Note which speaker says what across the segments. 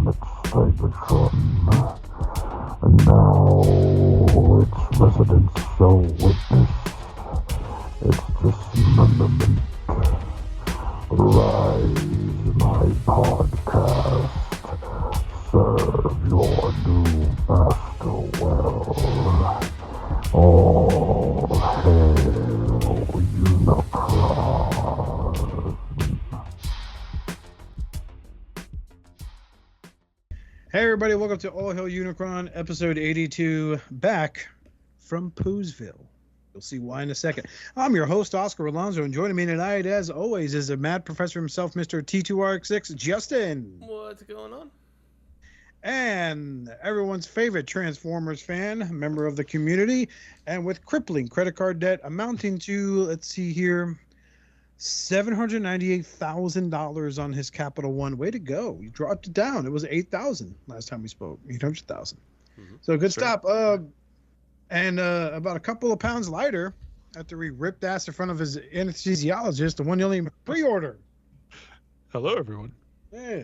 Speaker 1: its Megatron, and now its residents shall witness its dismemberment. Rise, my podcast, serve your new master well. All hail Unicron.
Speaker 2: Hey everybody, welcome to All Hail Unicron, episode 82, back from Poosville. You'll see why in a second. I'm your host, Oscar Alonso, and joining me tonight, as always, is a mad professor himself, Mr. T2RX6, Justin.
Speaker 3: What's going on?
Speaker 2: And everyone's favorite Transformers fan, member of the community, and with crippling credit card debt amounting to, let's see here, $798,000 on his Capital One. Way to go. You dropped it down. It was $8,000 last time we spoke. 800,000. Mm-hmm. So good stop. And about a couple of pounds lighter after he ripped ass in front of his anesthesiologist, the one you'll even pre-order.
Speaker 4: Hello, everyone.
Speaker 2: Yeah.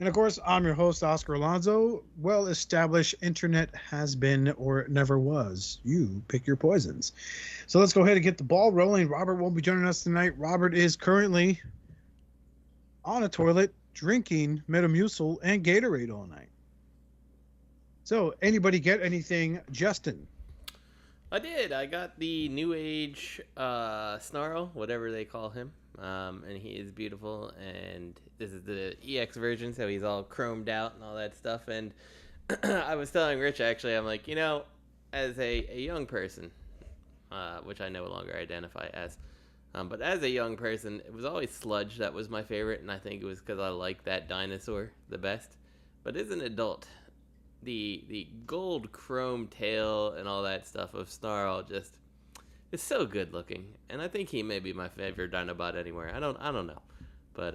Speaker 2: And of course, I'm your host, Oscar Alonso. Well-established internet has been or never was. You pick your poisons. So let's go ahead and get the ball rolling. Robert won't be joining us tonight. Robert is currently on a toilet drinking Metamucil and Gatorade all night. So, anybody get anything, Justin?
Speaker 3: I did. I got the New Age Snarl, whatever they call him. And he is beautiful, and this is the EX version, so he's all chromed out and all that stuff. And I was telling Rich, actually, I'm like, you know, as a young person, which I no longer identify as, but as a young person, it was always Sludge that was my favorite, and I think it was because I liked that dinosaur the best. But as an adult, the gold chrome tail and all that stuff of Snarl just... it's so good looking, and I think he may be my favorite Dinobot anywhere. I don't know, but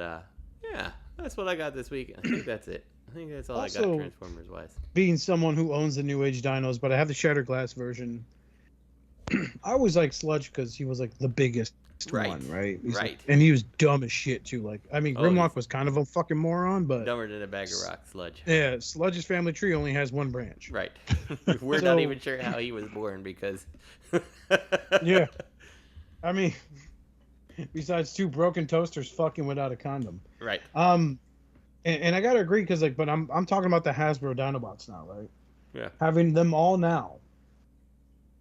Speaker 3: yeah, that's what I got this week. I think that's it. I think that's all also, I got Transformers wise.
Speaker 2: Being someone who owns the New Age dinos, but I have the Shattered Glass version. I always like Sludge because he was like the biggest one, right?
Speaker 3: Right.
Speaker 2: And he was dumb as shit too. Like, I mean, Grimlock was kind of a fucking moron, but
Speaker 3: dumber than a bag of rocks. Sludge.
Speaker 2: Yeah, Sludge's family tree only has one branch.
Speaker 3: Right. We're not even sure how he was born because.
Speaker 2: Yeah. I mean, besides two broken toasters fucking without a condom.
Speaker 3: Right.
Speaker 2: And I gotta agree because but I'm talking about the Hasbro Dinobots now, right?
Speaker 3: Yeah.
Speaker 2: Having them all now,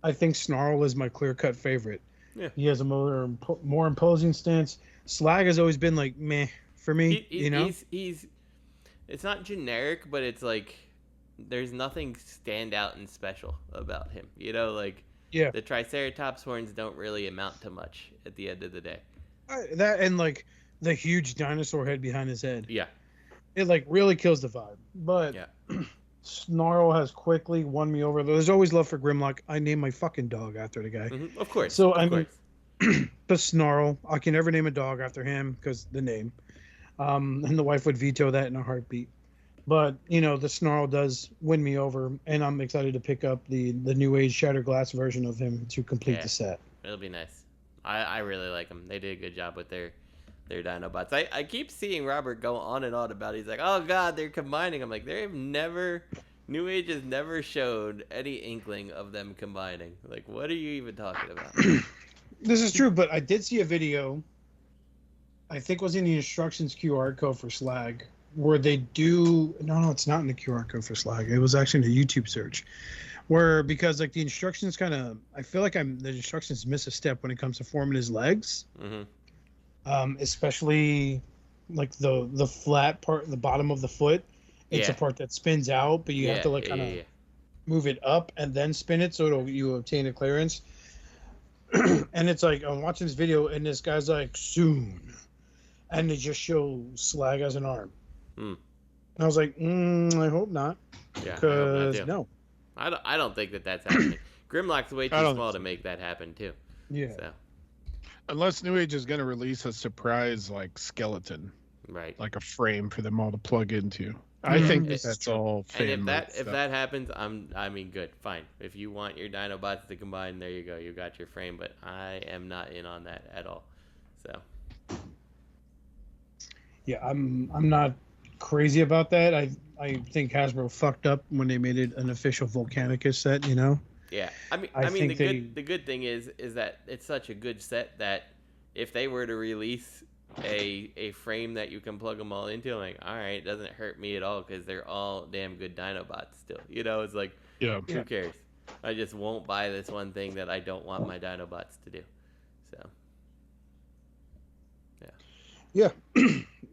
Speaker 2: I think Snarl is my clear-cut favorite.
Speaker 3: Yeah.
Speaker 2: He has a more imposing stance. Slag has always been like meh for me. You know,
Speaker 3: he's it's not generic, but it's like there's nothing stand out and special about him. You know, like.
Speaker 2: Yeah.
Speaker 3: The Triceratops horns don't really amount to much at the end of the day.
Speaker 2: That and like the huge dinosaur head behind his head.
Speaker 3: Yeah.
Speaker 2: It like really kills the vibe. But
Speaker 3: yeah.
Speaker 2: Snarl has quickly won me over. There's always love for Grimlock. I named my fucking dog after the guy.
Speaker 3: Mm-hmm. Of course.
Speaker 2: So I mean, the Snarl. I can never name a dog after him because the name. And the wife would veto that in a heartbeat. But, you know, the Snarl does win me over, and I'm excited to pick up the New Age Shattered Glass version of him to complete the set.
Speaker 3: It'll be nice. I really like them. They did a good job with their Dinobots. I keep seeing Robert go on and on about it. He's like, oh, God, they're combining. I'm like, New Age has never showed any inkling of them combining. Like, what are you even talking about?
Speaker 2: This is true, but I did see a video, I think was in the instructions QR code for Slag, where they do no, it's not in the QR code for Slag. It was actually in the YouTube search, where because like the instructions kind of, I feel like the instructions miss a step when it comes to forming his legs, especially like the flat part, the bottom of the foot. It's a part that spins out, but you have to like kind of move it up and then spin it so you obtain a clearance. And it's like I'm watching this video and this guy's like soon, and they just show Slag as an arm. And I was like, I hope not.
Speaker 3: Yeah,
Speaker 2: because no,
Speaker 3: I don't think that's happening. Grimlock's way too small to make that happen too.
Speaker 2: Yeah.
Speaker 3: So.
Speaker 4: Unless New Age is going to release a surprise like skeleton,
Speaker 3: right?
Speaker 4: Like a frame for them all to plug into. I think that's all fan.
Speaker 3: And if that happens, I mean, good, fine. If you want your Dinobots to combine, there you go. You got your frame. But I am not in on that at all. So.
Speaker 2: Yeah, I'm not crazy about that. I think Hasbro fucked up when they made it an official Volcanicus set. You know.
Speaker 3: Yeah,
Speaker 2: I
Speaker 3: mean,
Speaker 2: think
Speaker 3: the good thing is that it's such a good set that if they were to release a frame that you can plug them all into, I'm like, all right, it doesn't hurt me at all because they're all damn good Dinobots still. You know, it's like,
Speaker 4: Yeah.
Speaker 3: who cares? I just won't buy this one thing that I don't want my Dinobots to do. So,
Speaker 2: Yeah.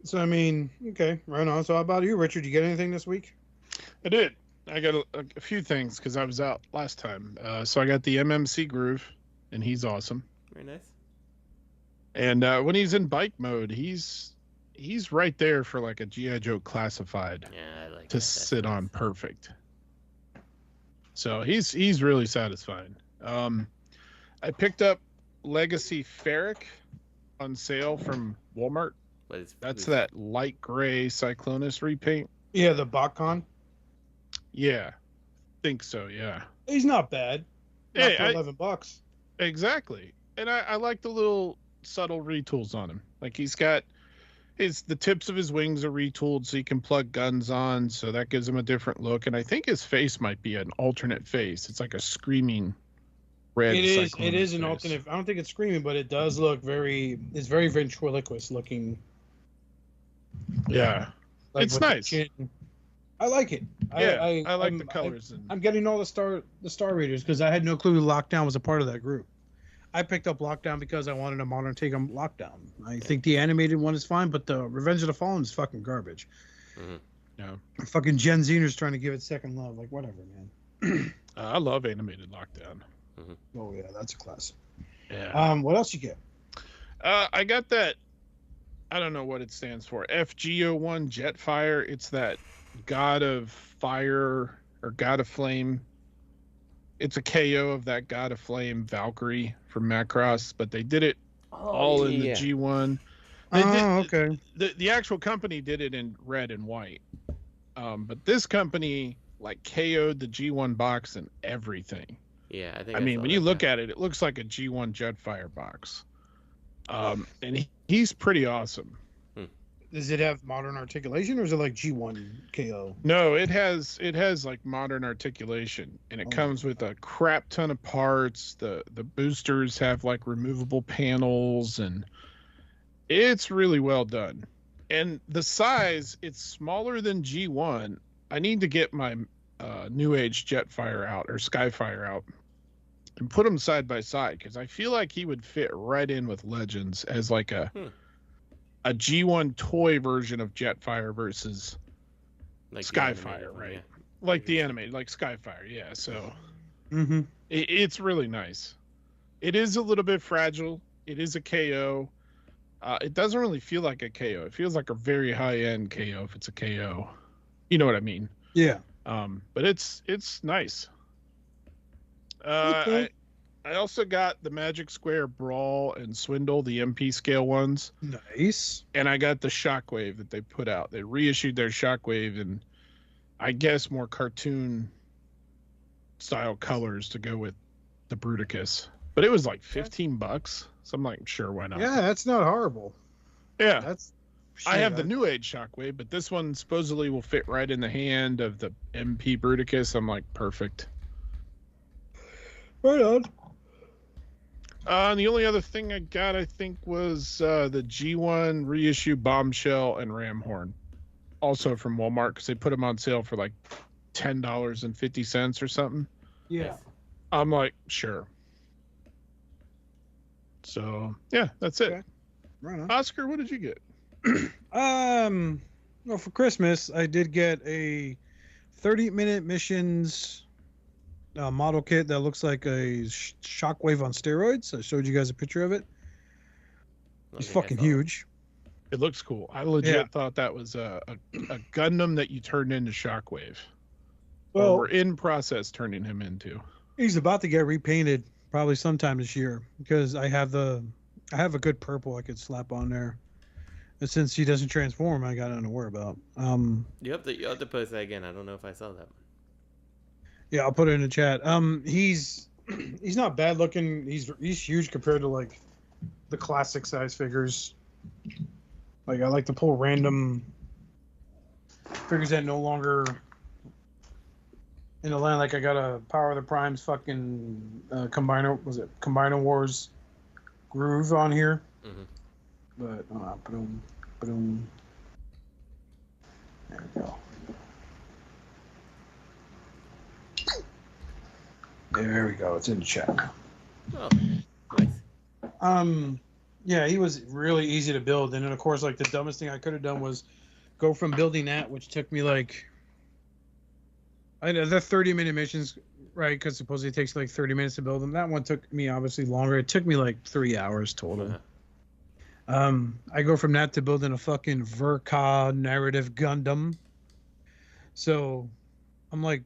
Speaker 2: So I mean, okay, right on. So how about you, Richard? You get anything this week?
Speaker 4: I did. I got a few things because I was out last time. So I got the MMC Groove, and he's awesome.
Speaker 3: very nice.
Speaker 4: And when he's in bike mode, he's right there for like a G.I. Joe Classified
Speaker 3: Yeah, I like
Speaker 4: to
Speaker 3: that.
Speaker 4: sit
Speaker 3: That's
Speaker 4: on
Speaker 3: nice.
Speaker 4: perfect. So he's really satisfying. I picked up Legacy Ferric on sale from Walmart.
Speaker 3: But it's
Speaker 4: That's that light gray Cyclonus repaint.
Speaker 2: Yeah, the Botcon.
Speaker 4: Yeah, think so. Yeah,
Speaker 2: He's not bad. Not
Speaker 4: Hey,
Speaker 2: for $11.
Speaker 4: exactly. And I like the little subtle retools on him. Like he's got the tips of his wings are retooled so he can plug guns on, so that gives him a different look. And I think his face might be an alternate face. It's like a screaming red.
Speaker 2: It is
Speaker 4: Cyclonus
Speaker 2: an
Speaker 4: face.
Speaker 2: alternate. I don't think it's screaming, but it does look it's very ventriloquist looking.
Speaker 4: Yeah,
Speaker 2: Like
Speaker 4: it's
Speaker 2: with the
Speaker 4: nice.
Speaker 2: chin. I like it.
Speaker 4: Yeah, I like
Speaker 2: I'm-
Speaker 4: the colors.
Speaker 2: I'm getting all the Star Raiders because I had no clue Lockdown was a part of that group. I picked up Lockdown because I wanted a modern take on Lockdown. I think the animated one is fine, but the Revenge of the Fallen is fucking garbage.
Speaker 4: Yeah.
Speaker 2: Fucking Gen Zers trying to give it second love. Like, whatever, man.
Speaker 4: I love animated Lockdown.
Speaker 2: Oh, yeah, that's a classic.
Speaker 4: Yeah.
Speaker 2: What else you get?
Speaker 4: I got that. I don't know what it stands for. FGO1 Jetfire. It's that God of Fire or God of Flame. It's a KO of that God of Flame Valkyrie from Macross, but they did it all in the G1. They
Speaker 2: Okay.
Speaker 4: The actual company did it in red and white. But this company like KO'd the G1 box and everything.
Speaker 3: Yeah, I think.
Speaker 4: I mean, when you look at it, it looks like a G1 Jetfire box. And he's pretty awesome.
Speaker 2: Does it have modern articulation or is it like G1 KO?
Speaker 4: No, it has like modern articulation, and it comes with a crap ton of parts. The boosters have like removable panels, and it's really well done. And the size, it's smaller than G1. I need to get my New Age Jetfire out or Skyfire out and put them side by side because I feel like he would fit right in with Legends as like a G1 toy version of Jetfire versus
Speaker 3: like
Speaker 4: Skyfire, right?
Speaker 3: Yeah.
Speaker 4: Like the animated, like Skyfire, yeah. So
Speaker 2: Mm-hmm.
Speaker 4: it's really nice. It is a little bit fragile. It is a KO. It doesn't really feel like a KO. It feels like a very high-end KO if it's a KO. You know what I mean?
Speaker 2: Yeah.
Speaker 4: But it's nice.
Speaker 2: Okay.
Speaker 4: I also got the Magic Square Brawl and Swindle, the MP scale ones.
Speaker 2: Nice.
Speaker 4: And I got the Shockwave that they put out. They reissued their Shockwave and I guess more cartoon style colors to go with the Bruticus. But it was like $15. So I'm like, sure, why not?
Speaker 2: Yeah, that's not horrible.
Speaker 4: Yeah.
Speaker 2: That's.
Speaker 4: I have the New Age Shockwave, but this one supposedly will fit right in the hand of the MP Bruticus. I'm like, perfect.
Speaker 2: Right on.
Speaker 4: The only other thing I got, I think, was the G1 reissue Bombshell and Ramhorn. Also from Walmart, because they put them on sale for like $10.50 or something.
Speaker 2: Yeah.
Speaker 4: I'm like, sure. So, yeah, that's it.
Speaker 2: Okay. Right on.
Speaker 4: Oscar, what did you get?
Speaker 2: Well, for Christmas, I did get a 30-minute missions model kit that looks like a Shockwave on steroids. I showed you guys a picture of it. He's fucking huge.
Speaker 4: It looks cool. I legit thought that was a Gundam that you turned into Shockwave. Well, we're in process turning him into.
Speaker 2: He's about to get repainted probably sometime this year because I have a good purple I could slap on there. And since he doesn't transform, I got nothing to worry about.
Speaker 3: You have to post that again. I don't know if I saw that one.
Speaker 2: Yeah, I'll put it in the chat. He's not bad looking. He's huge compared to like the classic size figures. Like I like to pull random figures that no longer in the land. Like I got a Power of the Primes fucking Combiner Wars groove on here.
Speaker 3: Mm-hmm.
Speaker 2: But boom. There we go. There we go. It's in the chat now.
Speaker 3: Oh, nice.
Speaker 2: Yeah, he was really easy to build, and then of course, like the dumbest thing I could have done was go from building that, which took me like, I know the 30-minute missions, right? Because supposedly it takes like 30 minutes to build them. That one took me obviously longer. It took me like 3 hours total.
Speaker 3: Uh-huh.
Speaker 2: I go from that to building a fucking Verka narrative Gundam. So I'm like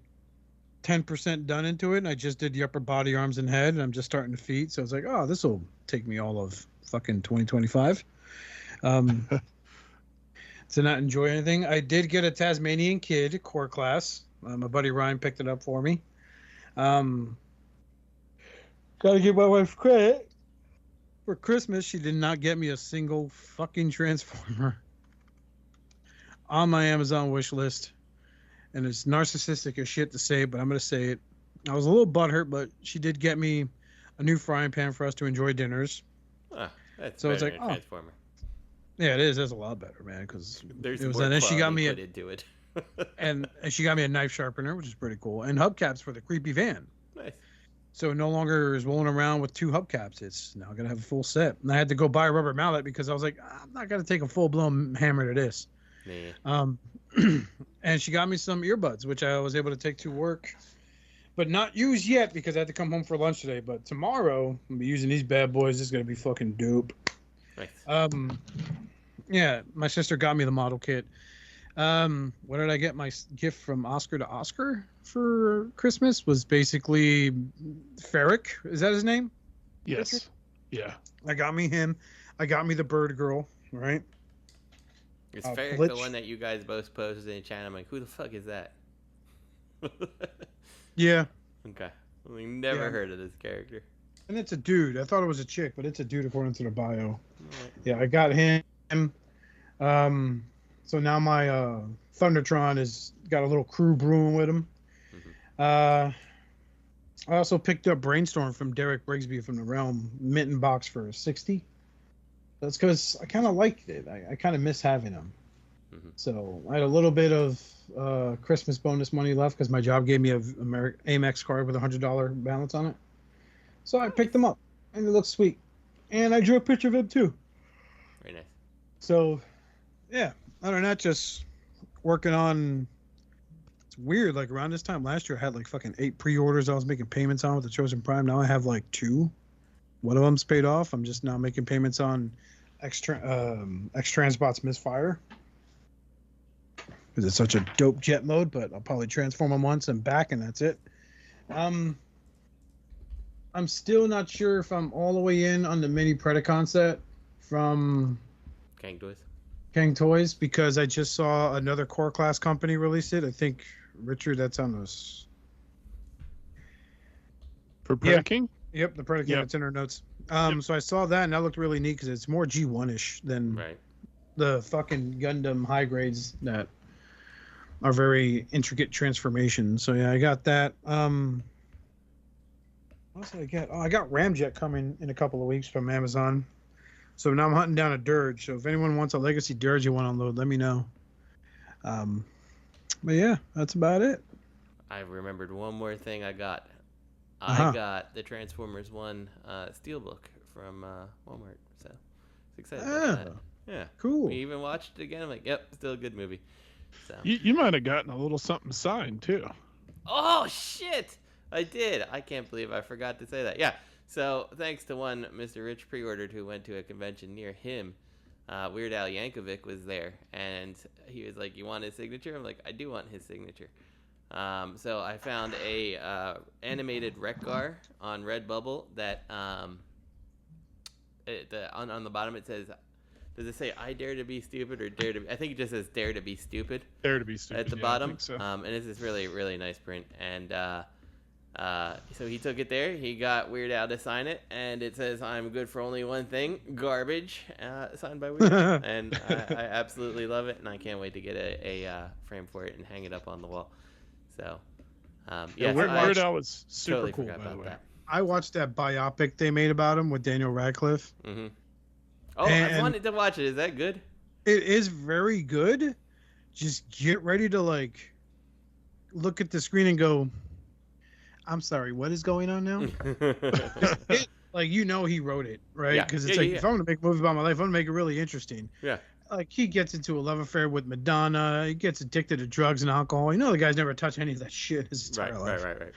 Speaker 2: 10% done into it, and I just did the upper body, arms, and head, and I'm just starting the feet. So I was like, oh, this will take me all of fucking 2025 to not enjoy anything. I did get a Tasmanian Kid core class. My buddy Ryan picked it up for me. Gotta give my wife credit. For Christmas, she did not get me a single fucking Transformer on my Amazon wish list. And it's narcissistic as shit to say, but I'm going to say it. I was a little butthurt, but she did get me a new frying pan for us to enjoy dinners.
Speaker 3: That's
Speaker 2: so
Speaker 3: better
Speaker 2: it's like,
Speaker 3: than a Transformer.
Speaker 2: Yeah, it is. That's a lot better, man. Because
Speaker 3: there's
Speaker 2: it was
Speaker 3: more
Speaker 2: that. And she got
Speaker 3: quality
Speaker 2: me
Speaker 3: put into it.
Speaker 2: and she got me a knife sharpener, which is pretty cool, and hubcaps for the creepy van.
Speaker 3: Nice.
Speaker 2: So no longer is rolling around with 2 hubcaps. It's now gonna have a full set. And I had to go buy a rubber mallet because I was like, I'm not gonna take a full blown hammer to this.
Speaker 3: Yeah.
Speaker 2: And she got me some earbuds, which I was able to take to work, but not use yet because I had to come home for lunch today. But tomorrow I'll be using these bad boys. This is gonna be fucking dope.
Speaker 3: Nice.
Speaker 2: Yeah, my sister got me the model kit. What did I get? My gift from Oscar to Oscar for Christmas was basically Ferric. Is that his name?
Speaker 4: Yes.
Speaker 2: Richard?
Speaker 4: Yeah.
Speaker 2: I got me him. I got me the bird girl, right?
Speaker 3: Is Ferric the one that you guys both posted in the chat? I'm like, who the fuck is that?
Speaker 2: Yeah.
Speaker 3: Okay. We never heard of this character.
Speaker 2: And it's a dude. I thought it was a chick, but it's a dude according to the bio.
Speaker 3: Right.
Speaker 2: Yeah, I got him. So now my Thundertron has got a little crew brewing with him.
Speaker 3: Mm-hmm.
Speaker 2: I also picked up Brainstorm from Derek Brigsby from the Realm Mitten box for 60. That's because I kind of liked it. I kind of miss having them.
Speaker 3: Mm-hmm.
Speaker 2: So I had a little bit of Christmas bonus money left because my job gave me a Amex card with $100 balance on it. So I picked them up, and it looks sweet. And I drew a picture of him too.
Speaker 3: Very nice.
Speaker 2: So, yeah, other than that, just working on. It's weird. Like around this time last year, I had like fucking 8 pre-orders I was making payments on with the Chosen Prime. Now I have like 2. One of them's paid off. I'm just now making payments on X-Transbot's Misfire. Because it's such a dope jet mode, but I'll probably transform him once and back, and that's it. I'm still not sure if I'm all the way in on the mini Predaking set from Kang Toys because I just saw another core class company release it. I think, Richard, that's on this.
Speaker 4: For Predaking?
Speaker 2: Yep, the Predaking.
Speaker 4: Yep.
Speaker 2: It's in our notes. So I saw that, and that looked really neat because it's more G1-ish than the fucking Gundam high grades that are very intricate transformations. So yeah, I got that. What else did I get? Oh, I got Ramjet coming in a couple of weeks from Amazon. So now I'm hunting down a Dirge. So if anyone wants a Legacy Dirge you want to unload, let me know. But yeah, that's about it.
Speaker 3: I remembered one more thing I got. I got the Transformers 1 Steelbook from Walmart. So excited about that. Yeah.
Speaker 2: Cool.
Speaker 3: We even watched it again. I'm like, yep, still a good movie. So.
Speaker 4: You might have gotten a little something signed too.
Speaker 3: Oh shit! I did. I can't believe I forgot to say that. Yeah. So thanks to one Mr. Rich pre-ordered who went to a convention near him, Weird Al Yankovic was there, and he was like, "You want his signature?" I'm like, "I do want his signature." So I found a animated Wreck-Gar on Redbubble that on the bottom it says, does it say "I dare to be stupid" or "dare to"? I think it just says "dare to be stupid."
Speaker 4: Dare to be stupid
Speaker 3: at the
Speaker 4: yeah,
Speaker 3: bottom.
Speaker 4: I think so.
Speaker 3: And it's this really really nice print, and So he took it there. He got Weird Al to sign it, and it says, "I'm good for only one thing: garbage." Signed by Weird Al, and I absolutely love it, and I can't wait to get a frame for it and hang it up on the wall. So,
Speaker 4: yeah, Weird Al was super
Speaker 3: totally
Speaker 4: cool.
Speaker 3: forgot
Speaker 4: By the
Speaker 3: about
Speaker 4: way,
Speaker 3: that.
Speaker 2: I watched that biopic they made about him with Daniel Radcliffe.
Speaker 3: Mm-hmm. Oh, I wanted to watch it. Is that good?
Speaker 2: It is very good. Just get ready to like look at the screen and go, I'm sorry, what is going on now? Like, you know, he wrote it, right? Because it's if I'm going to make a movie about my life, I'm going to make it really interesting.
Speaker 3: Yeah.
Speaker 2: Like, he gets into a love affair with Madonna. He gets addicted to drugs and alcohol. You know, the guy's never touched any of that shit his entire life.
Speaker 3: Right.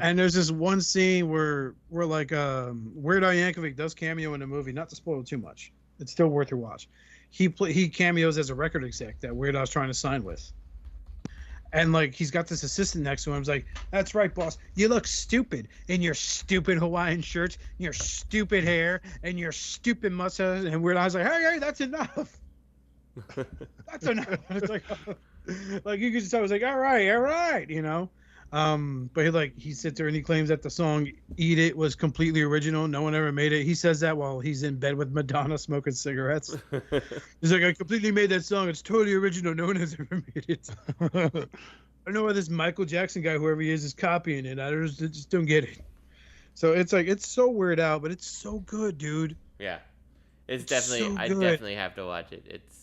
Speaker 2: And there's this one scene where like Weird Al Yankovic does cameo in the movie. Not to spoil too much. It's still worth your watch. He cameos as a record exec that Weird Al's trying to sign with. And like, he's got this assistant next to him. He's like, "That's right, boss. You look stupid in your stupid Hawaiian shirts, your stupid hair, and your stupid mustache." And Weird Al's like, "Hey, that's enough. That's enough." It's like you could just tell. I was like, all right, you know. But he sits there and he claims that the song "Eat It" was completely original. No one ever made it. He says that while he's in bed with Madonna smoking cigarettes. He's like, "I completely made that song. It's totally original. No one has ever made it." I don't know why this Michael Jackson guy, whoever he is copying it. I just don't get it. So it's like, it's so Weird Al, but it's so good, dude.
Speaker 3: Yeah, it's definitely. So I definitely have to watch it. It's.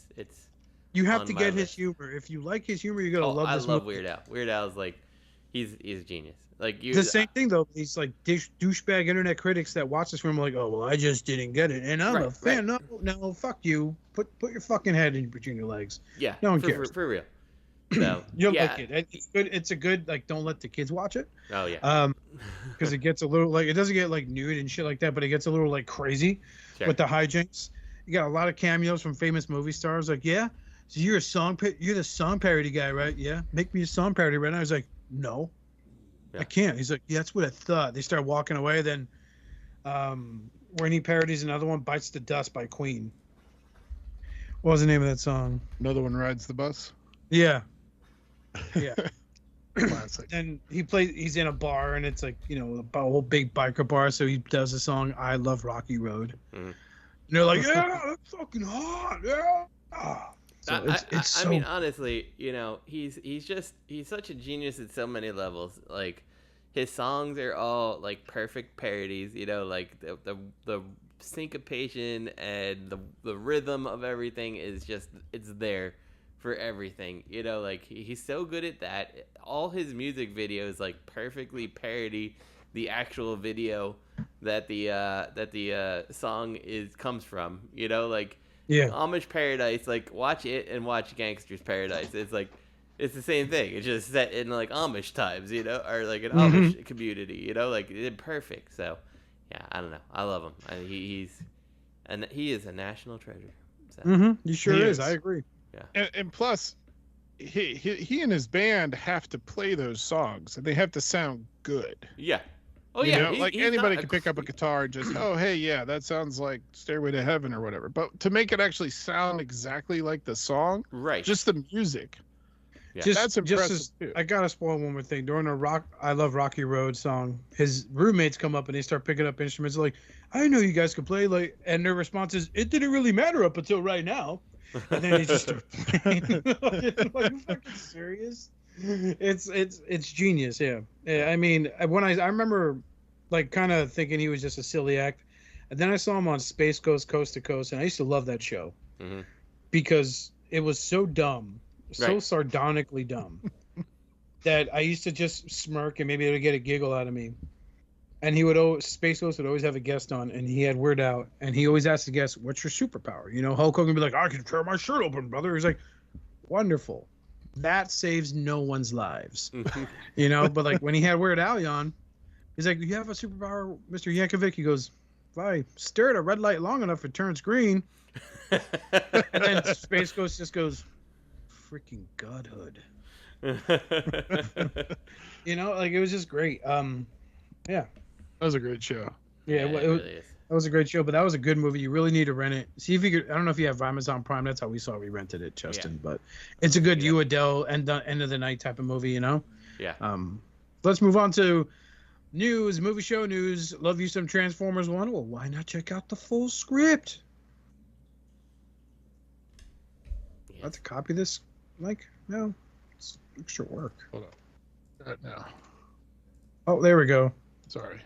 Speaker 2: You have to get his humor. If you like his humor, you're gonna love this movie. I love
Speaker 3: Weird Al. Weird Al's like, he's a genius. Like
Speaker 2: the same thing though. He's like douchebag internet critics that watch this film like, "Oh well, I just didn't get it," and I'm a fan. Right. No, fuck you. Put your fucking head in between your legs.
Speaker 3: Yeah,
Speaker 2: no one cares.
Speaker 3: For real. So
Speaker 2: you'll like it. It's good. It's a good, like, don't let the kids watch it.
Speaker 3: Oh yeah.
Speaker 2: Because it gets a little, like, it doesn't get like nude and shit like that, but it gets a little like crazy with the hijinks. You got a lot of cameos from famous movie stars. Like, yeah, so you're the song parody guy, right? Yeah, make me a song parody right now. I was like, no, I can't. He's like, yeah, that's what I thought. They start walking away. Then, when he parodies another one, "Bites the Dust" by Queen. What was the name of that song?
Speaker 4: Another One Rides the Bus.
Speaker 2: Yeah. Yeah.
Speaker 4: Classic.
Speaker 2: And he's in a bar, and it's like, you know, a whole big biker bar. So he does a song, "I Love Rocky Road." Mm-hmm. And they're like, "Yeah, that's fucking hot. Yeah." So it's
Speaker 3: I mean, honestly, you know, he's such a genius at so many levels. Like, his songs are all like perfect parodies. You know, like the syncopation and the rhythm of everything is just, it's there for everything. You know, like, he's so good at that. All his music videos like perfectly parody the actual video that the song comes from. You know, like, Amish Paradise, like, watch it and watch Gangster's Paradise. It's like, it's the same thing. It's just set in like Amish times, you know, or like an Amish community, you know, like, it's perfect. So yeah, I don't know, I love him. He is a national treasure. So.
Speaker 2: He sure is. I agree.
Speaker 3: Yeah.
Speaker 4: And plus, he and his band have to play those songs, and they have to sound good.
Speaker 3: Yeah. Oh
Speaker 4: you
Speaker 3: yeah.
Speaker 4: know? Like, anybody can pick up a guitar and just, oh hey, yeah, that sounds like Stairway to Heaven or whatever. But to make it actually sound exactly like the song,
Speaker 3: right?
Speaker 4: Just the music.
Speaker 3: Yeah.
Speaker 4: That's impressive too.
Speaker 2: I gotta spoil one more thing. During a "I Love Rocky Road" song, his roommates come up and they start picking up instruments. Like, "I didn't know you guys could play." Like, and their response is, "It didn't really matter up until right now." And then they just start playing. Like, are you fucking serious? It's genius. Yeah. I mean, when I remember, like, kind of thinking he was just a silly act, and then I saw him on Space Ghost Coast to Coast, and I used to love that show because it was so dumb. So sardonically dumb that I used to just smirk and maybe it would get a giggle out of me. And Space Ghost would always have a guest on, and he had Weird Al, and he always asked the guest, "What's your superpower?" You know, Hulk Hogan would be like, "I can tear my shirt open, brother." He's like, "Wonderful. That saves no one's lives." You know, but like when he had Weird Al on, he's like, "You have a superpower, Mr. Yankovic?" He goes, "If I stare at a red light long enough, it turns green." And then Space Ghost just goes, "Freaking godhood." You know, like, it was just great. Yeah,
Speaker 4: that was a great show.
Speaker 2: Yeah, it really that was a great show, but that was a good movie. You really need to rent it. See if you could. I don't know if you have Amazon Prime. That's how we saw we rented it, Justin. But it's a good Adele end of the night type of movie, you know.
Speaker 3: Yeah.
Speaker 2: Let's move on to news, movie show news. Love you some Transformers 1. Well, why not check out the full script?
Speaker 3: Yes.
Speaker 2: I have to copy this, Mike? No, it's extra work.
Speaker 4: Hold on. Right now.
Speaker 2: Oh, there we go.
Speaker 4: Sorry.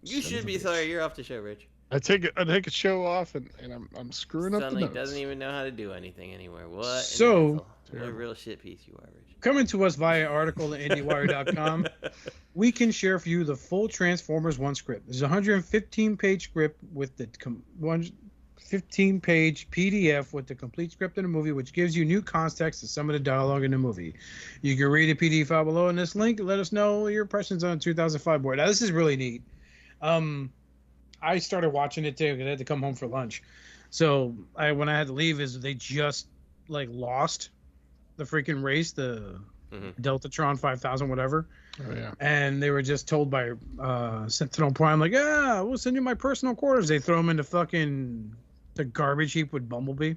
Speaker 3: You should be sorry. You're off the show, Rich.
Speaker 4: I take a show off and I'm screwing up the
Speaker 3: Suddenly
Speaker 4: notes.
Speaker 3: doesn't even know how to do anything anymore. What?
Speaker 2: So,
Speaker 3: what a real shit piece you are, Rich.
Speaker 2: Coming to us via article at IndieWire.com, we can share for you the full Transformers 1 script. There's a 115-page script with the 15-page PDF with the complete script of the movie, which gives you new context to some of the dialogue in the movie. You can read a PDF file below in this link. Let us know your impressions on 2005 board. Now, this is really neat. I started watching it too because I had to come home for lunch. So when I had to leave, they just lost the freaking race, the Deltatron 5000, whatever.
Speaker 4: Oh, yeah.
Speaker 2: And they were just told by Sentinel Prime, yeah, we'll send you my personal quarters. They throw them into the garbage heap with Bumblebee.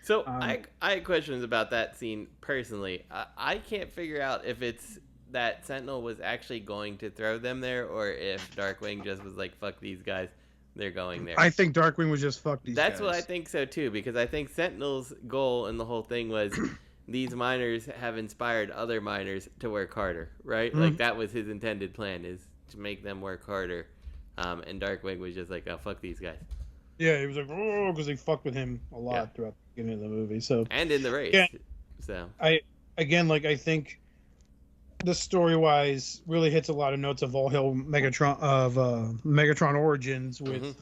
Speaker 3: So I had questions about that scene personally. I can't figure out if it's that Sentinel was actually going to throw them there, or if Darkwing just was like, fuck these guys, they're going there.
Speaker 2: I think Darkwing was just fuck these guys.
Speaker 3: That's what I think so too, because I think Sentinel's goal in the whole thing was these miners have inspired other miners to work harder, right?
Speaker 2: Mm-hmm.
Speaker 3: Like that was his intended plan, is to make them work harder. And Darkwing was just like, oh, fuck these guys.
Speaker 2: Yeah, he was like, oh, because they fucked with him a lot throughout the beginning of the movie. So
Speaker 3: and in the race.
Speaker 2: Yeah.
Speaker 3: So
Speaker 2: I think the story-wise really hits a lot of notes of All Hail Megatron Megatron Origins, with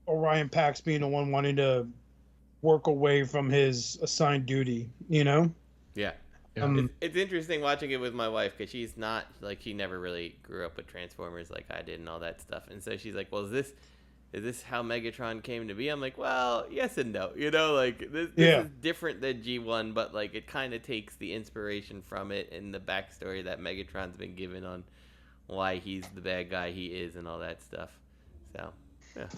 Speaker 2: Orion Pax being the one wanting to work away from his assigned duty.
Speaker 3: Yeah.
Speaker 2: Yeah.
Speaker 3: It's interesting watching it with my wife, because she's not she never really grew up with Transformers like I did and all that stuff, and so she's like, well, is this how Megatron came to be? I'm like, well, yes and no. This is different than G1, but it kind of takes the inspiration from it and the backstory that Megatron's been given on why he's the bad guy he is and all that stuff. So, yeah.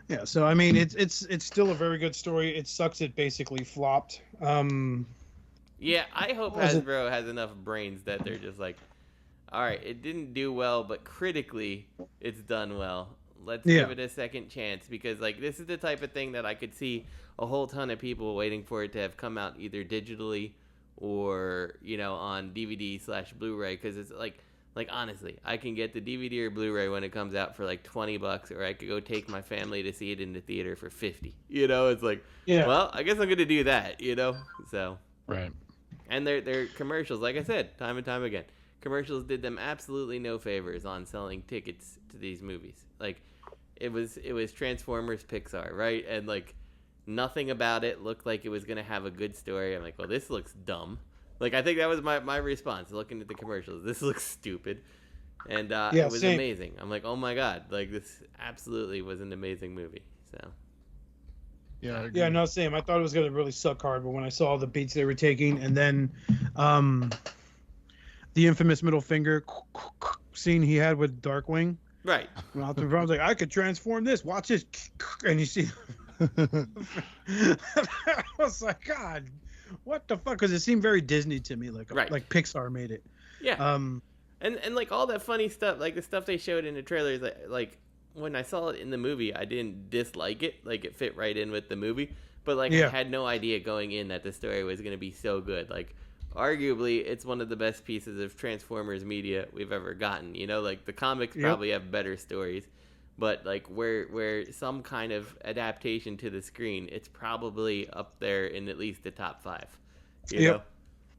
Speaker 2: Yeah, so I mean, it's still a very good story. It sucks it basically flopped.
Speaker 3: Yeah, I hope Hasbro has enough brains that they're just like, all right, it didn't do well, but critically, it's done well. Let's give it a second chance, because this is the type of thing that I could see a whole ton of people waiting for it to have come out either digitally or on DVD/Blu-ray, because it's honestly, I can get the DVD or Blu-ray when it comes out for $20, or I could go take my family to see it in the theater for $50. It's well, I guess I'm gonna do that. So
Speaker 4: Right.
Speaker 3: And their commercials, like I said, time and time again, commercials did them absolutely no favors on selling tickets to these movies. It was Transformers Pixar, right? And nothing about it looked like it was gonna have a good story. I'm like, well, this looks dumb. I think that was my response looking at the commercials. This looks stupid. And it was amazing. I'm like, oh my god, this absolutely was an amazing movie. So
Speaker 2: yeah, no, same. I thought it was gonna really suck hard, but when I saw the beats they were taking, and then the infamous middle finger scene he had with Darkwing.
Speaker 3: Right.
Speaker 2: I was like, I could transform this. Watch this. And you see. I was like, God, what the fuck? Because it seemed very Disney to me, like Pixar made it.
Speaker 3: Yeah. And all that funny stuff, the stuff they showed in the trailers, when I saw it in the movie, I didn't dislike it. It fit right in with the movie. But I had no idea going in that the story was going to be so good. Arguably, it's one of the best pieces of Transformers media we've ever gotten. The comics probably have better stories, but where some kind of adaptation to the screen, it's probably up there in at least the top 5. You know?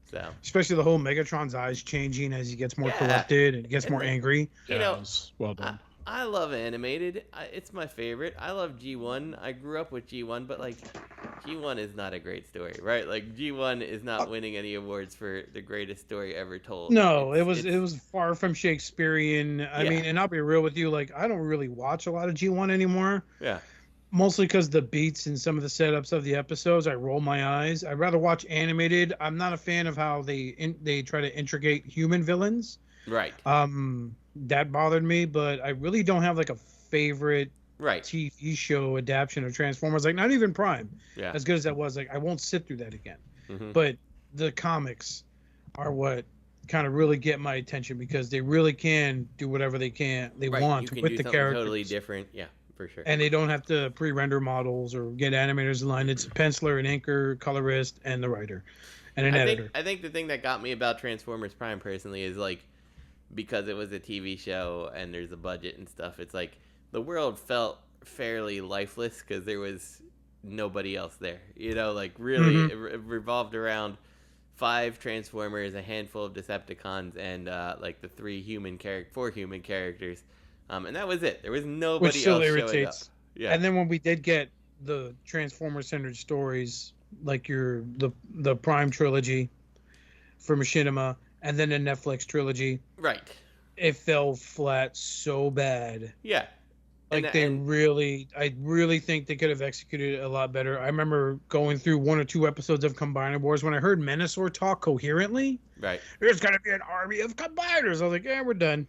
Speaker 3: So
Speaker 2: especially the whole Megatron's eyes changing as he gets more corrupted and gets more angry.
Speaker 4: Well done.
Speaker 3: I love animated. It's my favorite. I love G1. I grew up with G1, but G1 is not a great story, right? G1 is not winning any awards for the greatest story ever told.
Speaker 2: No, it was far from Shakespearean. I mean, and I'll be real with you, I don't really watch a lot of G1 anymore.
Speaker 3: Yeah.
Speaker 2: Mostly because the beats and some of the setups of the episodes, I roll my eyes. I'd rather watch animated. I'm not a fan of how they try to integrate human villains.
Speaker 3: Right.
Speaker 2: That bothered me, but I really don't have a favorite TV show adaptation of Transformers. Not even Prime. Yeah. As good as that was, I won't sit through that again. Mm-hmm. But the comics are what kind of really get my attention because they really can do whatever they want
Speaker 3: you can
Speaker 2: with
Speaker 3: do
Speaker 2: the
Speaker 3: something
Speaker 2: characters.
Speaker 3: totally different. Yeah, for sure.
Speaker 2: And they don't have to pre-render models or get animators in line. It's a penciler, an inker, colorist, and the writer, and an editor.
Speaker 3: I think the thing that got me about Transformers Prime personally is like, because it was a TV show and there's a budget and stuff, it's like the world felt fairly lifeless because there was nobody else there. You know, like really it revolved around 5 Transformers, a handful of Decepticons, and like the 4 human characters. And that was it. There was nobody
Speaker 2: Which still
Speaker 3: else
Speaker 2: irritates.
Speaker 3: showing up. Yeah.
Speaker 2: And then when we did get the Transformer-centered stories, like the Prime trilogy for Machinima, and then the Netflix trilogy,
Speaker 3: Right.
Speaker 2: it fell flat so bad.
Speaker 3: Yeah.
Speaker 2: Like I really think they could have executed it a lot better. I remember going through 1 or 2 episodes of Combiner Wars when I heard Menasor talk coherently.
Speaker 3: Right.
Speaker 2: There's gonna be an army of combiners. I was like, yeah, we're done.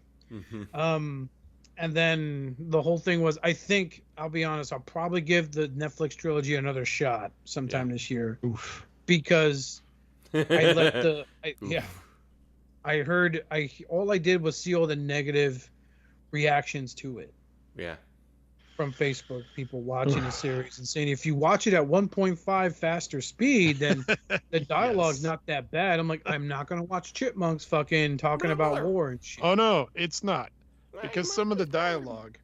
Speaker 2: And then the whole thing was, I think, I'll be honest, I'll probably give the Netflix trilogy another shot sometime this year.
Speaker 4: Oof.
Speaker 2: Because I heard all I did was see all the negative reactions to it.
Speaker 3: Yeah.
Speaker 2: From Facebook, people watching the series and saying, if you watch it at 1.5 faster speed, then the dialogue's not that bad. I'm like, I'm not going to watch chipmunks fucking talking about war and shit.
Speaker 4: Oh, no, it's not. Because some of the dialogue,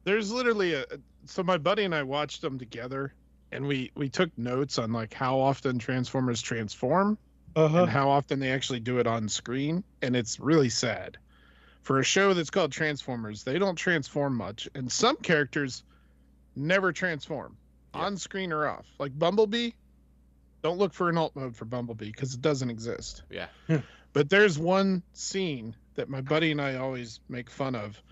Speaker 4: there's literally so my buddy and I watched them together, and we took notes on like how often Transformers transform and how often they actually do it on screen. And it's really sad. For a show that's called Transformers, they don't transform much, and some characters never transform on screen or off. Like Bumblebee, don't look for an alt mode for Bumblebee because it doesn't exist.
Speaker 3: Yeah.
Speaker 4: But there's one scene that my buddy and I always make fun of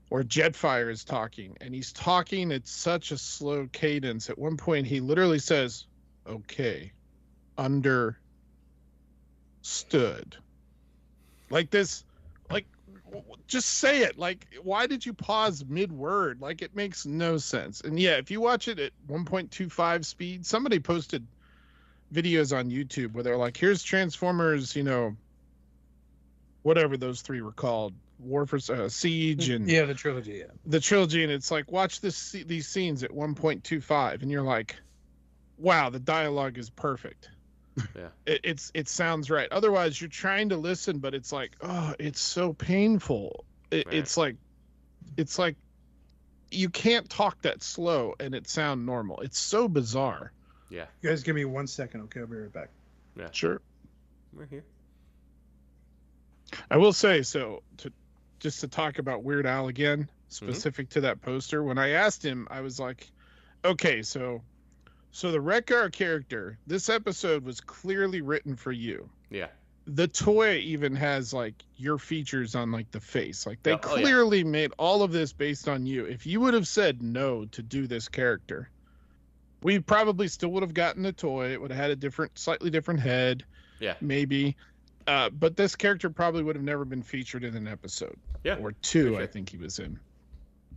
Speaker 4: where Jetfire is talking, and he's talking at such a slow cadence. At one point, he literally says, okay, understood. Like this, like, just say it. Like, why did you pause mid-word? Like, it makes no sense. And yeah, if you watch it at 1.25 speed, somebody posted videos on YouTube where they're like, here's Transformers, you know, whatever those 3 were called, War for Siege, and
Speaker 2: the trilogy.
Speaker 4: The trilogy, and it's like, watch these scenes at 1.25, and you're like, wow, the dialogue is perfect.
Speaker 3: Yeah.
Speaker 4: It sounds right. Otherwise, you're trying to listen, but it's like, oh, it's so painful. It's like you can't talk that slow and it sound normal. It's so bizarre.
Speaker 3: Yeah.
Speaker 2: You guys give me 1 second, okay? I'll be right back.
Speaker 3: Yeah.
Speaker 4: Sure.
Speaker 3: We're here.
Speaker 4: I will say, so to talk about Weird Al again, specific to that poster, when I asked him, I was like, okay, so the Wreck-Gar character, this episode was clearly written for you.
Speaker 3: Yeah.
Speaker 4: The toy even has like your features on like the face. Like they clearly made all of this based on you. If you would have said no to do this character, we probably still would have gotten the toy. It would have had a slightly different head.
Speaker 3: Yeah.
Speaker 4: Maybe. But this character probably would have never been featured in an episode.
Speaker 3: Yeah.
Speaker 4: Or 2,
Speaker 3: sure.
Speaker 4: I think he was in.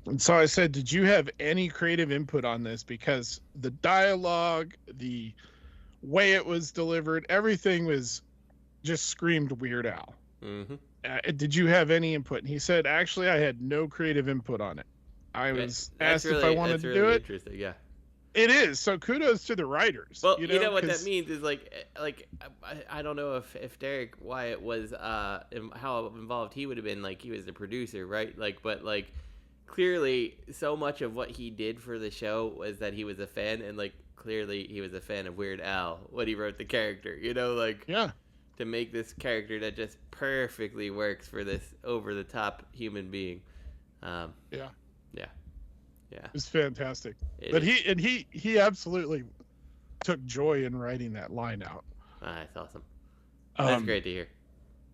Speaker 4: And so I said, did you have any creative input on this? Because the dialogue, the way it was delivered, everything was just screamed Weird Al. Did you have any input? And he said, actually, I had no creative input on it. I was asked if I wanted to do it.
Speaker 3: Interesting, yeah.
Speaker 4: It is. So kudos to the writers.
Speaker 3: Well, you know what that means is like I don't know if Derek Wyatt was how involved he would have been. Like he was the producer, right? Like, but like clearly so much of what he did for the show was that he was a fan, and like clearly he was a fan of Weird Al when he wrote the character. You know, like to make this character that just perfectly works for this over the top human being. Yeah.
Speaker 4: It's fantastic.
Speaker 3: But
Speaker 4: he absolutely took joy in writing that line out.
Speaker 3: That's awesome. That's great to hear.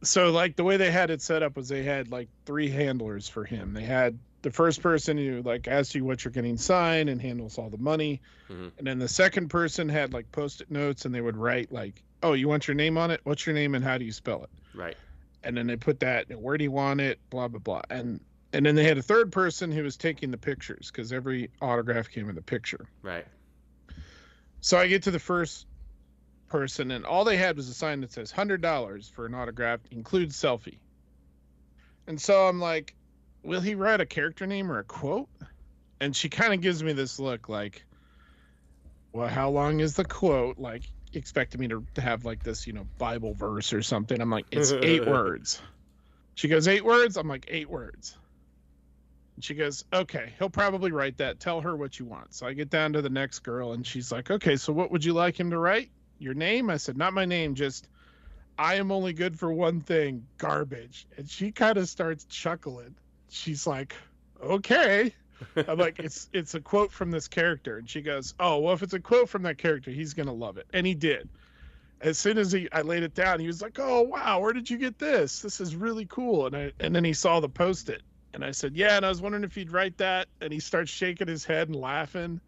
Speaker 4: So like the way they had it set up was they had like 3 handlers for him. They had the first person who like asks you what you're getting signed and handles all the money. And then the second person had like post-it notes, and they would write like, oh, you want your name on it? What's your name and how do you spell it?
Speaker 3: Right.
Speaker 4: And then they put that, where do you want it? Blah, blah, blah. And then they had a third person who was taking the pictures because every autograph came with a picture.
Speaker 3: Right.
Speaker 4: So I get to the first person, and all they had was a sign that says $100 for an autograph, includes selfie. And so I'm like, will he write a character name or a quote? And she kind of gives me this look like, well, how long is the quote? Like, expecting me to have like this, Bible verse or something. I'm like, it's 8 words. She goes, 8 words? I'm like, 8 words. And she goes, okay, he'll probably write that. Tell her what you want. So I get down to the next girl, and she's like, okay, so what would you like him to write? Your name? I said, not my name, just, I am only good for one thing, garbage. And she kind of starts chuckling. She's like, okay. I'm like, it's a quote from this character. And she goes, oh, well, if it's a quote from that character, he's going to love it. And he did. As soon as I laid it down, he was like, oh, wow, where did you get this? This is really cool. And then he saw the Post-it. And I said, yeah, and I was wondering if he'd write that. And he starts shaking his head and laughing.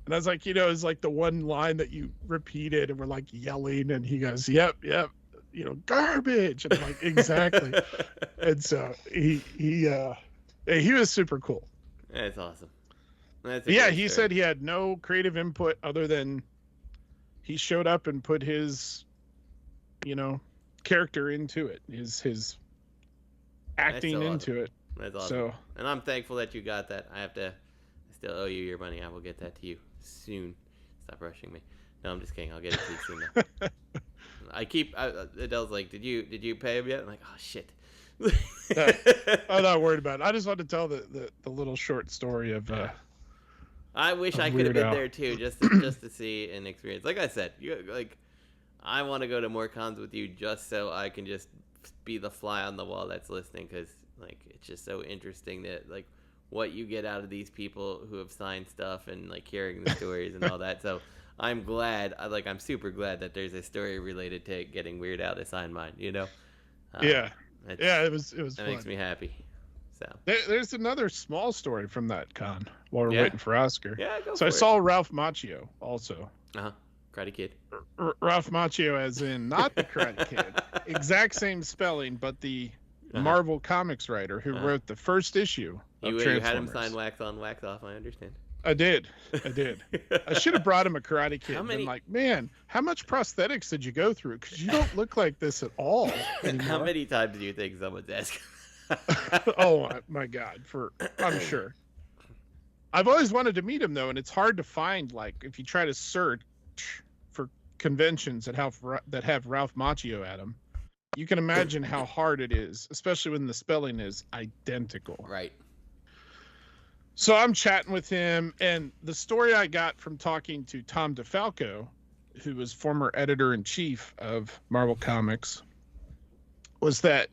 Speaker 4: And I was like, it's like the one line that you repeated and we're like yelling. And he goes, yep, garbage. And I'm like, exactly. And so he was super cool.
Speaker 3: That's awesome.
Speaker 4: He said he had no creative input other than he showed up and put his, character into it, his acting into it.
Speaker 3: That's awesome. So, and I'm thankful that you got that. I still owe you your money. I will get that to you soon. Stop rushing me. No, I'm just kidding. I'll get it to you soon. Now. Adele's like, did you pay him yet? I'm like, oh shit.
Speaker 4: I'm not worried about it. I just want to tell the little short story of.
Speaker 3: I wish I could have been there too, just to see and experience. Like I said, I want to go to more cons with you just so I can just be the fly on the wall that's listening, because it's just so interesting that what you get out of these people who have signed stuff and hearing the stories and all that. So I'm glad, I'm super glad that there's a story related to getting Weird Al to sign mine. It
Speaker 4: was
Speaker 3: that
Speaker 4: fun.
Speaker 3: Makes me happy. So
Speaker 4: there's another small story from that con while we're waiting for Oscar.
Speaker 3: Yeah, go
Speaker 4: so
Speaker 3: for
Speaker 4: I
Speaker 3: it.
Speaker 4: saw Ralph Macchio also.
Speaker 3: Karate Kid.
Speaker 4: Ralph Macchio, as in not the Karate Kid, exact same spelling, but the Marvel Comics writer who wrote the first issue of Transformers.
Speaker 3: You had him sign wax on, wax off. I understand.
Speaker 4: I did. I should have brought him a Karate Kid. I'm like, man, how much prosthetics did you go through? Because you don't look like this at all anymore.
Speaker 3: How many times do you think someone's asking?
Speaker 4: Oh my God! I'm sure. I've always wanted to meet him though, and it's hard to find. If you try to search for conventions that have Ralph Macchio at them, you can imagine how hard it is, especially when the spelling is identical.
Speaker 3: Right.
Speaker 4: So I'm chatting with him, and the story I got from talking to Tom DeFalco, who was former editor-in-chief of Marvel Comics, was that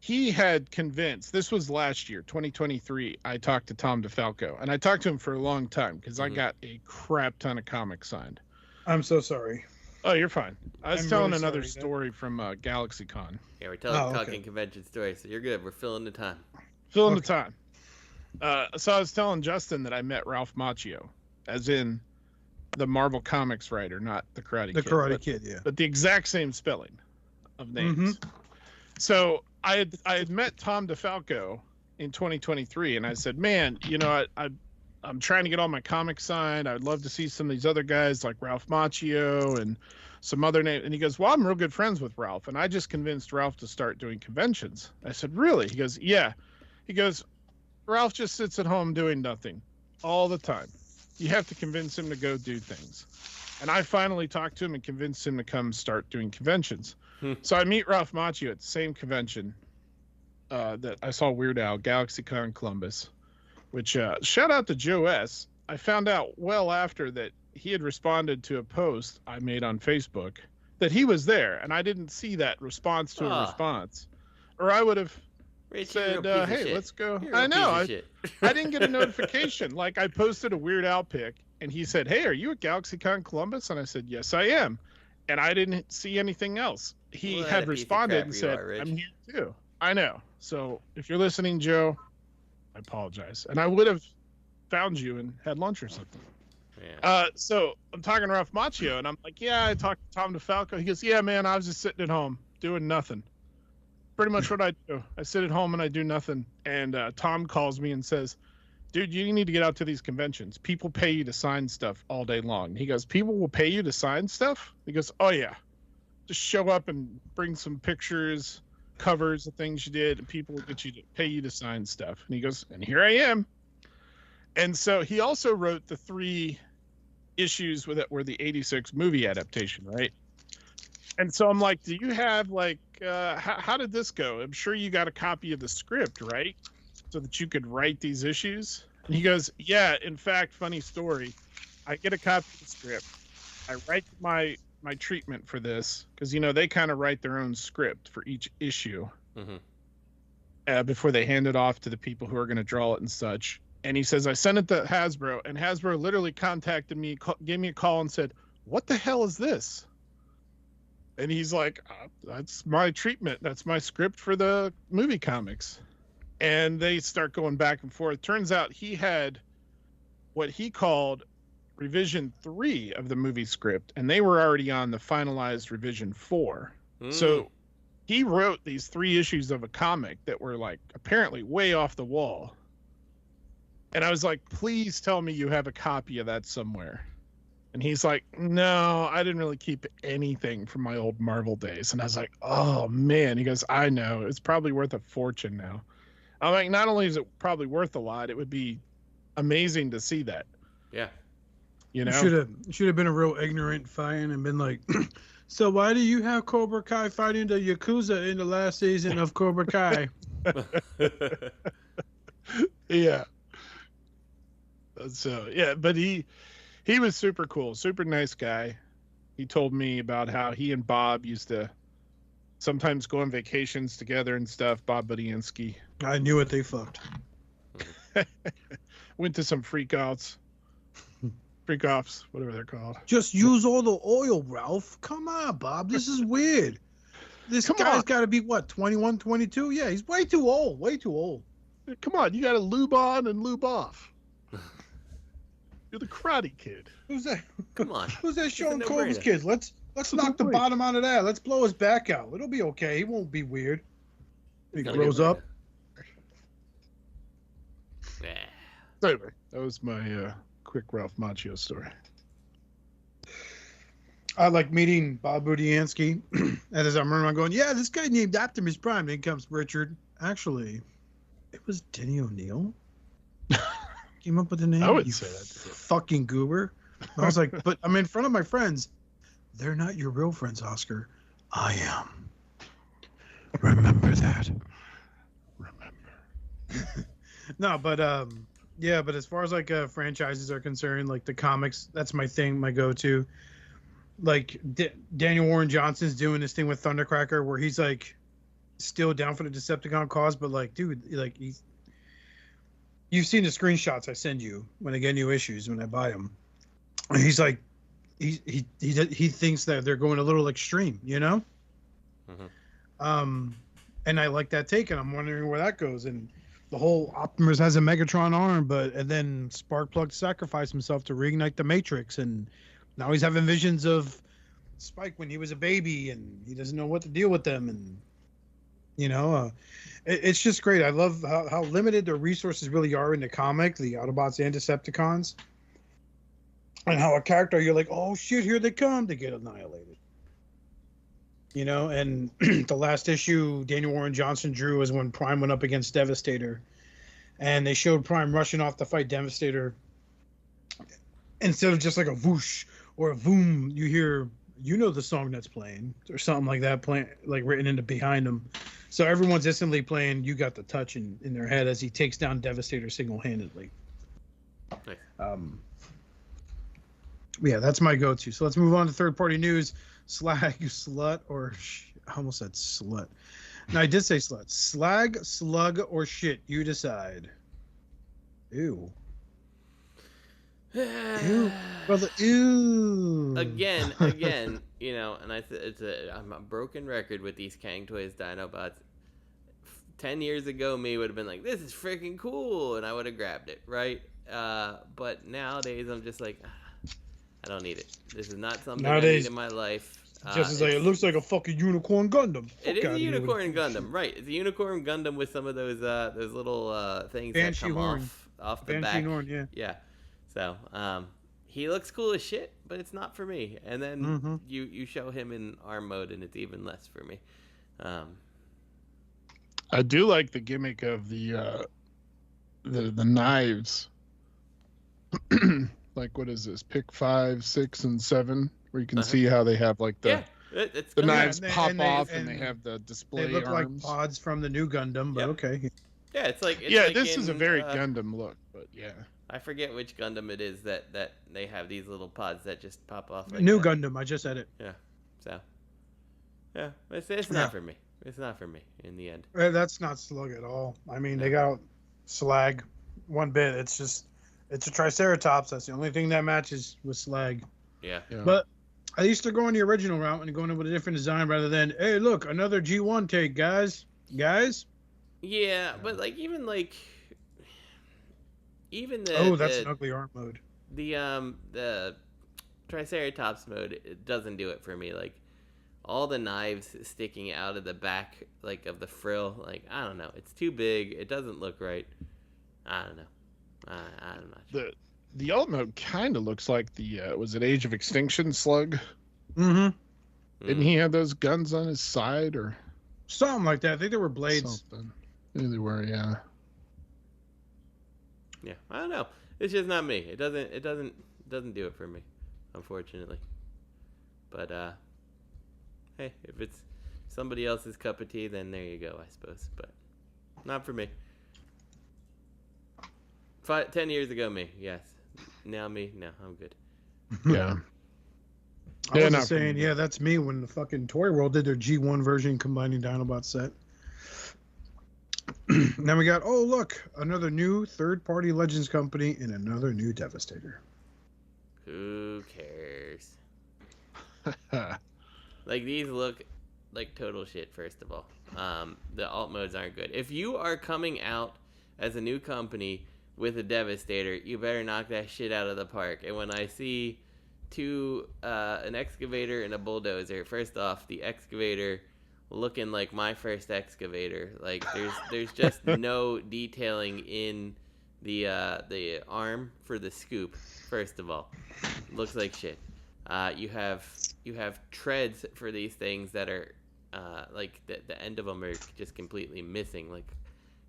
Speaker 4: he had convinced, this was last year, 2023, I talked to Tom DeFalco, and I talked to him for a long time because I got a crap ton of comics signed.
Speaker 2: I'm so sorry.
Speaker 4: Oh, you're fine. I was telling really another story from GalaxyCon.
Speaker 3: Yeah, we're talking convention stories, so you're good. We're filling the time.
Speaker 4: The time. So I was telling Justin that I met Ralph Macchio, as in the Marvel Comics writer, not the Karate Kid.
Speaker 2: The Karate Kid, yeah.
Speaker 4: But the exact same spelling of names. Mm-hmm. So I had met Tom DeFalco in 2023, and I said, man, I'm trying to get all my comics signed. I'd love to see some of these other guys like Ralph Macchio and some other name. And he goes, well, I'm real good friends with Ralph, and I just convinced Ralph to start doing conventions. I said, really? He goes, yeah. He goes, Ralph just sits at home doing nothing all the time. You have to convince him to go do things. And I finally talked to him and convinced him to come start doing conventions. So I meet Ralph Macchio at the same convention that I saw Weird Al, GalaxyCon Columbus, which shout out to Joe S. I found out well after that he had responded to a post I made on Facebook that he was there, and I didn't see that response to a response, or I would have said, hey, let's go. I know. I didn't get a notification. I posted a Weird Al pic, and he said, hey, are you at GalaxyCon Columbus? And I said, yes, I am. And I didn't see anything else. He had responded and said, I'm here too. I know. So if you're listening, Joe, I apologize. And I would have found you and had lunch or something. Yeah. So I'm talking to Ralph Macchio, and I'm like, yeah, I talked to Tom DeFalco. He goes, yeah, man, I was just sitting at home doing nothing. Pretty much what I do. I sit at home and I do nothing. And Tom calls me and says, dude, you need to get out to these conventions. People pay you to sign stuff all day long. He goes, people will pay you to sign stuff? He goes, oh yeah. Just show up and bring some pictures, covers of things you did, and people will pay you to sign stuff. And he goes, and here I am. And so he also wrote the 3 issues with it were the 86 movie adaptation, right? And so I'm like, do you have like, how did this go? I'm sure you got a copy of the script, right? So that you could write these issues? And he goes, yeah, in fact, funny story. I get a copy of the script. I write my treatment for this, because, you know, they kind of write their own script for each issue before they hand it off to the people who are going to draw it and such. And he says, I sent it to Hasbro, and Hasbro literally contacted me, gave me a call and said, what the hell is this? And he's like, that's my treatment. That's my script for the movie comics. And they start going back and forth. Turns out he had what he called revision 3 of the movie script, and they were already on the finalized revision 4. So he wrote these 3 issues of a comic that were like apparently way off the wall. And I was like, please tell me you have a copy of that somewhere. And he's like, no, I didn't really keep anything from my old Marvel days. And I was like, oh, man. He goes, I know. It's probably worth a fortune now. I'm like, not only is it probably worth a lot, it would be amazing to see that.
Speaker 3: Yeah.
Speaker 2: You know? Should have been a real ignorant fan and been like, so why do you have Cobra Kai fighting the Yakuza in the last season of Cobra Kai?
Speaker 4: Yeah. So, yeah, but he was super cool, super nice guy. He told me about how he and Bob used to sometimes go on vacations together and stuff. Bob Budiansky.
Speaker 2: I knew it. They fucked.
Speaker 4: Went to some freak-offs, whatever they're called.
Speaker 2: Just use all the oil, Ralph. Come on, Bob. This is weird. This guy's got to be, what, 21, 22? Yeah, he's way too old. Way too old.
Speaker 4: Come on. You got to lube on and lube off. You're the Karate Kid.
Speaker 2: Who's that?
Speaker 3: Come on.
Speaker 2: Who's that showing Cobra's kids? Let's knock the bottom out of that. Let's blow his back out. It'll be okay. He won't be weird. He grows up.
Speaker 3: Yeah.
Speaker 4: Anyway, that was my quick Ralph Macchio story.
Speaker 2: I like meeting Bob Budiansky. And as I remember, I'm going, yeah, this guy named Optimus Prime. Then comes Richard. Actually, it was Denny O'Neil. Came up with the name.
Speaker 4: I would say that.
Speaker 2: Fucking goober. And I was like, but I'm in front of my friends. They're not your real friends, Oscar. I am. Remember that. Remember. No, but yeah, but as far as like franchises are concerned, like the comics, that's my thing, my go-to. Like Daniel Warren Johnson's doing this thing with Thundercracker where he's like still down for the Decepticon cause, but like, dude, like you've seen the screenshots I send you when I get new issues when I buy them. And he's like, he thinks that they're going a little extreme, you know. And I like that take, and I'm wondering where that goes. And the whole Optimus has a Megatron arm, and then Sparkplug sacrificed himself to reignite the Matrix, and now he's having visions of Spike when he was a baby, and he doesn't know what to deal with them, and you know, it's just great. I love how limited the resources really are in the comic, the Autobots and Decepticons, and how a character you're like, oh shit, here they come, to get annihilated. You know, and the last issue Daniel Warren Johnson drew is when Prime went up against Devastator, and they showed Prime rushing off to fight Devastator. Instead of just like a whoosh or a boom, you hear, you know, the song that's playing or something like that, playing like written into behind him. So everyone's instantly playing "You Got the Touch" in their head as he takes down Devastator single-handedly.
Speaker 3: Nice.
Speaker 2: Yeah, that's my go-to. So let's move on to third-party news. Slag, slut, or I almost said slut. No, I did say slut. Slag, slug, or shit. You decide. Ew. Ew, brother. Ew.
Speaker 3: Again, you know, and I'm a broken record with these Kang Toys Dinobots. 10 years ago, me would have been like, this is freaking cool, and I would have grabbed it, right? But nowadays, I'm just like, I don't need it. This is not something
Speaker 2: nowadays,
Speaker 3: I need in my life.
Speaker 2: Just as like, it looks like a fucking unicorn Gundam.
Speaker 3: It is a unicorn Gundam, right? It's a unicorn Gundam with some of those little things
Speaker 2: Banshee
Speaker 3: that come
Speaker 2: horn.
Speaker 3: off. off the
Speaker 2: Banshee
Speaker 3: back.
Speaker 2: Norn, yeah.
Speaker 3: Yeah. So he looks cool as shit, but it's not for me. And then you show him in arm mode, and it's even less for me.
Speaker 4: I do like the gimmick of the knives. Like, what is this? Pick 5, 6, and 7, where you can see how they have like the knives pop off, and they have the display.
Speaker 2: They look
Speaker 4: arms.
Speaker 2: like pods from the new Gundam, but okay.
Speaker 3: Yeah, it's like
Speaker 4: this is a very Gundam look, but yeah.
Speaker 3: I forget which Gundam it is that they have these little pods that just pop off. Like
Speaker 2: new
Speaker 3: that.
Speaker 2: Gundam, I just said it.
Speaker 3: Yeah, so yeah, it's not for me. It's not for me in the end.
Speaker 2: That's not Slug at all. I mean, they got Slag one bit. It's a Triceratops. That's the only thing that matches with Slag.
Speaker 3: Yeah.
Speaker 2: But at least they're going the original route and going with a different design rather than, hey, look, another G1 take, guys.
Speaker 3: Yeah, but even
Speaker 2: that's an ugly arm mode.
Speaker 3: The Triceratops mode, it doesn't do it for me. Like all the knives sticking out of the back, like of the frill, like I don't know, it's too big. It doesn't look right. I don't know. I'm not sure.
Speaker 4: The alt mode kind of looks like the was it Age of Extinction Slug?
Speaker 2: Mm-hmm.
Speaker 4: Didn't he have those guns on his side or
Speaker 2: something like that? I think they were blades.
Speaker 4: Something. Maybe they were, yeah.
Speaker 3: Yeah, I don't know. It's just not me. It doesn't do it for me, unfortunately. But hey, if it's somebody else's cup of tea, then there you go, I suppose. But not for me. 10 years ago, me, yes. Now me, no, I'm good.
Speaker 4: Yeah.
Speaker 2: I was just saying, yeah, that's me when the fucking Toy World did their G1 version combining Dinobot set. Then we got, oh, look, another new third-party Legends company and another new Devastator.
Speaker 3: Who cares? Like, these look like total shit, first of all. The alt modes aren't good. If you are coming out as a new company with a Devastator, you better knock that shit out of the park. And when I see an excavator and a bulldozer, first off, the excavator looking like my first excavator, like there's just no detailing in the arm for the scoop. First of all, looks like shit. You have treads for these things that are like the end of them are just completely missing. Like,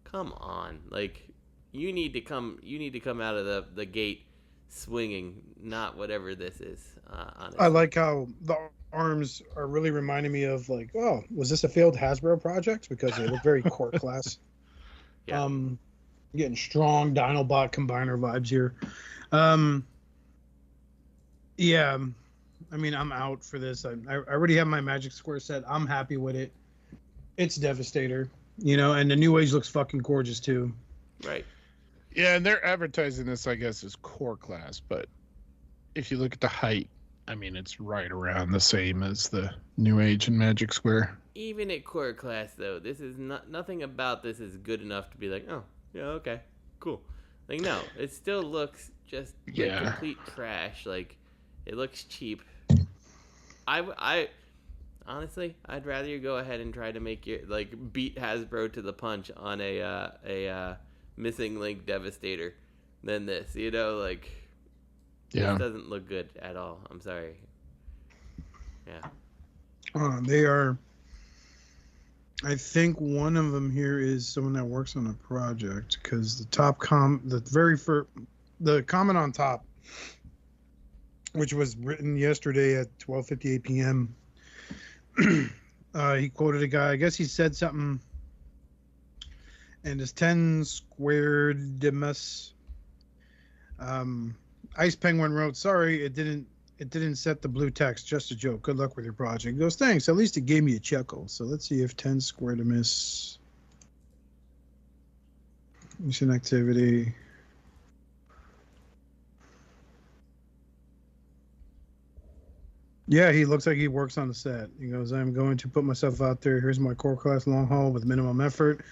Speaker 3: come on, like. You need to come out of the gate swinging, not whatever this is. Honestly.
Speaker 2: I like how the arms are really reminding me of like, oh, was this a failed Hasbro project? Because they look very core class. Yeah. Getting strong Dinobot combiner vibes here. Yeah, I mean, I'm out for this. I already have my Magic Square set. I'm happy with it. It's Devastator, and the New Age looks fucking gorgeous too.
Speaker 3: Right.
Speaker 4: Yeah, and they're advertising this, I guess, as core class, but if you look at the height, I mean, it's right around the same as the New Age and Magic Square.
Speaker 3: Even at core class, though, this is nothing about this is good enough to be like, oh, yeah, okay, cool. Like, no, it still looks just like complete trash. Like, it looks cheap. I honestly, I'd rather you go ahead and try to make your beat Hasbro to the punch on a Missing Link Devastator than this. This doesn't look good at all. I'm sorry. Yeah.
Speaker 2: They are. I think one of them here is someone that works on a project, because the comment on top, which was written yesterday at 12:58 p.m. He quoted a guy. I guess he said something. And it's 10 squared Demus. Ice Penguin wrote, sorry, it didn't set the blue text. Just a joke. Good luck with your project. He goes, thanks. At least it gave me a chuckle. So let's see if 10 squared Demus. Mission activity. Yeah, he looks like he works on the set. He goes, I'm going to put myself out there. Here's my core class long haul with minimum effort.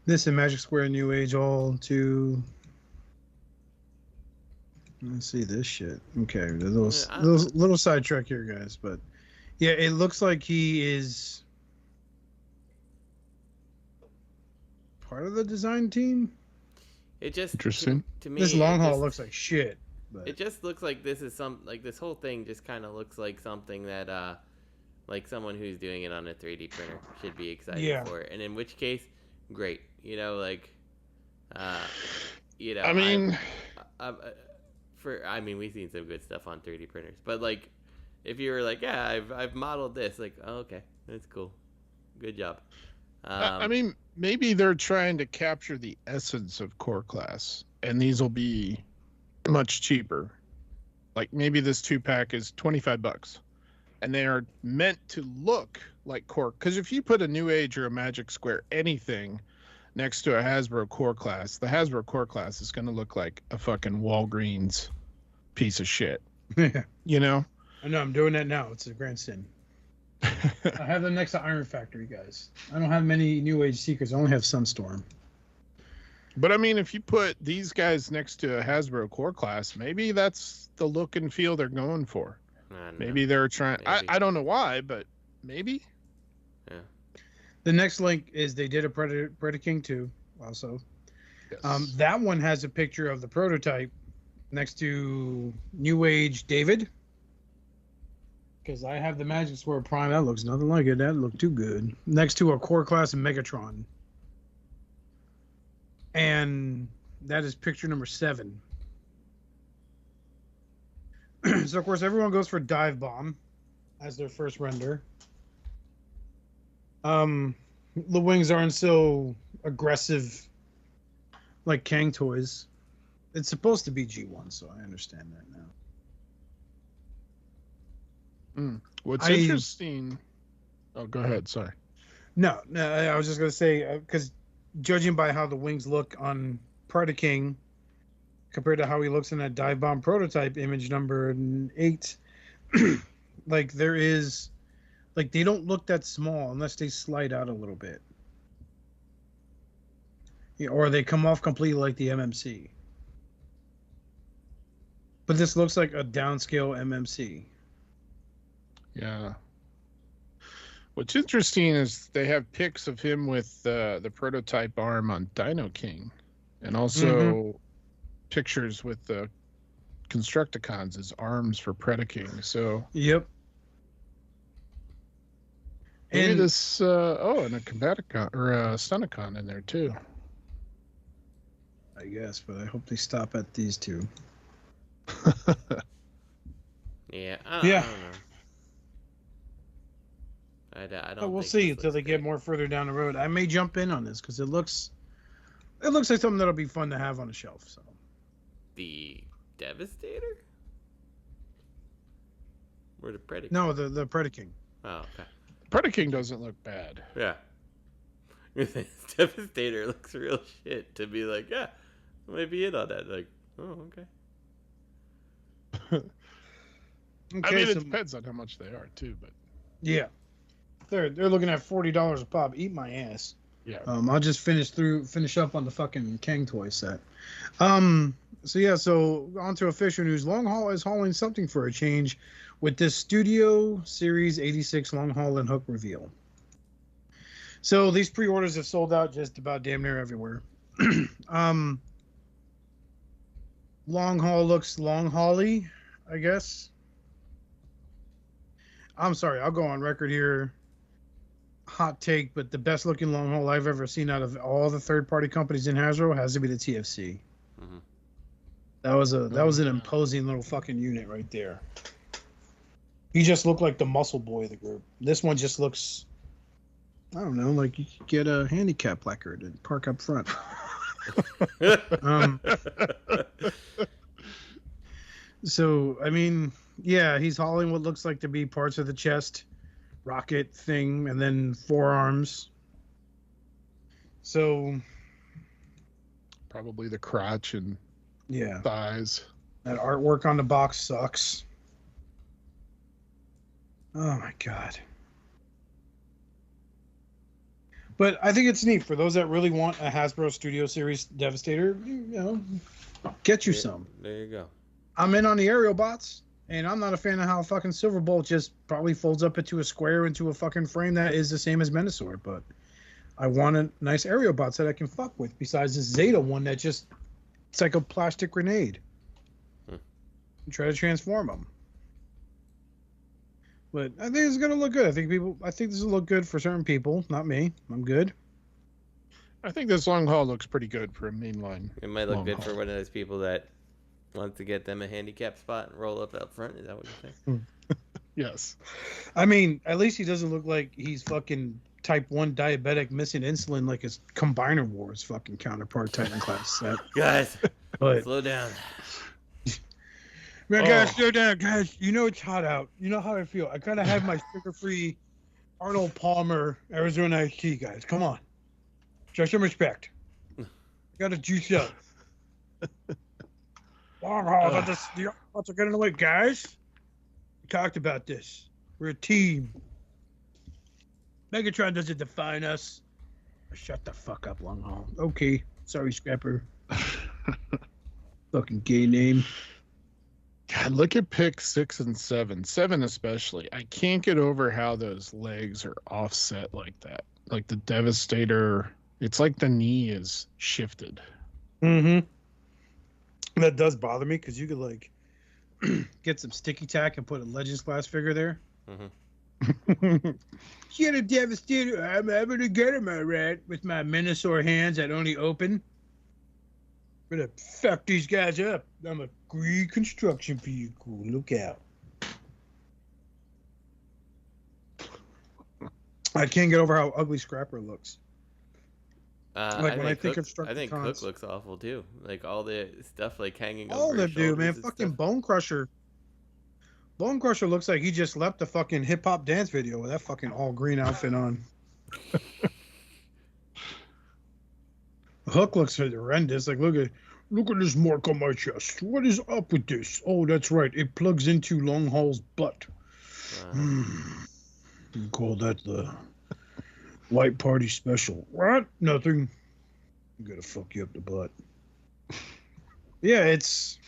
Speaker 2: This and Magic Square New Age all to. Let's see this shit. Okay, there's a little sidetrack here, guys. But yeah, it looks like he is part of the design team.
Speaker 3: It just
Speaker 4: Interesting.
Speaker 3: to me.
Speaker 2: This long haul looks like shit. But
Speaker 3: It just looks like this is this whole thing just kind of looks like something that like someone who's doing it on a 3D printer should be excited for. And in which case, great. You know, like, you know,
Speaker 4: I mean,
Speaker 3: we've seen some good stuff on 3D printers, but like, if you were like, yeah, I've modeled this, like, oh, okay, that's cool, good job.
Speaker 4: I mean, maybe they're trying to capture the essence of core class, and these will be much cheaper. Like maybe this 2-pack is $25, and they are meant to look like core. Because if you put a New Age or a Magic Square anything next to a Hasbro core class, the Hasbro core class is going to look like a fucking Walgreens piece of shit. You know?
Speaker 2: I know, I'm doing that now. It's a grand sin. I have them next to Iron Factory, guys. I don't have many New Age Seekers. I only have Sunstorm.
Speaker 4: But I mean, if you put these guys next to a Hasbro core class, maybe that's the look and feel they're going for. Maybe they're trying. I don't know why, but maybe.
Speaker 3: Yeah.
Speaker 2: The next link is they did a Predaking 2 also. Yes. That one has a picture of the prototype next to New Age David. Because I have the Magic Sword Prime. That looks nothing like it. That looked too good. Next to a core class Megatron. And that is picture number 7. So, of course, everyone goes for Dive Bomb as their first render. The wings aren't so aggressive like Kang toys. It's supposed to be G1, so I understand that now.
Speaker 4: What's interesting... Oh, go ahead. Sorry.
Speaker 2: No, I was just going to say, because judging by how the wings look on Predaking compared to how he looks in that Dive Bomb prototype image number 8, like there is... Like, they don't look that small unless they slide out a little bit. Yeah, or they come off completely like the MMC. But this looks like a downscale MMC.
Speaker 4: Yeah. What's interesting is they have pics of him with the prototype arm on Dino King. And also pictures with the Constructicons as arms for Predaking. So...
Speaker 2: Yep.
Speaker 4: Maybe this, and a Combaticon or a Stunicon in there too.
Speaker 2: I guess, but I hope they stop at these two.
Speaker 3: Yeah, I don't know. I don't.
Speaker 2: We'll see until they get more further down the road. I may jump in on this because it looks like something that'll be fun to have on a shelf. So,
Speaker 3: the Devastator or the Predaking?
Speaker 2: No, the Predaking.
Speaker 3: Oh, okay.
Speaker 4: Predaking doesn't look bad.
Speaker 3: Yeah. Devastator looks real shit to be like, yeah, maybe in on that. Like, oh, okay.
Speaker 4: I mean, it depends on how much they are too, but
Speaker 2: yeah, they're looking at $40 a pop. Eat my ass.
Speaker 4: Yeah.
Speaker 2: I'll just finish up on the fucking Kang toy set. So on to official news. Long Haul is hauling something for a change with this Studio Series 86 Long Haul and Hook reveal. So these pre-orders have sold out just about damn near everywhere. Long Haul looks long haul-y, I guess. I'm sorry, I'll go on record here. Hot take, but the best looking long haul I've ever seen out of all the third-party companies in Hasbro has to be the TFC. Mm-hmm. That was an imposing little fucking unit right there. He just looked like the muscle boy of the group. This one just looks, I don't know, like you could get a handicap placard and park up front. So, I mean, yeah, he's hauling what looks like to be parts of the chest, rocket thing, and then forearms. So,
Speaker 4: probably the crotch and thighs.
Speaker 2: That artwork on the box sucks. Oh my god. But I think it's neat for those that really want a Hasbro Studio Series Devastator, get you some.
Speaker 3: There you go.
Speaker 2: I'm in on the aerial bots, and I'm not a fan of how fucking Silverbolt just probably folds up into a square into a fucking frame that is the same as Menasor, but I want a nice aerial bots that I can fuck with besides this Zeta one that just It's like a plastic grenade.
Speaker 3: Hmm.
Speaker 2: You try to transform them. But I think it's gonna look good. I think this will look good for certain people. Not me. I'm good.
Speaker 4: I think this long haul looks pretty good for a mainline.
Speaker 3: It might look
Speaker 4: long
Speaker 3: good
Speaker 4: haul.
Speaker 3: for one of those people that wants to get them a handicap spot and roll up front. Is that what you're saying?
Speaker 4: Yes.
Speaker 2: I mean, at least he doesn't look like he's fucking type 1 diabetic missing insulin like his Combiner Wars fucking counterpart Titan class set.
Speaker 3: Guys,
Speaker 2: But
Speaker 3: slow down.
Speaker 2: man, guys, slow down, guys. You know it's hot out. You know how I feel. I kind of have my sugar-free Arnold Palmer Arizona iced tea, guys. Come on, show some respect. Got to juice up. What's getting away, guys? We talked about this. We're a team. Megatron doesn't define us. Shut the fuck up, Long Haul. Okay, sorry, Scrapper. Fucking gay name.
Speaker 4: God, look at pick 6 and 7. 7 especially. I can't get over how those legs are offset like that. Like the Devastator. It's like the knee is shifted.
Speaker 2: Mm-hmm. That does bother me because you could like get some sticky tack and put a Legends class figure there.
Speaker 3: Mm-hmm.
Speaker 2: Get a Devastator. I'm having to get him, alright, with my Minosaur hands that only open. I'm gonna fuck these guys up. I'm a Greek construction vehicle. Look out. I can't get over how ugly Scrapper looks. Like when I think of
Speaker 3: I think
Speaker 2: Structicons.
Speaker 3: Cook looks awful too. Like all the stuff like hanging
Speaker 2: All
Speaker 3: over
Speaker 2: of them
Speaker 3: his
Speaker 2: do, man.
Speaker 3: shoulders and
Speaker 2: Fucking
Speaker 3: stuff.
Speaker 2: Bone Crusher. Bone Crusher looks like he just left the fucking hip hop dance video with that fucking all green outfit on. Hook looks horrendous. Like, look at this mark on my chest. What is up with this? Oh, that's right. It plugs into Long Haul's butt. You call that the white party special? What? Nothing. I'm gonna fuck you up the butt. Yeah, it's.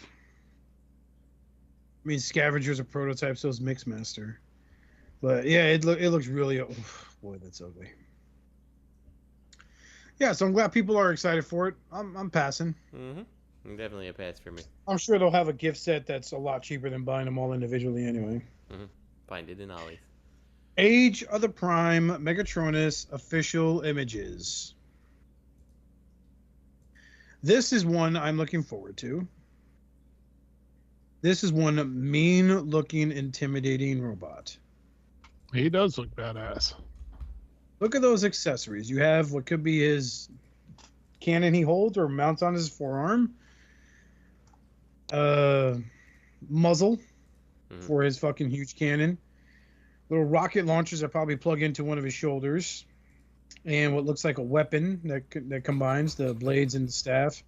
Speaker 2: I mean, Scavenger's a prototype, so is Mixmaster. But yeah, it looks really. Oh, boy, that's ugly. Yeah, so I'm glad people are excited for it. I'm passing.
Speaker 3: Mm-hmm. Definitely a pass for me.
Speaker 2: I'm sure they'll have a gift set that's a lot cheaper than buying them all individually anyway.
Speaker 3: Mm-hmm. Find it in Ollie's.
Speaker 2: Age of the Prime Megatronus official images. This is one I'm looking forward to. This is one mean-looking, intimidating robot.
Speaker 4: He does look badass.
Speaker 2: Look at those accessories. You have what could be his cannon he holds or mounts on his forearm. Muzzle for his fucking huge cannon. Little rocket launchers that probably plug into one of his shoulders. And what looks like a weapon that combines the blades and the staff.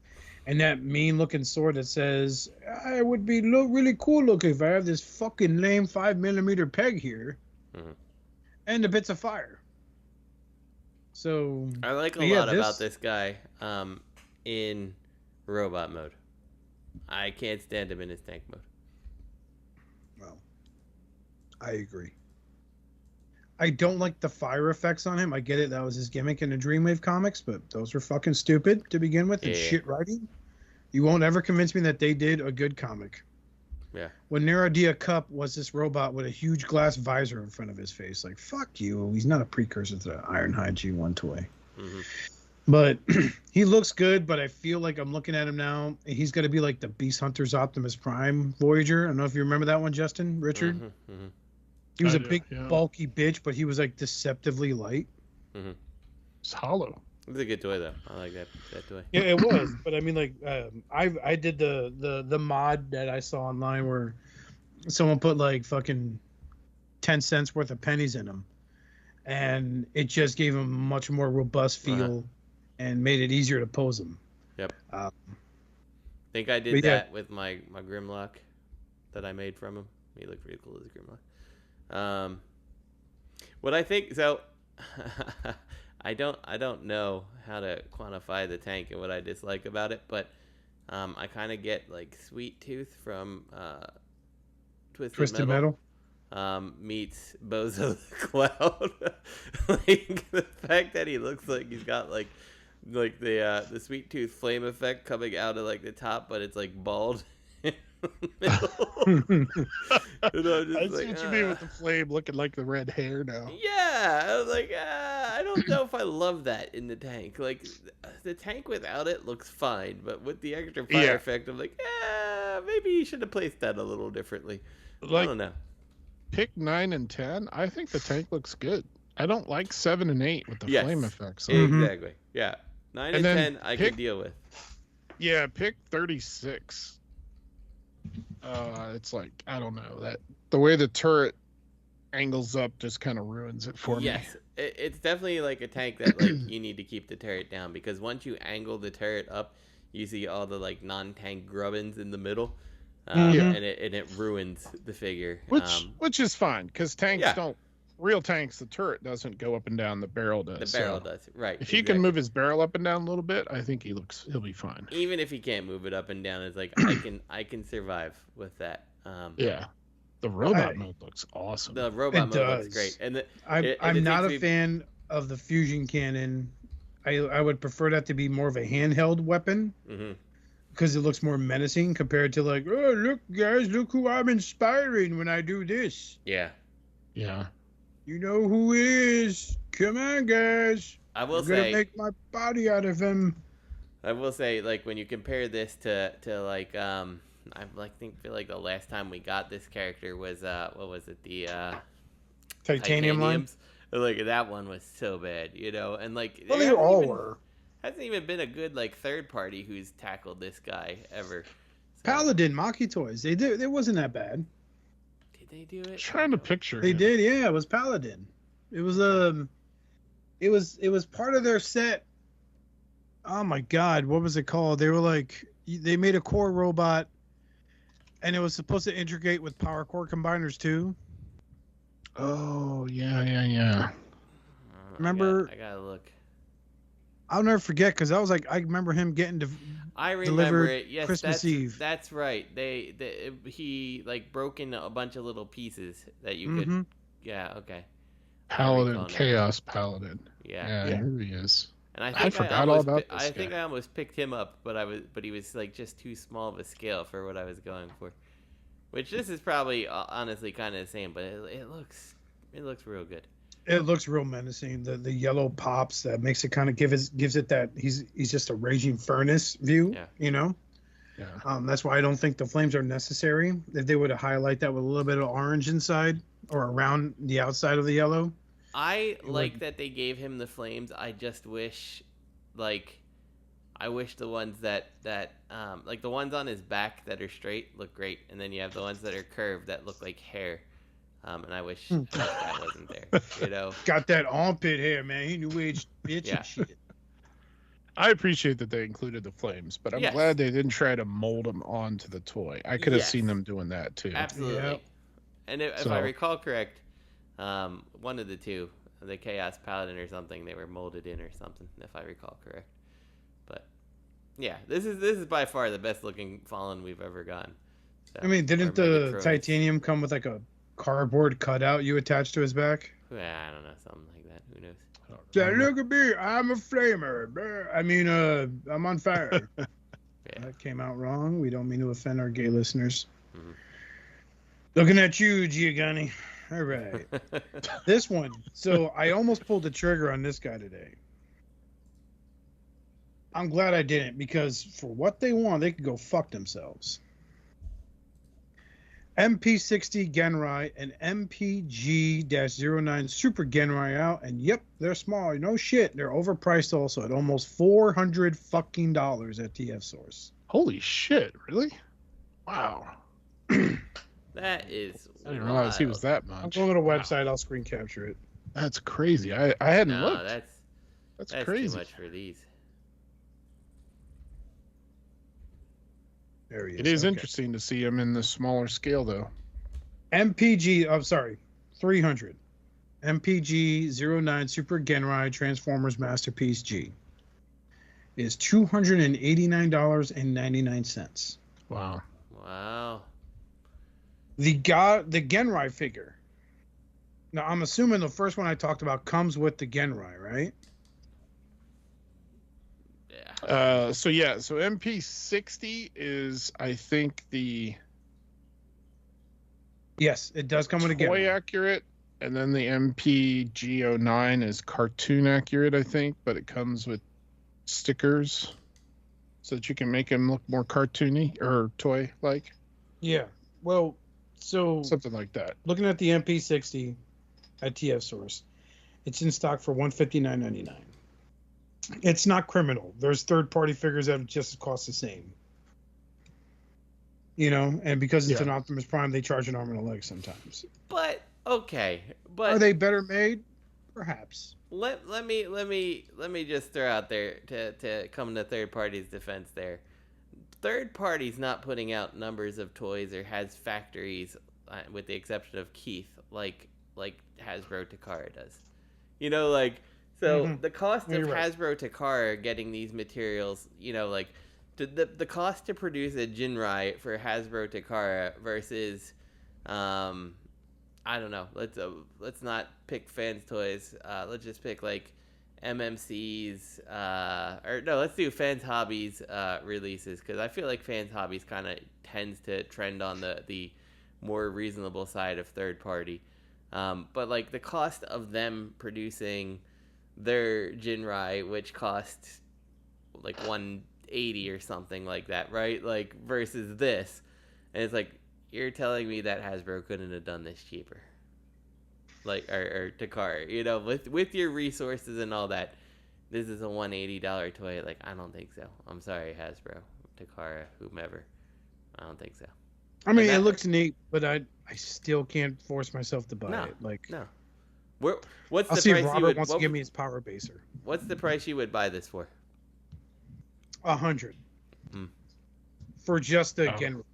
Speaker 2: And that mean-looking sword that says, "I would be really cool looking if I have this fucking lame 5mm peg here."
Speaker 3: Mm-hmm.
Speaker 2: And the bits of fire. So
Speaker 3: I like a lot about this guy in robot mode. I can't stand him in his tank mode.
Speaker 2: Well, I agree. I don't like the fire effects on him. I get it. That was his gimmick in the Dreamwave comics, but those were fucking stupid to begin with and shit writing. You won't ever convince me that they did a good comic.
Speaker 3: Yeah.
Speaker 2: When Neradia Cup was this robot with a huge glass visor in front of his face. Like, fuck you. He's not a precursor to the Ironhide G1 toy.
Speaker 3: Mm-hmm.
Speaker 2: But he looks good, but I feel like I'm looking at him now. He's going to be like the Beast Hunter's Optimus Prime Voyager. I don't know if you remember that one, Justin, Richard.
Speaker 3: Mm-hmm. Mm-hmm.
Speaker 2: He was a big, bulky bitch, but he was like deceptively light.
Speaker 3: Mm-hmm.
Speaker 4: It's hollow.
Speaker 3: It's a good toy though. I like that toy.
Speaker 2: Yeah, it was. But I mean, like, I did the mod that I saw online where someone put like fucking 10 cents worth of pennies in them, and it just gave him a much more robust feel and made it easier to pose him.
Speaker 3: Yep. I think I did that with my Grimlock that I made from him. He looked pretty cool as a Grimlock. What I think, so I don't know how to quantify the tank and what I dislike about it, but I kind of get like Sweet Tooth from Twisted Metal meets Bozo the Cloud. Like the fact that he looks like he's got like like the sweet tooth flame effect coming out of like the top, but it's like bald. In the middle. And I'm
Speaker 4: I
Speaker 3: just
Speaker 4: see
Speaker 3: like,
Speaker 4: what you mean with the flame looking like the red hair now.
Speaker 3: yeah, I was like, I don't know if I love that in the tank. Like, the tank without it looks fine, but with the extra fire effect, I'm like, maybe you should have placed that a little differently. I don't know.
Speaker 4: Pick 9 and 10. I think the tank looks good. I don't like 7 and 8 with the flame effects.
Speaker 3: Exactly. Yeah. 9 and 10 I can deal with.
Speaker 4: Yeah, pick 36. It's like, I don't know, that the way the turret angles up just kind of ruins it for me.
Speaker 3: Yes, it's definitely like a tank that like you need to keep the turret down, because once you angle the turret up, you see all the like non-tank grubbins in the middle, and it ruins the figure.
Speaker 4: Which is fine, because tanks don't. Real tanks, the turret doesn't go up and down. The barrel does.
Speaker 3: The barrel does, right?
Speaker 4: If he can move his barrel up and down a little bit, I think he'll be fine.
Speaker 3: Even if he can't move it up and down, it's like I can survive with that.
Speaker 4: Yeah, the robot mode looks awesome.
Speaker 3: The robot mode looks great, and
Speaker 2: I'm not a fan of the fusion cannon. I would prefer that to be more of a handheld weapon. Because it looks more menacing compared to like, oh look guys, look who I'm inspiring when I do this.
Speaker 3: Yeah.
Speaker 2: You know who it is. Come on, guys.
Speaker 3: I will
Speaker 2: I'm
Speaker 3: say,
Speaker 2: gonna make my body out of him.
Speaker 3: I will say, like, when you compare this to like, I feel like the last time we got this character was what was it, the
Speaker 2: Titanium line?
Speaker 3: Like, that one was so bad, you know, and like,
Speaker 2: well, they all were.
Speaker 3: Hasn't even been a good like third party who's tackled this guy ever. So.
Speaker 2: Paladin Maki Toys. They did. It wasn't that bad.
Speaker 3: They do it?
Speaker 4: Trying to picture.
Speaker 2: They did, yeah. It was Paladin. It was it was part of their set. Oh my God, what was it called? They were like, they made a core robot, and it was supposed to integrate with power core combiners too.
Speaker 4: Oh yeah.
Speaker 2: Remember?
Speaker 3: I gotta look.
Speaker 2: I'll never forget, because I was like, I remember him getting
Speaker 3: I remember it.
Speaker 2: Yes,
Speaker 3: Christmas
Speaker 2: Eve.
Speaker 3: That's right. He like broke into a bunch of little pieces that you could. Yeah. Okay.
Speaker 4: Paladin, Chaos Paladin.
Speaker 3: Yeah.
Speaker 4: Here he is.
Speaker 3: And
Speaker 4: I forgot all about this
Speaker 3: I think I almost picked him up, but he was like just too small of a scale for what I was going for. Which this is probably honestly kind of the same, but it looks real good.
Speaker 2: It looks real menacing. The yellow pops that makes it kind of gives it that he's just a raging furnace view.
Speaker 3: Yeah.
Speaker 2: You know.
Speaker 4: Yeah.
Speaker 2: That's why I don't think the flames are necessary. If they would highlight that with a little bit of orange inside or around the outside of the yellow.
Speaker 3: I like that they gave him the flames. I just wish, I wish the ones that like the ones on his back that are straight look great, and then you have the ones that are curved that look like hair. And I wish that wasn't there, you know.
Speaker 2: Got that armpit hair, man. He knew age bitch and shit.
Speaker 4: I appreciate that they included the flames, but I'm glad they didn't try to mold them onto the toy. I could have seen them doing that too.
Speaker 3: Absolutely. Yep. And if I recall correct, one of the two, the Chaos Paladin or something, they were molded in or something, if I recall correct. But yeah, this is by far the best looking Fallen we've ever gotten. So,
Speaker 2: I mean, didn't the Titanium come with like a cardboard cutout you attached to his back?
Speaker 3: Yeah, I don't know, something like that. Who knows?
Speaker 2: So, look at me, I'm a flamer. I mean, I'm on fire. That came out wrong. We don't mean to offend our gay listeners. Looking at you, Giovanni. All right. This one. So I almost pulled the trigger on this guy today. I'm glad I didn't, because for what they want, they could go fuck themselves. MP60 Ginrai and MPG-09 Super Ginrai out, and yep, they're small. No shit, they're overpriced also at almost $400 fucking at TF Source.
Speaker 4: Holy shit! Really? Wow.
Speaker 3: That is.
Speaker 4: I didn't realize he was that much.
Speaker 2: I'm going to the website. I'll screen capture it.
Speaker 4: That's crazy. I hadn't looked.
Speaker 3: That's
Speaker 4: crazy.
Speaker 3: Too much for these.
Speaker 2: There he is.
Speaker 4: It is interesting to see him in the smaller scale, though.
Speaker 2: MPG, I'm sorry, 300. MPG-09 Super Ginrai Transformers Masterpiece G is $289.99.
Speaker 4: Wow.
Speaker 3: Wow.
Speaker 2: The Ginrai figure. Now, I'm assuming the first one I talked about comes with the Ginrai, right?
Speaker 4: So MP60 is, I think, the
Speaker 2: Yes, it does come with a
Speaker 4: toy
Speaker 2: Ginrai.
Speaker 4: accurate, and then the MPG09 is cartoon accurate, I think, but it comes with stickers so that you can make him look more cartoony or toy like.
Speaker 2: Yeah. Well, so
Speaker 4: Something like that.
Speaker 2: looking at the MP60 at TF Source, it's in stock for $159.99. It's not criminal. There's third-party figures that just cost the same. You know, and because it's an Optimus Prime, they charge an arm and a leg sometimes.
Speaker 3: But okay, but
Speaker 2: Are they better made? Perhaps.
Speaker 3: let me just throw out there to come to third party's defense there. Third party's not putting out numbers of toys or has factories, with the exception of Keith, like Hasbro Takara does. You know, like, so the cost of Hasbro Takara getting these materials, you know, like the cost to produce a Ginrai for Hasbro Takara versus, I don't know. Let's not pick fans toys. Let's just pick like MMC's or no. Let's do fans hobbies releases, because I feel like fans hobbies kind of tends to trend on the more reasonable side of third party. But like the cost of them producing their Ginrai, which costs like $180 or something like that, right? Like versus this, and it's like, you're telling me that Hasbro couldn't have done this cheaper, like or Takara, you know, with your resources and all that. This is a $180 toy. Like, I don't think so. I'm sorry, Hasbro, Takara, whomever. I don't think so.
Speaker 2: I mean, it looks neat, but I still can't force myself to buy it. Like,
Speaker 3: no. What's
Speaker 2: I'll
Speaker 3: the
Speaker 2: see
Speaker 3: price
Speaker 2: if
Speaker 3: you
Speaker 2: Robert
Speaker 3: would
Speaker 2: wants to give me his Power Baser.
Speaker 3: What's the price you would buy this for?
Speaker 2: 100 for just the Ginrai.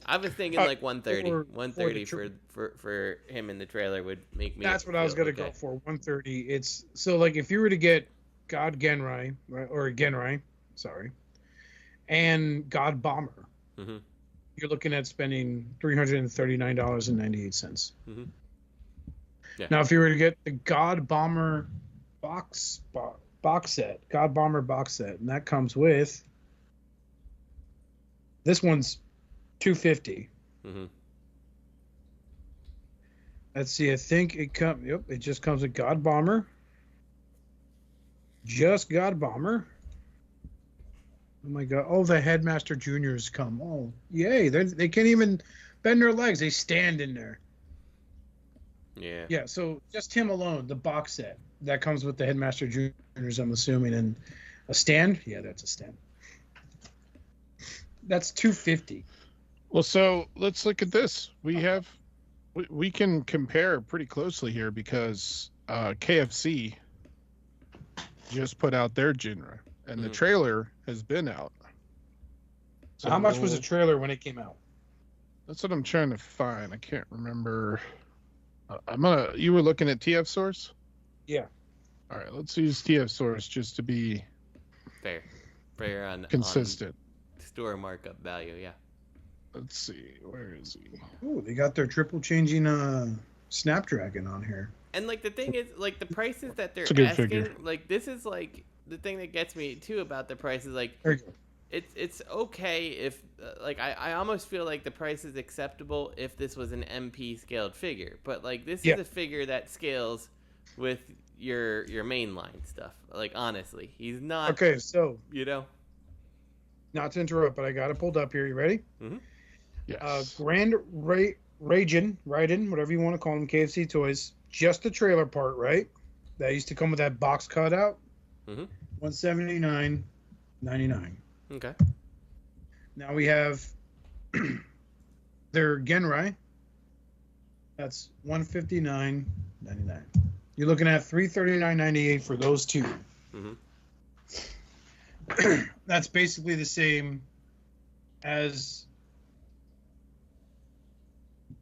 Speaker 3: I was thinking like 130. 130 for him in the trailer would make me.
Speaker 2: That's what I was gonna go for. 130. It's so like if you were to get God Ginrai, right, or Ginrai, sorry, and God Bomber, you're looking at spending $339.98.
Speaker 3: Yeah.
Speaker 2: Now, if you were to get the God Bomber box set, God Bomber box set, and that comes with this one's $250. Let's see. I think it comes. Yep, it just comes with God Bomber. Just God Bomber. Oh my God! Oh, the Headmaster Juniors come. Oh, yay! They can't even bend their legs. They stand in there.
Speaker 3: Yeah.
Speaker 2: Yeah. So just him alone, the box set that comes with the Headmaster Juniors, I'm assuming, and a stand. Yeah, that's a stand. That's $250.
Speaker 4: Well, so let's look at this. We can compare pretty closely here because KFC just put out their Ginrai, and the trailer has been out.
Speaker 2: So how much was the trailer when it came out?
Speaker 4: That's what I'm trying to find. I can't remember. You were looking at TF Source?
Speaker 2: Yeah.
Speaker 4: All right, let's use TF Source just to be
Speaker 3: fair on
Speaker 4: consistent.
Speaker 3: On store markup value, yeah.
Speaker 4: Let's see, where is he?
Speaker 2: Oh, they got their triple changing Snapdragon on here.
Speaker 3: And like the thing is, like the prices that they're
Speaker 4: good
Speaker 3: asking,
Speaker 4: figure.
Speaker 3: like this is like the thing that gets me too about the prices. Like it's okay if like I almost feel like the price is acceptable if this was an MP scaled figure, but like this is a figure that scales with your mainline stuff. Like honestly, he's not.
Speaker 2: Okay, so
Speaker 3: you know.
Speaker 2: Not to interrupt, but I got it pulled up here. You ready?
Speaker 4: Yes.
Speaker 2: Grand Raiden, whatever you want to call them, KFC toys. Just the trailer part, right? That used to come with that box cutout. $179.99.
Speaker 3: Okay.
Speaker 2: Now we have their Ginrai. That's $159.99. You're looking at $339.98 for those two. That's basically the same as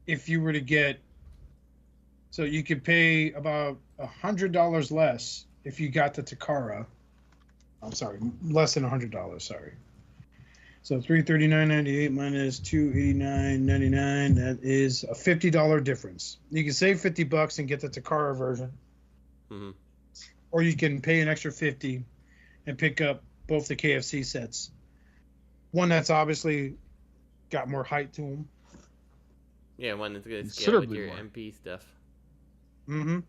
Speaker 2: if you were to get. So you could pay about $100 less if you got the Takara. I'm sorry, less than $100. Sorry. So $339.98 minus $289.99. That is a $50 difference. You can save $50 and get the Takara version, or you can pay an extra $50 and pick up both the KFC sets. One that's obviously got more height to them.
Speaker 3: Yeah, one that's going to scale with
Speaker 4: Considerably
Speaker 3: your
Speaker 4: more.
Speaker 3: MP stuff.
Speaker 2: Mm-hmm.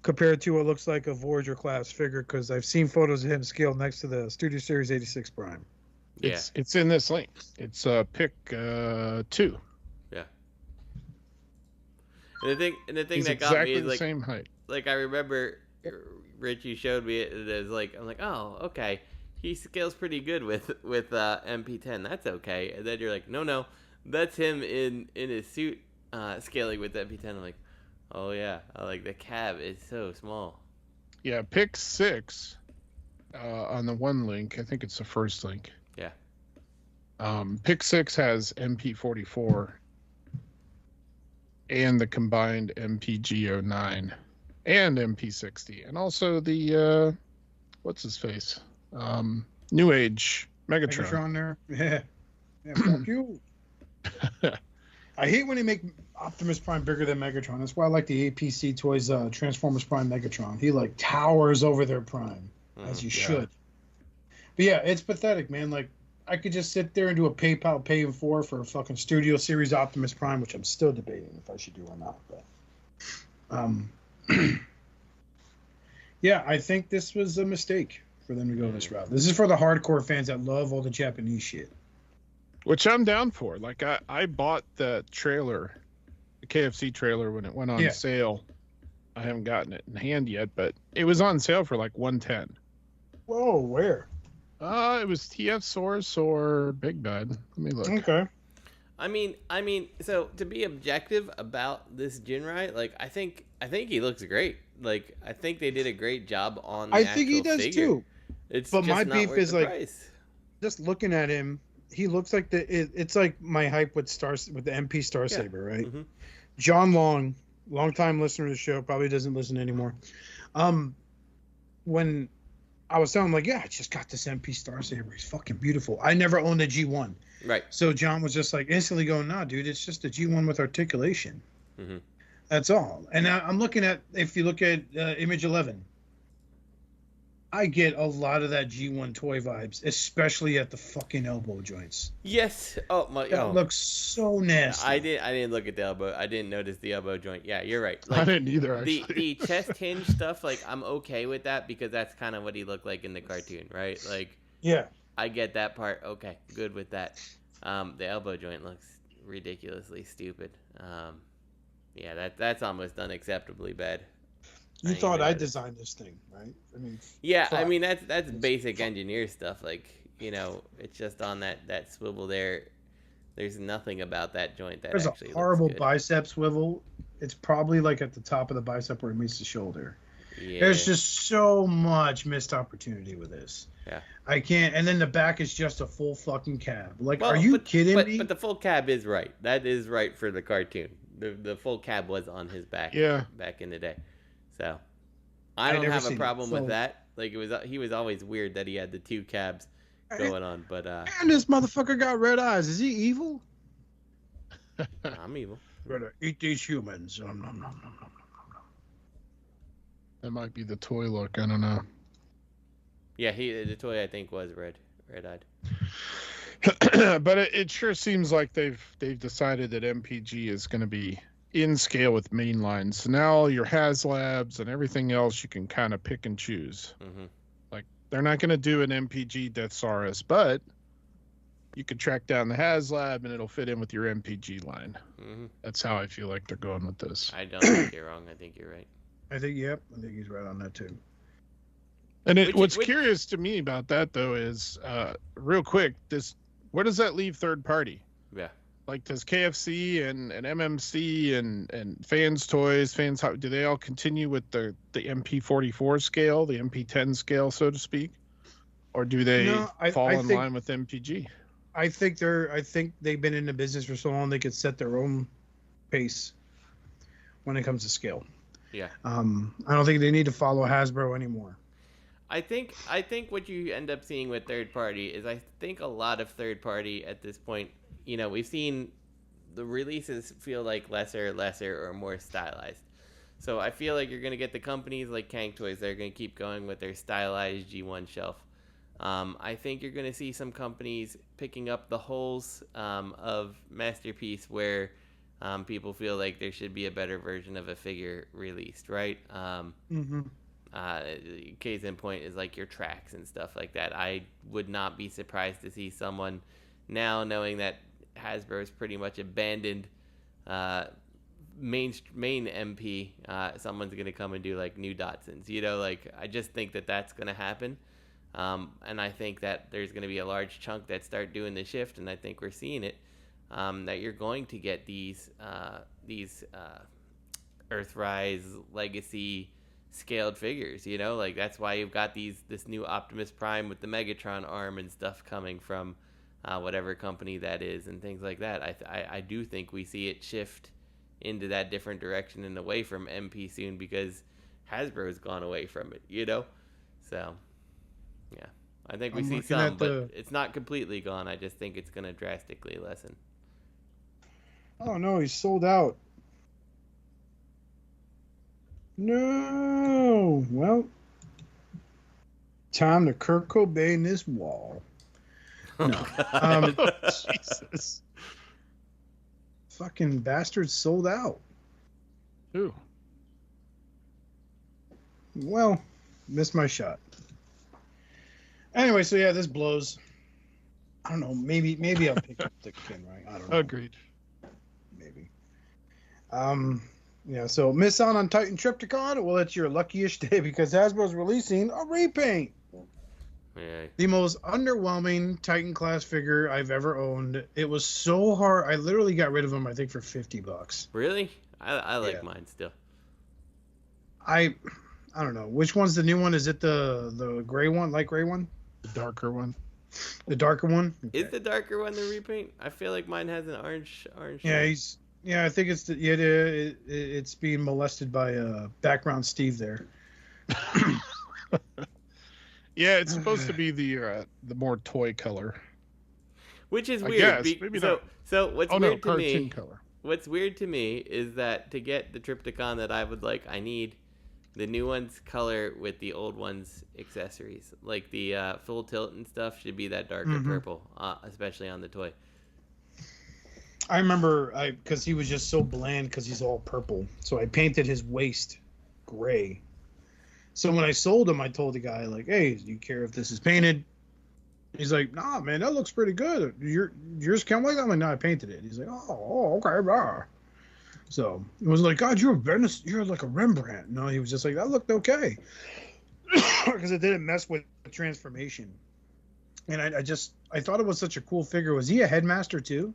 Speaker 2: Compared to what looks like a Voyager class figure, because I've seen photos of him scaled next to the Studio Series 86 Prime.
Speaker 3: Yeah.
Speaker 4: It's in this link. It's pick 2.
Speaker 3: Yeah. And the thing
Speaker 4: He's
Speaker 3: that got
Speaker 4: exactly
Speaker 3: me is
Speaker 4: the
Speaker 3: like,
Speaker 4: same height.
Speaker 3: like I remember Richie showed me it, and it was like, I'm like, oh, okay, he scales pretty good with MP10. That's okay. And then you're like, no, that's him in his suit scaling with MP10. I'm like, oh yeah, like the cab is so small.
Speaker 4: Yeah, pick 6 on the one link. I think it's the first link.
Speaker 3: Yeah.
Speaker 4: Pick 6 has MP44 and the combined MPG09 and MP60, and also the what's his face, New Age Megatron.
Speaker 2: Megatron there. Yeah, fuck you. I hate when they make Optimus Prime bigger than Megatron. That's why I like the APC Toys Transformers Prime Megatron. He like towers over their Prime, as you should. But yeah, it's pathetic, man. Like, I could just sit there and do a PayPal pay in 4 for a fucking Studio Series Optimus Prime, which I'm still debating if I should do or not. But yeah, I think this was a mistake for them to go this route. This is for the hardcore fans that love all the Japanese shit.
Speaker 4: Which I'm down for. Like, I bought the trailer, the KFC trailer, when it went on sale. I haven't gotten it in hand yet, but it was on sale for like $110.
Speaker 2: Whoa, where?
Speaker 4: It was TF Source or Big Bad. Let me look.
Speaker 2: Okay.
Speaker 3: I mean, so to be objective about this Ginrai, like I think he looks great. Like I think they did a great job on the
Speaker 2: I think he does
Speaker 3: figure.
Speaker 2: too.
Speaker 3: It's
Speaker 2: but
Speaker 3: just
Speaker 2: my
Speaker 3: not
Speaker 2: beef
Speaker 3: worth
Speaker 2: is
Speaker 3: the
Speaker 2: like
Speaker 3: price.
Speaker 2: just looking at him, he looks like it's like my hype with the MP Star Saber, right?
Speaker 3: Mm-hmm.
Speaker 2: John Long, longtime listener to the show, probably doesn't listen anymore. When I was telling him, like, yeah, I just got this MP Star Saber. He's fucking beautiful. I never owned a G1.
Speaker 3: Right.
Speaker 2: So John was just like instantly going, nah, dude, it's just a G1 with articulation.
Speaker 3: Mm-hmm.
Speaker 2: That's all. And I'm looking at, if you look at Image 11, I get a lot of that G1 toy vibes, especially at the fucking elbow joints.
Speaker 3: Yes. Oh my.
Speaker 2: That looks so nasty.
Speaker 3: I didn't look at the elbow. I didn't notice the elbow joint. Yeah, you're right. Like,
Speaker 4: I didn't either. Actually,
Speaker 3: the chest hinge stuff, like I'm okay with that because that's kind of what he looked like in the cartoon, right? Like,
Speaker 2: yeah,
Speaker 3: I get that part. Okay, good with that. The elbow joint looks ridiculously stupid. Yeah, that's almost unacceptably bad.
Speaker 2: You thought I designed this thing, right? I mean,
Speaker 3: yeah, I mean that's basic engineer stuff. Like, you know, it's just on that swivel there. There's nothing about that joint that
Speaker 2: there's
Speaker 3: actually
Speaker 2: a horrible
Speaker 3: looks good.
Speaker 2: bicep swivel. It's probably like at the top of the bicep where it meets the shoulder.
Speaker 3: Yeah.
Speaker 2: There's just so much missed opportunity with this.
Speaker 3: Yeah.
Speaker 2: I can't. And then the back is just a full fucking cab. Like,
Speaker 3: Well,
Speaker 2: are you kidding me?
Speaker 3: But the full cab is right. That is right for the cartoon. The full cab was on his back.
Speaker 4: Yeah.
Speaker 3: Back in the day. So I don't have a problem with
Speaker 2: so...
Speaker 3: that. Like he was always weird that he had the 2 cabs going on. But
Speaker 2: and this motherfucker got red eyes. Is he evil?
Speaker 3: I'm evil.
Speaker 2: Better eat these humans. Nom, nom, nom, nom, nom, nom.
Speaker 4: that might be the toy look. I don't know.
Speaker 3: Yeah, the toy I think was red-eyed.
Speaker 4: But it sure seems like they've decided that MPG is going to be in scale with mainline. So now your HasLabs and everything else you can kind of pick and choose.
Speaker 3: Mm-hmm.
Speaker 4: Like they're not going to do an MPG Deathsaurus, but you can track down the HasLab and it'll fit in with your MPG line.
Speaker 3: Mm-hmm.
Speaker 4: That's how I feel like they're going with this.
Speaker 3: I don't think you're wrong. I think you're right.
Speaker 2: I think he's right on that too.
Speaker 4: And what's curious to me about that though is, real quick, where does that leave third party?
Speaker 3: Yeah.
Speaker 4: Like, does KFC and MMC and Fans Toys, do they all continue with the MP44 scale, the MP10 scale, so to speak? Or do they fall in line with MPG?
Speaker 2: I think they've been in the business for so long they could set their own pace when it comes to scale.
Speaker 3: Yeah.
Speaker 2: I don't think they need to follow Hasbro anymore.
Speaker 3: I think what you end up seeing with third party is I think a lot of third party at this point, you know, we've seen the releases feel like lesser or more stylized. So I feel like you're going to get the companies like Kank Toys that are going to keep going with their stylized G1 shelf. I think you're going to see some companies picking up the holes of Masterpiece where people feel like there should be a better version of a figure released, right? Case in point is like your tracks and stuff like that. I would not be surprised to see someone now, knowing that Hasbro's pretty much abandoned main MP, someone's going to come and do like new Datsuns. You know, like I just think that that's going to happen. And I think that there's going to be a large chunk that start doing the shift, and I think we're seeing it, that you're going to get these Earthrise Legacy scaled figures, you know, like that's why you've got this new Optimus Prime with the Megatron arm and stuff coming from whatever company that is and things like that. I do think we see it shift into that different direction and away from MP soon because Hasbro's gone away from it, you know? So, yeah. I think we see some, but it's not completely gone. I just think it's going to drastically lessen.
Speaker 2: Oh, no, he's sold out. No. Well, time to Kurt Cobain this wall. No. Jesus. Fucking bastard sold out.
Speaker 4: Ooh.
Speaker 2: Well, missed my shot. Anyway, so yeah, this blows. I don't know. Maybe I'll pick up the Ginrai. I don't know.
Speaker 4: Agreed.
Speaker 2: Maybe. Yeah, so miss out on Titan Trypticon? Well, it's your luckiest day because Hasbro's releasing a repaint.
Speaker 3: Yeah.
Speaker 2: The most underwhelming Titan class figure I've ever owned. It was so hard. I literally got rid of them, I think, for $50.
Speaker 3: Really? I like mine still.
Speaker 2: I don't know. Which one's the new one? Is it the gray one, light gray one?
Speaker 4: The darker one.
Speaker 2: The darker one? Okay.
Speaker 3: Is the darker one the repaint? I feel like mine has an orange.
Speaker 2: Yeah, I think it's it's being molested by background Steve there.
Speaker 4: Yeah, it's supposed to be the more toy color.
Speaker 3: Which is
Speaker 4: I
Speaker 3: weird.
Speaker 4: guess, maybe not.
Speaker 3: So what's
Speaker 4: Oh
Speaker 3: weird
Speaker 4: no,
Speaker 3: to me?
Speaker 4: cartoon color.
Speaker 3: What's weird to me is that to get the Trypticon that I would like, I need the new one's color with the old one's accessories. Like the full tilt and stuff should be that darker purple, especially on the toy.
Speaker 2: I remember because he was just so bland because he's all purple. So I painted his waist gray. So when I sold him, I told the guy, like, hey, do you care if this is painted? He's like, nah, man, that looks pretty good. Yours come like that? I'm like, no, I painted it. He's like, oh, okay, blah. So it was like, God, you're like a Rembrandt. No, he was just like, that looked okay. Because it didn't mess with the transformation. And I thought it was such a cool figure. Was he a headmaster too?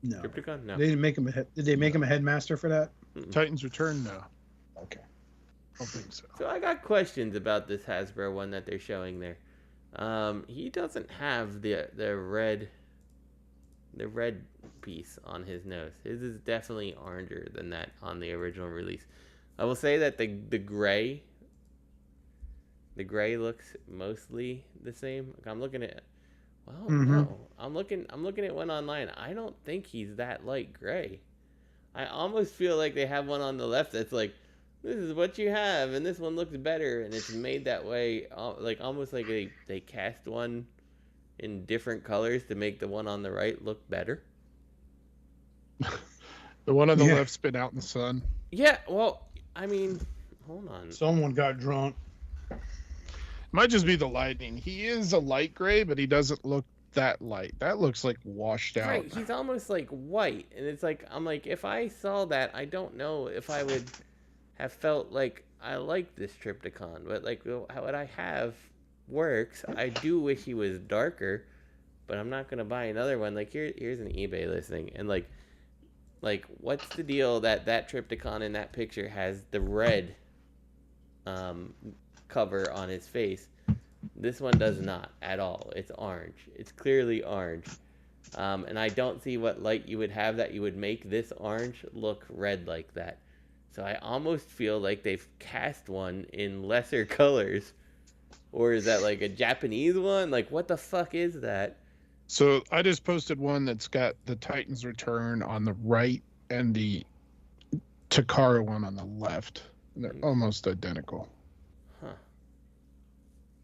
Speaker 2: No.
Speaker 3: Trypticon? No.
Speaker 2: They didn't make him did they make him a headmaster for that?
Speaker 4: Titan's Return? No.
Speaker 2: Okay.
Speaker 4: I don't think so.
Speaker 3: So I got questions about this Hasbro one that they're showing there. He doesn't have the red piece on his nose. His is definitely oranger than that on the original release. I will say that the gray looks mostly the same. I'm looking at no. I'm looking at one online. I don't think he's that light gray. I almost feel like they have one on the left that's like, this is what you have, and this one looks better, and it's made that way, like almost like they cast one in different colors to make the one on the right look better.
Speaker 4: The one on the left's been out in the sun.
Speaker 3: Yeah, well, I mean, hold on.
Speaker 2: Someone got drunk.
Speaker 4: Might just be the lighting. He is a light gray, but he doesn't look that light. That looks like washed out.
Speaker 3: Right, he's almost like white, and it's like, I'm like, if I saw that, I don't know if I would have felt like I like this Trypticon, but like what I have works. I do wish he was darker, but I'm not gonna buy another one. Like here's an eBay listing, and like what's the deal that Trypticon in that picture has the red cover on his face? This one does not at all. It's orange. It's clearly orange, and I don't see what light you would have that you would make this orange look red like that. So I almost feel like they've cast one in lesser colors. Or is that like a Japanese one? Like, what the fuck is that?
Speaker 4: So I just posted one that's got the Titan's Return on the right and the Takara one on the left. They're almost identical.
Speaker 3: Huh.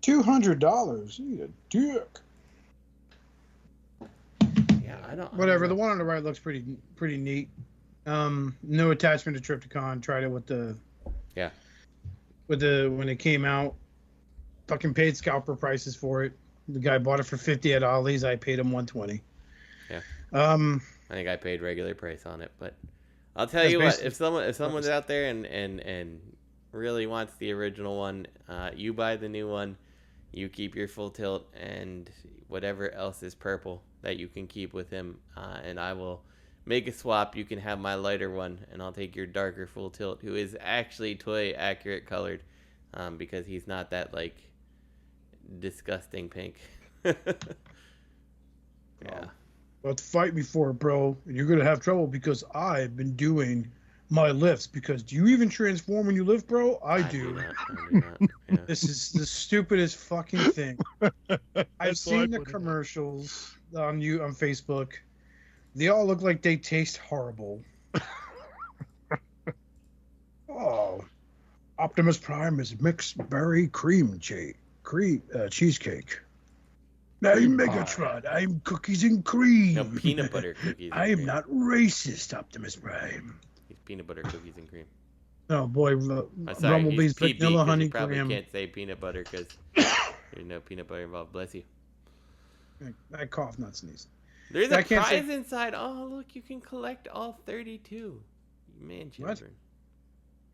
Speaker 2: $200. You a dick.
Speaker 3: Yeah, I don't.
Speaker 2: Whatever.
Speaker 3: I
Speaker 2: The
Speaker 3: don't know.
Speaker 2: one on the right looks pretty neat. No attachment to Trypticon. Tried it with the when it came out. Fucking paid scalper prices for it. The guy bought it for 50 at Ollie's. I paid him 120.
Speaker 3: Yeah.
Speaker 2: I
Speaker 3: think I paid regular price on it, but I'll tell
Speaker 2: That's
Speaker 3: you what.
Speaker 2: basically-
Speaker 3: If someone's out there and really wants the original one, you buy the new one. You keep your full tilt and whatever else is purple that you can keep with him, and I will make a swap. You can have my lighter one, and I'll take your darker full tilt, who is actually toy accurate colored, because he's not that like disgusting pink. Yeah.
Speaker 2: But fight me for it, bro. And you're gonna have trouble because I've been doing my lifts. Because do you even transform when you lift, bro? I do.
Speaker 3: I do not. Yeah.
Speaker 2: This is the stupidest fucking thing. I've
Speaker 4: That's why I
Speaker 2: seen the
Speaker 4: put it.
Speaker 2: commercials on Facebook. They all look like they taste horrible. Oh, Optimus Prime is mixed berry cheesecake. I'm Megatron. I'm cookies and cream.
Speaker 3: No, peanut butter cookies. and
Speaker 2: I am
Speaker 3: cream.
Speaker 2: not racist, Optimus Prime.
Speaker 3: He's peanut butter cookies and cream.
Speaker 2: Oh boy,
Speaker 3: I'm sorry,
Speaker 2: Rumblebee's
Speaker 3: he's PB,
Speaker 2: vanilla
Speaker 3: 'cause
Speaker 2: honey
Speaker 3: you probably
Speaker 2: cream.
Speaker 3: can't say peanut butter because there's no peanut butter involved. Bless you.
Speaker 2: I cough, not sneeze.
Speaker 3: There's
Speaker 2: I
Speaker 3: a
Speaker 2: can't say-
Speaker 3: prize inside. Oh, look, you can collect all 32. Man, children.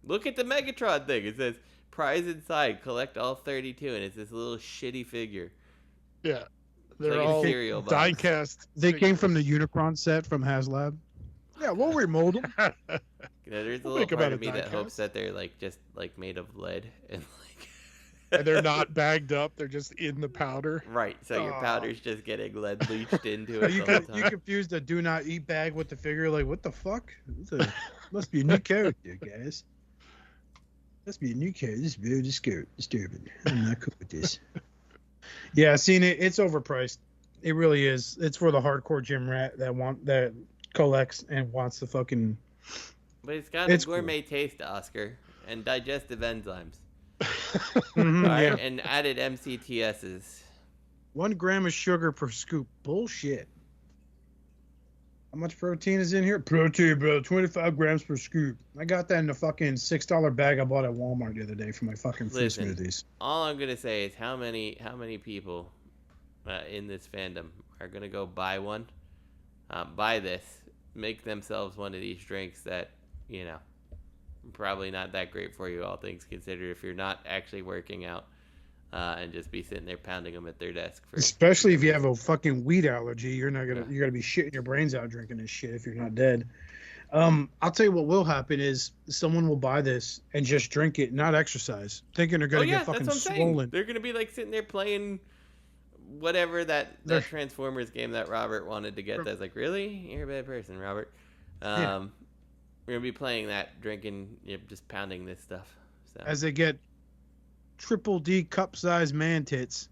Speaker 3: Look at the Megatron thing. It says prize inside, collect all 32, and it's this little shitty figure.
Speaker 4: Yeah.
Speaker 3: It's
Speaker 4: They're
Speaker 3: like a
Speaker 4: all
Speaker 3: cereal box.
Speaker 4: die-cast.
Speaker 5: They came from the Unicron set from Haslab.
Speaker 2: Yeah, we'll remold them.
Speaker 3: You know, there's a
Speaker 4: We'll
Speaker 3: little
Speaker 4: make 'em
Speaker 3: part
Speaker 4: out
Speaker 3: of
Speaker 4: of
Speaker 3: me that hopes
Speaker 4: die-cast.
Speaker 3: that they're like just like made of lead and like.
Speaker 4: And they're not bagged up. They're just in the powder.
Speaker 3: Right, so your
Speaker 2: Aw.
Speaker 3: powder's just getting lead leached into
Speaker 2: Oh,
Speaker 3: it.
Speaker 2: you
Speaker 3: the whole
Speaker 2: you
Speaker 3: time.
Speaker 2: confused the do not eat bag with the figure. Like, what the fuck? Must be a new character, guys. Must be a new character. This is very disturbing. I'm not cool with this. Yeah, I've seen it. It's overpriced. It really is. It's for the hardcore gym rat that collects and wants the fucking.
Speaker 3: But it's got
Speaker 2: It's
Speaker 3: a gourmet taste, Oscar, and digestive enzymes.
Speaker 2: Mhm,
Speaker 3: Alright,
Speaker 2: yeah.
Speaker 3: and added MCTSs.
Speaker 2: 1 gram of sugar per scoop. Bullshit. How much protein is in here? Protein, bro. 25 grams per scoop. I got that in the fucking $6 bag I bought at Walmart the other day for my fucking fruit
Speaker 3: Listen.
Speaker 2: smoothies.
Speaker 3: All I'm gonna say is how many people in this fandom are gonna go buy one, buy this, make themselves one of these drinks that probably not that great for you, all things considered, if you're not actually working out, and just be sitting there pounding them at their desk for.
Speaker 2: Especially if you have a fucking weed allergy, you're
Speaker 3: Yeah.
Speaker 2: gonna be shitting your brains out drinking this shit if you're not dead. I'll tell you what will happen is someone will buy this and just drink it, not exercise, thinking they're
Speaker 3: Oh
Speaker 2: gonna
Speaker 3: yeah,
Speaker 2: get fucking
Speaker 3: that's what I'm
Speaker 2: swollen.
Speaker 3: saying. They're gonna be like sitting there playing whatever that
Speaker 2: They're-
Speaker 3: Transformers game that Robert wanted to get. That's like, really? You're a bad person, Robert.
Speaker 2: Yeah.
Speaker 3: We're gonna be playing that, drinking, just pounding this stuff. So.
Speaker 2: As they get triple D cup size man tits.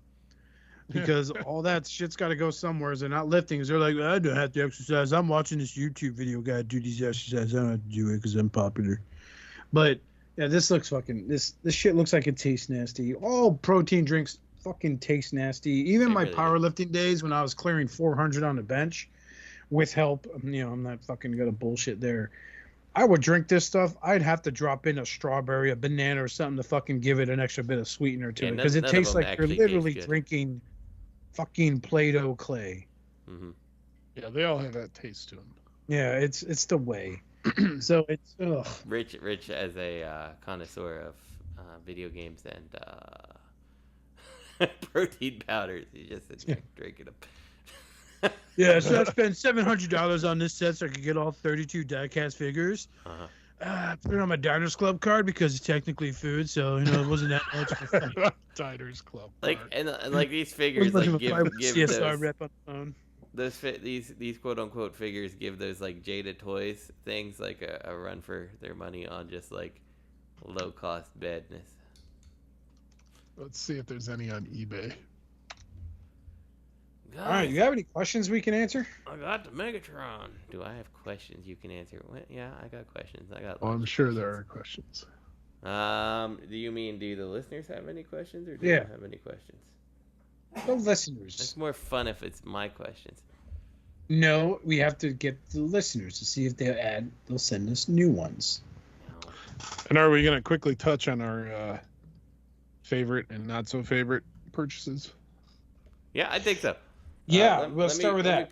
Speaker 2: Because all that shit's got to go somewhere. They're not lifting. They're like, I don't have to exercise. I'm watching this YouTube video guy do these exercises. I don't have to do it because I'm popular. But yeah, this looks fucking. This shit looks like it tastes nasty. All protein drinks fucking taste nasty. Even
Speaker 3: They
Speaker 2: my
Speaker 3: really do.
Speaker 2: powerlifting days when I was clearing 400 on the bench, with help. I'm not fucking gonna bullshit there. I would drink this stuff. I'd have to drop in a strawberry, a banana, or something to fucking give it an extra bit of sweetener to
Speaker 3: Yeah,
Speaker 2: it,
Speaker 3: none-
Speaker 2: because it
Speaker 3: none of
Speaker 2: tastes
Speaker 3: them
Speaker 2: like you're
Speaker 3: actually taste
Speaker 2: literally
Speaker 3: good.
Speaker 2: drinking fucking Play-Doh clay.
Speaker 3: Mhm.
Speaker 4: Yeah, they all have that taste to them.
Speaker 2: Yeah, it's the way. So it's ugh.
Speaker 3: Rich as a connoisseur of video games and protein powders, he just sits there drinking them.
Speaker 2: Yeah, so I spent $700 on this set so I could get all 32 diecast figures.
Speaker 3: Uh-huh.
Speaker 2: I put it on my Diners Club card because it's technically food, so it wasn't that much of a thing.
Speaker 4: Diners Club.
Speaker 3: Like
Speaker 4: bar.
Speaker 3: and like these
Speaker 2: It
Speaker 3: figures,
Speaker 2: wasn't
Speaker 3: like
Speaker 2: much of a
Speaker 3: give
Speaker 2: CSR
Speaker 3: those
Speaker 2: rep on the phone.
Speaker 3: these quote unquote figures give those like Jada Toys things like a run for their money on just like low cost badness.
Speaker 4: Let's see if there's any on eBay.
Speaker 2: All right, you have any questions we can answer?
Speaker 3: I got the Megatron. Do I have questions you can answer? Well, yeah, I got questions. I got.
Speaker 4: Oh, I'm
Speaker 3: lots of
Speaker 4: sure there
Speaker 3: questions.
Speaker 4: are questions.
Speaker 3: Do you mean do the listeners have any questions, or do
Speaker 2: Yeah.
Speaker 3: you have any questions?
Speaker 2: The listeners.
Speaker 3: It's more fun if it's my questions.
Speaker 2: No, we have to get the listeners to see if they'll send us new ones.
Speaker 4: And are we going to quickly touch on our favorite and not so favorite purchases?
Speaker 3: Yeah, I think so.
Speaker 2: Yeah, let's start with that.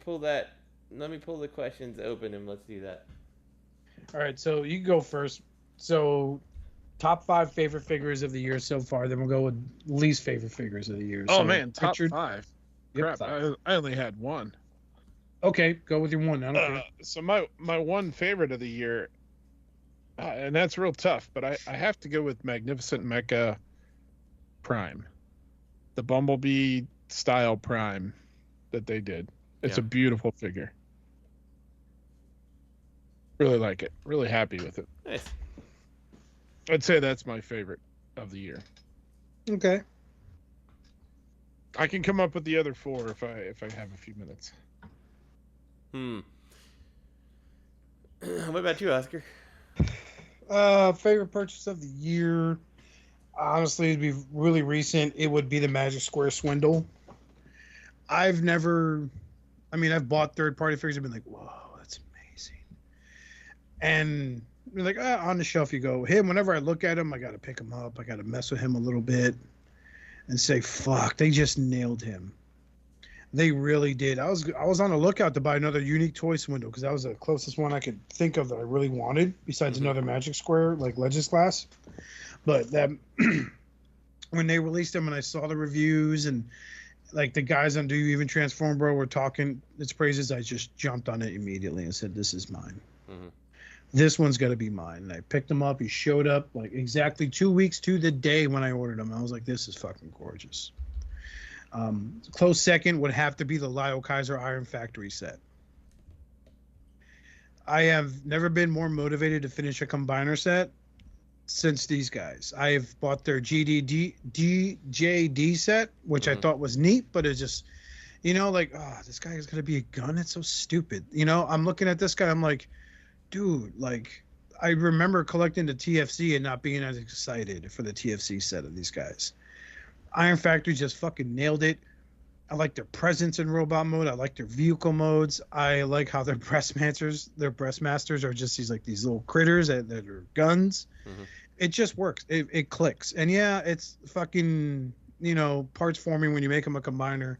Speaker 3: Let me pull the questions open and let's do that.
Speaker 2: All right, so you go first. So, top 5 favorite figures of the year so far. Then we'll go with least favorite figures of the year.
Speaker 4: Oh
Speaker 2: so,
Speaker 4: man, top
Speaker 2: Richard,
Speaker 4: 5.
Speaker 2: Yep,
Speaker 4: Crap,
Speaker 2: 5.
Speaker 4: I only had one.
Speaker 2: Okay, go with your one. I don't care.
Speaker 4: So my one favorite of the year, and that's real tough, but I have to go with Magnificent Mecha Prime, the Bumblebee style Prime that they did. It's a beautiful figure. Really like it. Really happy with it.
Speaker 3: Nice.
Speaker 4: I'd say that's my favorite of the year.
Speaker 2: Okay.
Speaker 4: I can come up with the other 4 if I have a few minutes.
Speaker 3: What about you, Oscar?
Speaker 2: Favorite purchase of the year. Honestly, it'd be really recent. It would be the Magic Square Swindle. I've bought third-party figures and been like, whoa, that's amazing. And you're like, on the shelf you go. Whenever I look at him, I got to pick him up. I got to mess with him a little bit and say, fuck, they just nailed him. They really did. I was on the lookout to buy another unique toy Swindle because that was the closest one I could think of that I really wanted besides another Magic Square, like Legends Class. But that when they released them and I saw the reviews and like the guys on Do You Even Transform Bro were talking its praises, I just jumped on it immediately and said, this is mine. This one's got to be mine. And I picked him up. He showed up like exactly 2 weeks to the day when I ordered him. I was like, this is fucking gorgeous. Close second would have to be the Lyle Kaiser Iron Factory set. I have never been more motivated to finish a combiner set since these guys. I have bought their DJD set, which I thought was neat, but it's just, this guy is going to be a gun. It's so stupid. I'm looking at this guy. I'm like, dude, like, I remember collecting the TFC and not being as excited for the TFC set of these guys. Iron Factory just fucking nailed it. I like their presence in robot mode. I like their vehicle modes. I like how their breastmasters are just these little critters that are guns. It just works. It clicks. And yeah, it's fucking, parts forming when you make them a combiner.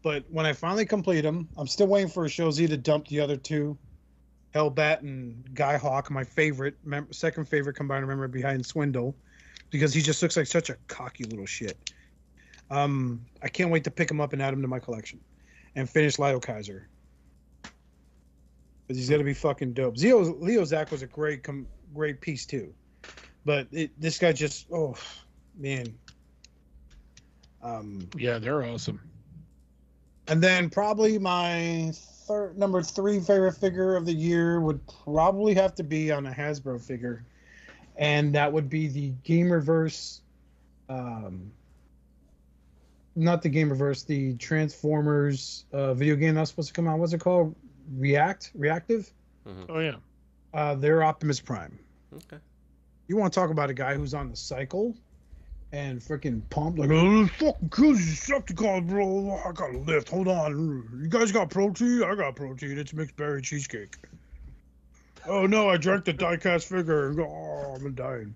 Speaker 2: But when I finally complete them, I'm still waiting for Shozi to dump the other 2. Hellbat and Guy Hawk, my second favorite combiner member behind Swindle, because he just looks like such a cocky little shit. I can't wait to pick him up and add him to my collection and finish Lyle Kaiser. Because he's going to be fucking dope. Leo Zach was a great piece too. But this guy just, oh, man.
Speaker 4: Yeah, they're awesome.
Speaker 2: And then probably my number 3 favorite figure of the year would probably have to be on a Hasbro figure. And that would be the Gamerverse, not the Gamerverse, the Transformers video game that's supposed to come out. What's it called? Reactive?
Speaker 4: Oh, yeah.
Speaker 2: They're Optimus Prime.
Speaker 3: Okay.
Speaker 2: You want to talk about a guy who's on the cycle and freaking pumped like, oh, fucking kill Decepticons, bro. I got a lift. Hold on. You guys got protein? I got protein. It's mixed berry cheesecake. Oh, no, I drank the die-cast figure. Oh, I'm dying.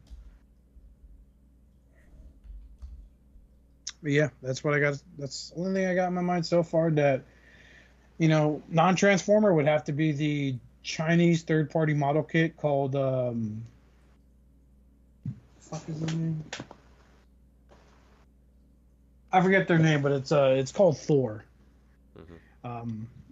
Speaker 2: But yeah, that's what I got. That's the only thing I got in my mind so far that, non-Transformer would have to be the Chinese third-party model kit called, fuck is their name? I forget their name, but it's called Thor.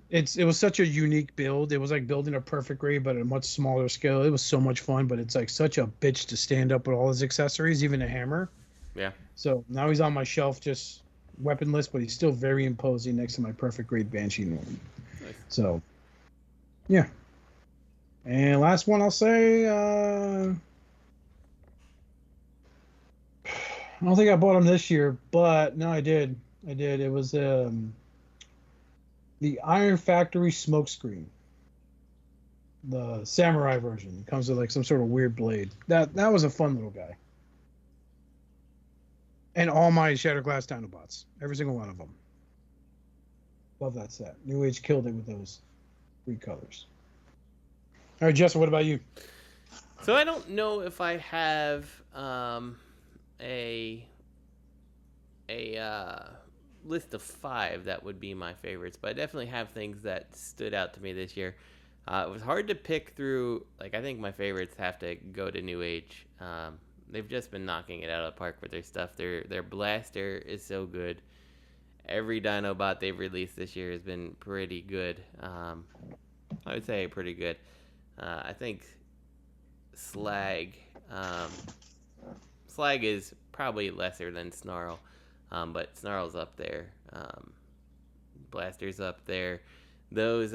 Speaker 2: It was such a unique build. It was like building a perfect grade, but at a much smaller scale. It was so much fun, but it's like such a bitch to stand up with all his accessories, even a hammer.
Speaker 3: Yeah.
Speaker 2: So now he's on my shelf, just weaponless, but he's still very imposing next to my perfect grade Banshee Norm. Nice. So, yeah. And last one I'll say, I don't think I bought him this year, but no, I did. It was the Iron Factory Smokescreen, the samurai version. It comes with like some sort of weird blade. That was a fun little guy. And all my Shattered Glass Dinobots. Every single one of them. Love that set. New Age killed it with those 3 colors. All right, Justin, what about you?
Speaker 3: So I don't know if I have a list of 5 that would be my favorites, but I definitely have things that stood out to me this year. It was hard to pick through. Like, I think my favorites have to go to New Age. They've just been knocking it out of the park with their stuff. Their blaster is so good. Every Dinobot they've released this year has been pretty good. I would say pretty good. I think Slag is probably lesser than Snarl, but Snarl's up there. Blaster's up there. Those,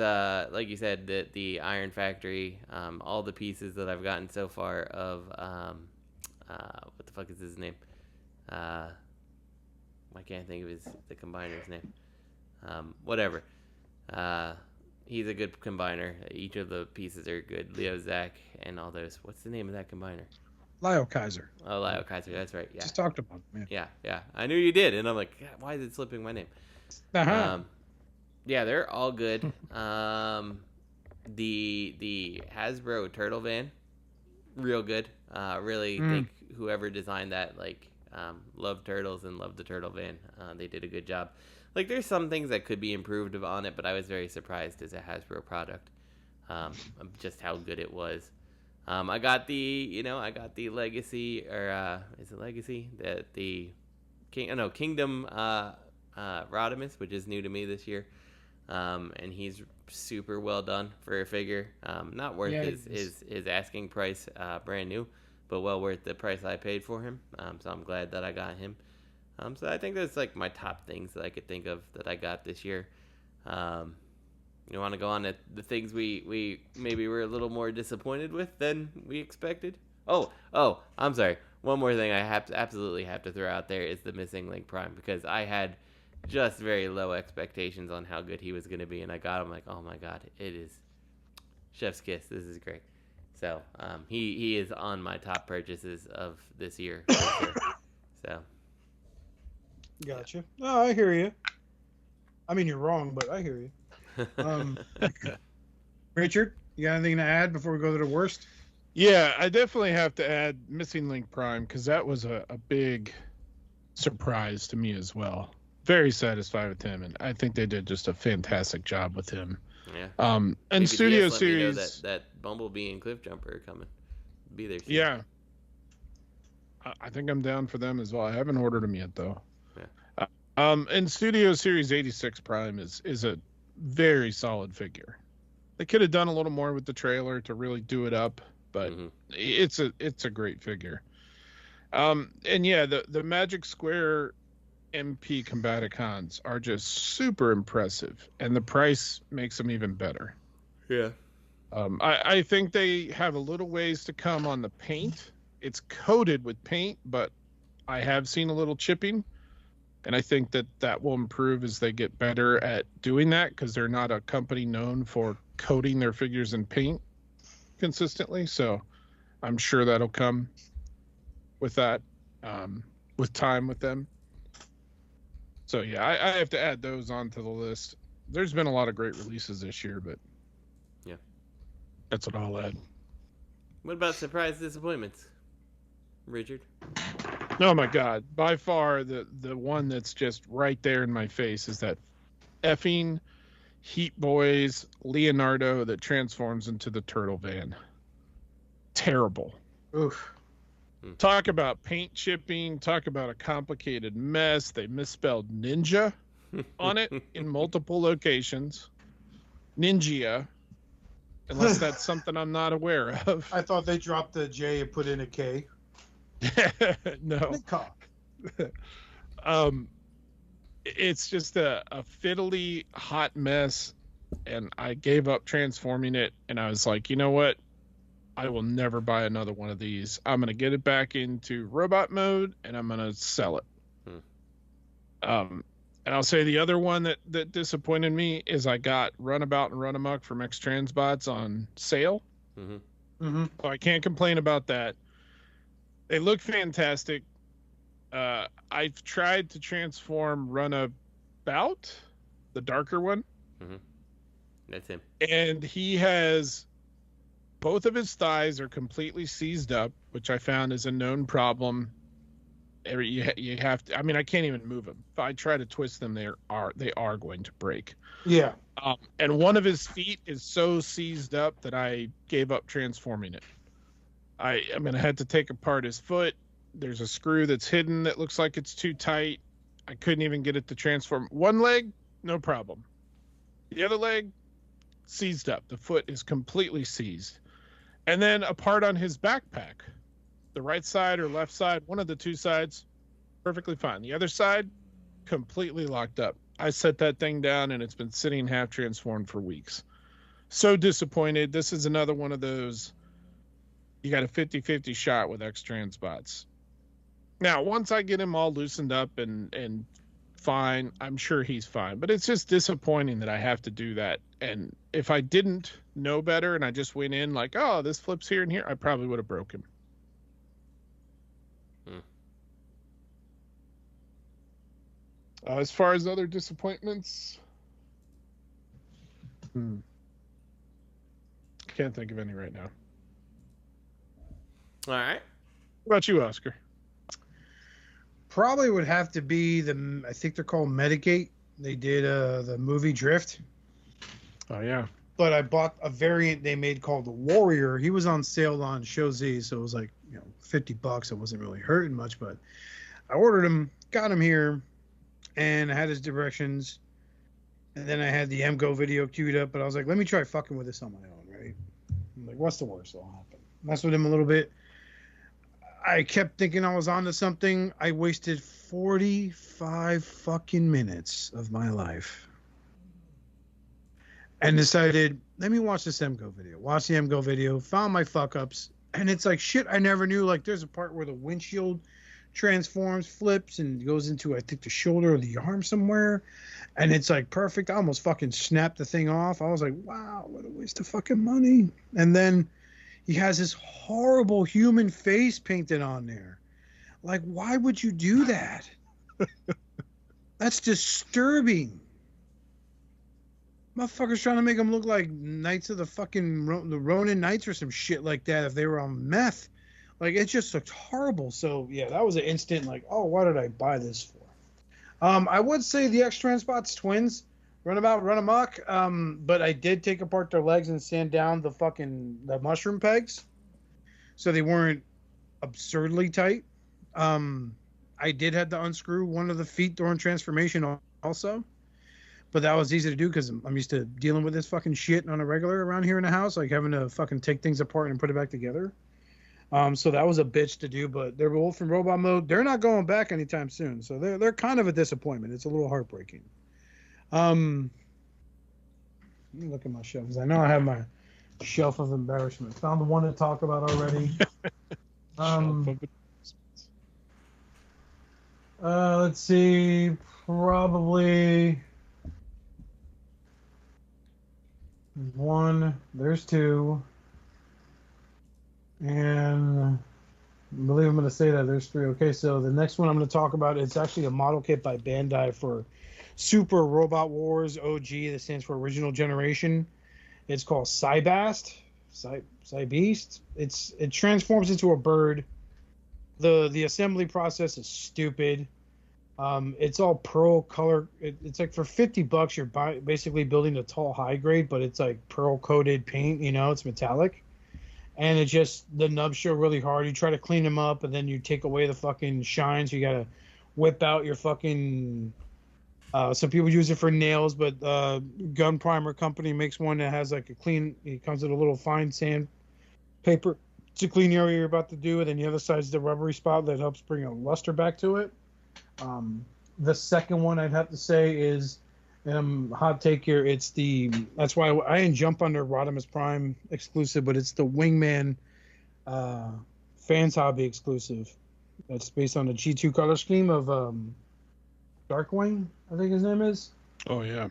Speaker 3: like you said, the Iron Factory, all the pieces that I've gotten so far of, what the fuck is his name? I can't think of the combiner's name. Whatever. He's a good combiner. Each of the pieces are good. Leo, Zach, and all those. What's the name of that combiner?
Speaker 2: Lyle Kaiser.
Speaker 3: Oh, Leo Kaiser. That's right. Yeah.
Speaker 2: Just talked about him.
Speaker 3: Yeah. I knew you did, and I'm like, God, why is it slipping my name?
Speaker 2: Uh-huh.
Speaker 3: Yeah, they're all good. The Hasbro Turtle Van, real good. Really think whoever designed that, loved turtles and loved the Turtle Van. They did a good job. Like, there's some things that could be improved on it, but I was very surprised as a Hasbro product, just how good it was. I got the Legacy, or is it Legacy? Kingdom Rodimus, which is new to me this year. And he's super well done for a figure. Not worth his asking price, brand new, but well worth the price I paid for him. So I'm glad that I got him. So I think that's like my top things that I could think of that I got this year. You want to go on to the things we maybe were a little more disappointed with than we expected? Oh, I'm sorry. One more thing I absolutely have to throw out there is the Missing Link Prime, because I had just very low expectations on how good he was going to be, and I got him like, oh my god, it is chef's kiss. This is great. So he is on my top purchases of this year. For sure. So
Speaker 2: Gotcha. Oh, I hear you. I mean, you're wrong, but I hear you. Richard, you got anything to add before we go to the worst?
Speaker 4: Yeah, I definitely have to add Missing Link Prime, because that was a big surprise to me as well. Very satisfied with him, and I think they did just a fantastic job with him.
Speaker 3: Yeah.
Speaker 4: And
Speaker 3: Maybe
Speaker 4: Studio
Speaker 3: DS let me know
Speaker 4: Series
Speaker 3: that Bumblebee and Cliffjumper are coming. Be there soon.
Speaker 4: Yeah. I think I'm down for them as well. I haven't ordered them yet though.
Speaker 3: Yeah.
Speaker 4: And Studio Series 86 Prime is a very solid figure. They could have done a little more with the trailer to really do it up, but it's a great figure. And yeah, the Magic Square MP Combaticons are just super impressive, and the price makes them even better.
Speaker 3: Yeah.
Speaker 4: I think they have a little ways to come on the paint. It's coated with paint, but I have seen a little chipping, and I think that will improve as they get better at doing that, because they're not a company known for coating their figures in paint consistently. So I'm sure that'll come with that, with time with them. So yeah, I have to add those onto the list. There's been a lot of great releases this year, but
Speaker 3: yeah,
Speaker 4: that's what I'll add.
Speaker 3: What about surprise disappointments, Richard?
Speaker 4: Oh my God! By far, the one that's just right there in my face is that effing Heat Boys Leonardo that transforms into the Turtle Van. Terrible.
Speaker 2: Oof.
Speaker 4: Talk about paint chipping. Talk about a complicated mess. They misspelled ninja on it in multiple locations. Ninja. Unless that's something I'm not aware of.
Speaker 2: I thought they dropped the J and put in a K.
Speaker 4: No. It's just a fiddly hot mess, and I gave up transforming it, and I was like, you know what? I will never buy another one of these. I'm going to get it back into robot mode, and I'm going to sell it. And I'll say the other one that disappointed me is I got Runabout and Runamuck from X-Transbots on sale. So I can't complain about that. They look fantastic. I've tried to transform Runabout, the darker one.
Speaker 3: Mm-hmm. That's him.
Speaker 4: And he has both of his thighs are completely seized up, which I found is a known problem. You have to. I mean, I can't even move them. If I try to twist them, they are going to break.
Speaker 2: Yeah.
Speaker 4: And one of his feet is so seized up that I gave up transforming it. I mean, I had to take apart his foot. There's a screw that's hidden that looks like it's too tight. I couldn't even get it to transform. One leg, no problem. The other leg, seized up. The foot is completely seized. And then a part on his backpack, the right side or left side, one of the two sides, perfectly fine. The other side, completely locked up. I set that thing down and it's been sitting half transformed for weeks. So disappointed. This is another one of those, you got a 50-50 shot with X-Trans bots. Now, once I get him all loosened up and fine, I'm sure he's fine. But it's just disappointing that I have to do that. And if I didn't know better and I just went in like, oh, this flips here and here, I probably would have broke him. As far as other disappointments, can't think of any right now.
Speaker 3: All right.
Speaker 4: What about you, Oscar?
Speaker 2: Probably would have to be I think they're called Medigate. They did the movie Drift.
Speaker 4: Oh, yeah.
Speaker 2: But I bought a variant they made called the Warrior. He was on sale on Show Z, so it was like, $50. It wasn't really hurting much, but I ordered him, got him here, and I had his directions. And then I had the MGO video queued up, but I was like, let me try fucking with this on my own, right? I'm like, what's the worst that'll happen? Mess with him a little bit. I kept thinking I was onto something. I wasted 45 fucking minutes of my life and decided, let me watch this MGO video. Watch the MGO video, found my fuck ups, and it's like shit I never knew. Like there's a part where the windshield transforms, flips, and goes into, I think, the shoulder or the arm somewhere, and it's like perfect. I almost fucking snapped the thing off. I was like, wow, what a waste of fucking money. And then he has this horrible human face painted on there. Like, why would you do that? That's disturbing. Motherfuckers trying to make him look like Knights of the fucking the Ronin Knights or some shit like that if they were on meth. Like, it just looked horrible. So, yeah, that was an instant, like, oh, why did I buy this for? I would say the X-Transbots twins, Runabout, run amok. But I did take apart their legs and sand down the mushroom pegs. So they weren't absurdly tight. I did have to unscrew one of the feet during transformation also. But that was easy to do because I'm used to dealing with this fucking shit on a regular around here in the house, like having to fucking take things apart and put it back together. So that was a bitch to do, but they're both in robot mode. They're not going back anytime soon. So they're kind of a disappointment. It's a little heartbreaking. Let me look at my shelves. I know I have my shelf of embarrassment. Found the one to talk about already. Let's see. Probably one. There's two. And I believe I'm going to say that there's three. Okay, so the next one I'm going to talk about, it's actually a model kit by Bandai for Super Robot Wars OG. That stands for Original Generation. It's called Cybast. Cybeast. It transforms into a bird. The assembly process is stupid. It's all pearl color. It's like for $50 you're basically building a tall high grade, but it's like pearl coated paint. It's metallic. And it just, the nubs show really hard. You try to clean them up, and then you take away the fucking shine. So you got to whip out your fucking, some people use it for nails, but Gun Primer Company makes one that has like it comes with a little fine sand paper to clean the area you're about to do. And then the other side's the rubbery spot that helps bring a luster back to it. The second one I'd have to say is, hot take here, that's why I didn't jump under Rodimus Prime exclusive, but it's the Wingman Fans Hobby exclusive. That's based on the G2 color scheme of Darkwing, I think his name is.
Speaker 4: Oh, yeah.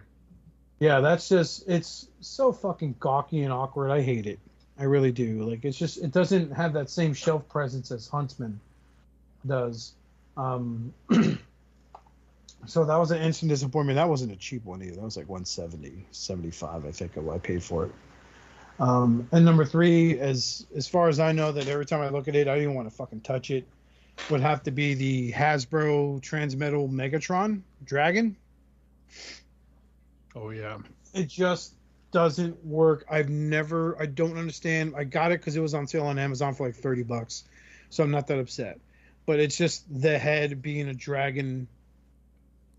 Speaker 2: Yeah, it's so fucking gawky and awkward. I hate it. I really do. Like, it doesn't have that same shelf presence as Huntsman does. Um, so that was an instant disappointment. That wasn't a cheap one either. That was like 170, 75, I think, what I paid for it. And number 3, as far as I know, that every time I look at it, I don't even want to fucking touch it, would have to be the Hasbro Transmetal Megatron Dragon.
Speaker 4: Oh yeah.
Speaker 2: It just doesn't work. I don't understand. I got it because it was on sale on Amazon for like $30, so I'm not that upset. But it's just the head being a dragon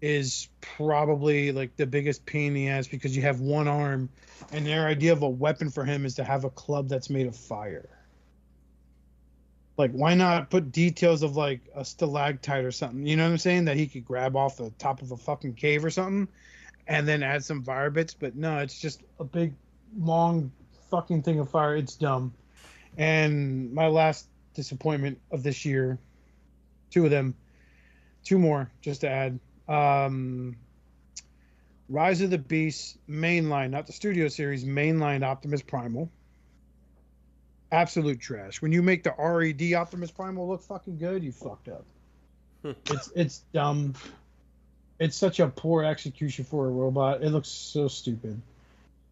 Speaker 2: is probably like the biggest pain in the ass, because you have one arm and their idea of a weapon for him is to have a club that's made of fire. Like, why not put details of like a stalactite or something, you know what I'm saying, that he could grab off the top of a fucking cave or something, and then add some fire bits. But no, it's just a big long fucking thing of fire. It's dumb. And my last disappointment of this year, 2 of them, 2 more just to add. Rise of the Beast mainline, not the studio series, mainline Optimus Primal. Absolute trash. When you make the RED Optimus Primal look fucking good, you fucked up. It's dumb. It's such a poor execution for a robot. It looks so stupid.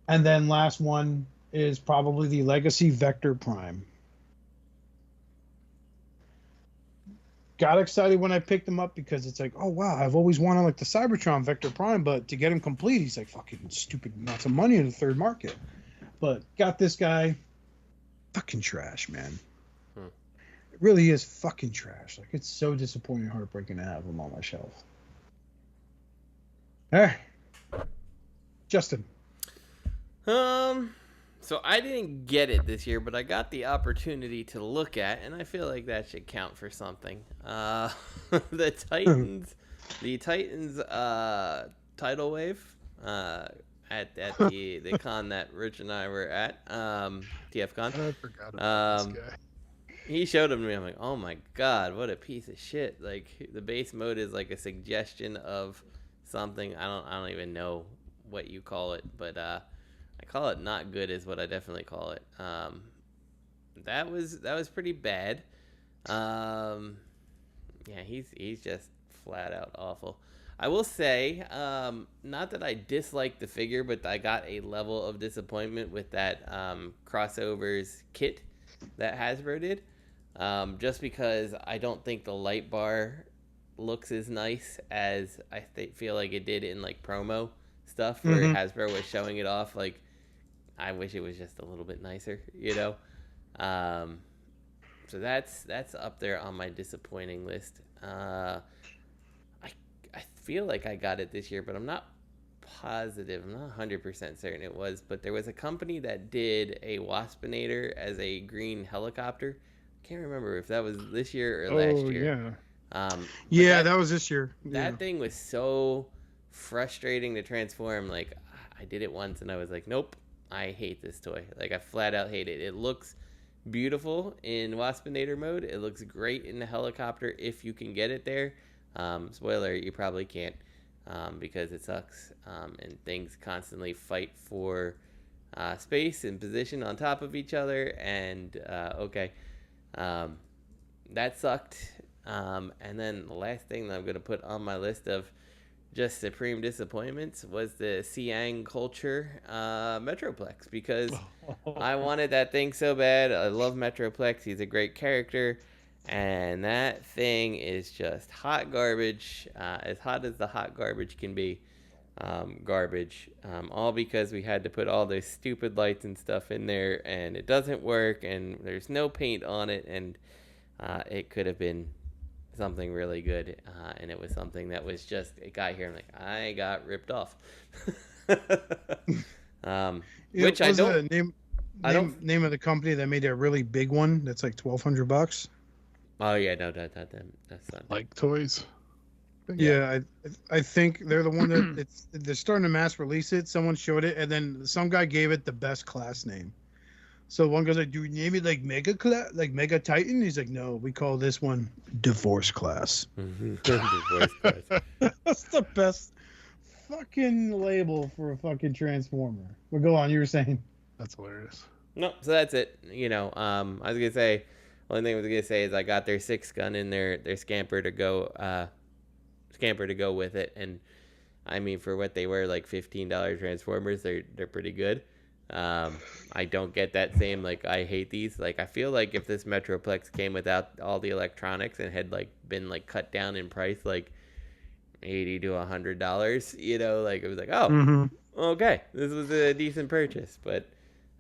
Speaker 2: And then last one is probably the Legacy Vector Prime. Got excited when I picked him up because it's like, oh wow, I've always wanted like the Cybertron Vector Prime, but to get him complete, he's like fucking stupid amounts of money in the third market. But got this guy, fucking trash, man. It really is fucking trash. Like, it's so disappointing and heartbreaking to have him on my shelf. Justin.
Speaker 3: So I didn't get it this year, but I got the opportunity to look at, and I feel like that should count for something. The Titans tidal wave at the con that Rich and I were at, TFCon.
Speaker 4: I forgot about this guy.
Speaker 3: He showed them to me. I'm like, oh my god, what a piece of shit! Like, the base mode is like a suggestion of something. I don't even know what you call it, but I call it not good is what I definitely call it. That was pretty bad. Yeah, he's just flat out awful. I will say, not that I dislike the figure, but I got a level of disappointment with that crossovers kit that Hasbro did. Just because I don't think the light bar looks as nice as I feel like it did in like promo stuff where Hasbro was showing it off. Like, I wish it was just a little bit nicer, you know? So that's up there on my disappointing list. I feel like I got it this year, but I'm not positive. I'm not 100% certain it was, but there was a company that did a Waspinator as a green helicopter. I can't remember if that was this year or last year.
Speaker 2: Yeah. That was this year.
Speaker 3: That thing was so frustrating to transform. Like, I did it once and I was like, nope, I hate this toy. Like, I flat out hate it. It looks beautiful in Waspinator mode. It looks great in the helicopter if you can get it there. Spoiler, you probably can't, because it sucks. And things constantly fight for space and position on top of each other. And that sucked. And then the last thing that I'm going to put on my list of just supreme disappointments was the Siang Culture Metroplex, because I wanted that thing so bad. I love Metroplex. He's a great character. And that thing is just hot garbage, as hot as the hot garbage can be. Garbage. All because we had to put all those stupid lights and stuff in there, and it doesn't work, and there's no paint on it, and it could have been something really good, and it was something that was just, it got here, I'm like, I got ripped off. Which I don't.
Speaker 2: Name of the company that made a really big one that's like $1,200.
Speaker 3: Oh yeah, no, that's not
Speaker 4: Like toys.
Speaker 2: Yeah, I think they're the one that they're starting to mass release it. Someone showed it, and then some guy gave it the best class name. So one guy's like, "Do we name it like Mega Titan?" He's like, "No, we call this one Divorce Class."
Speaker 3: Divorce Class.
Speaker 2: That's the best fucking label for a fucking Transformer. Well, go on. You were saying.
Speaker 4: That's hilarious.
Speaker 3: No, so that's it. You know, I was gonna say, Only thing I was gonna say is I got their 6-gun and their scamper to go with it, and I mean for what they were, like $15 Transformers, they're pretty good. I don't get that same, like, I hate these. Like, I feel like if this Metroplex came without all the electronics and had like been like cut down in price, like $80 to $100, you know, like it was like, oh, okay, this was a decent purchase. But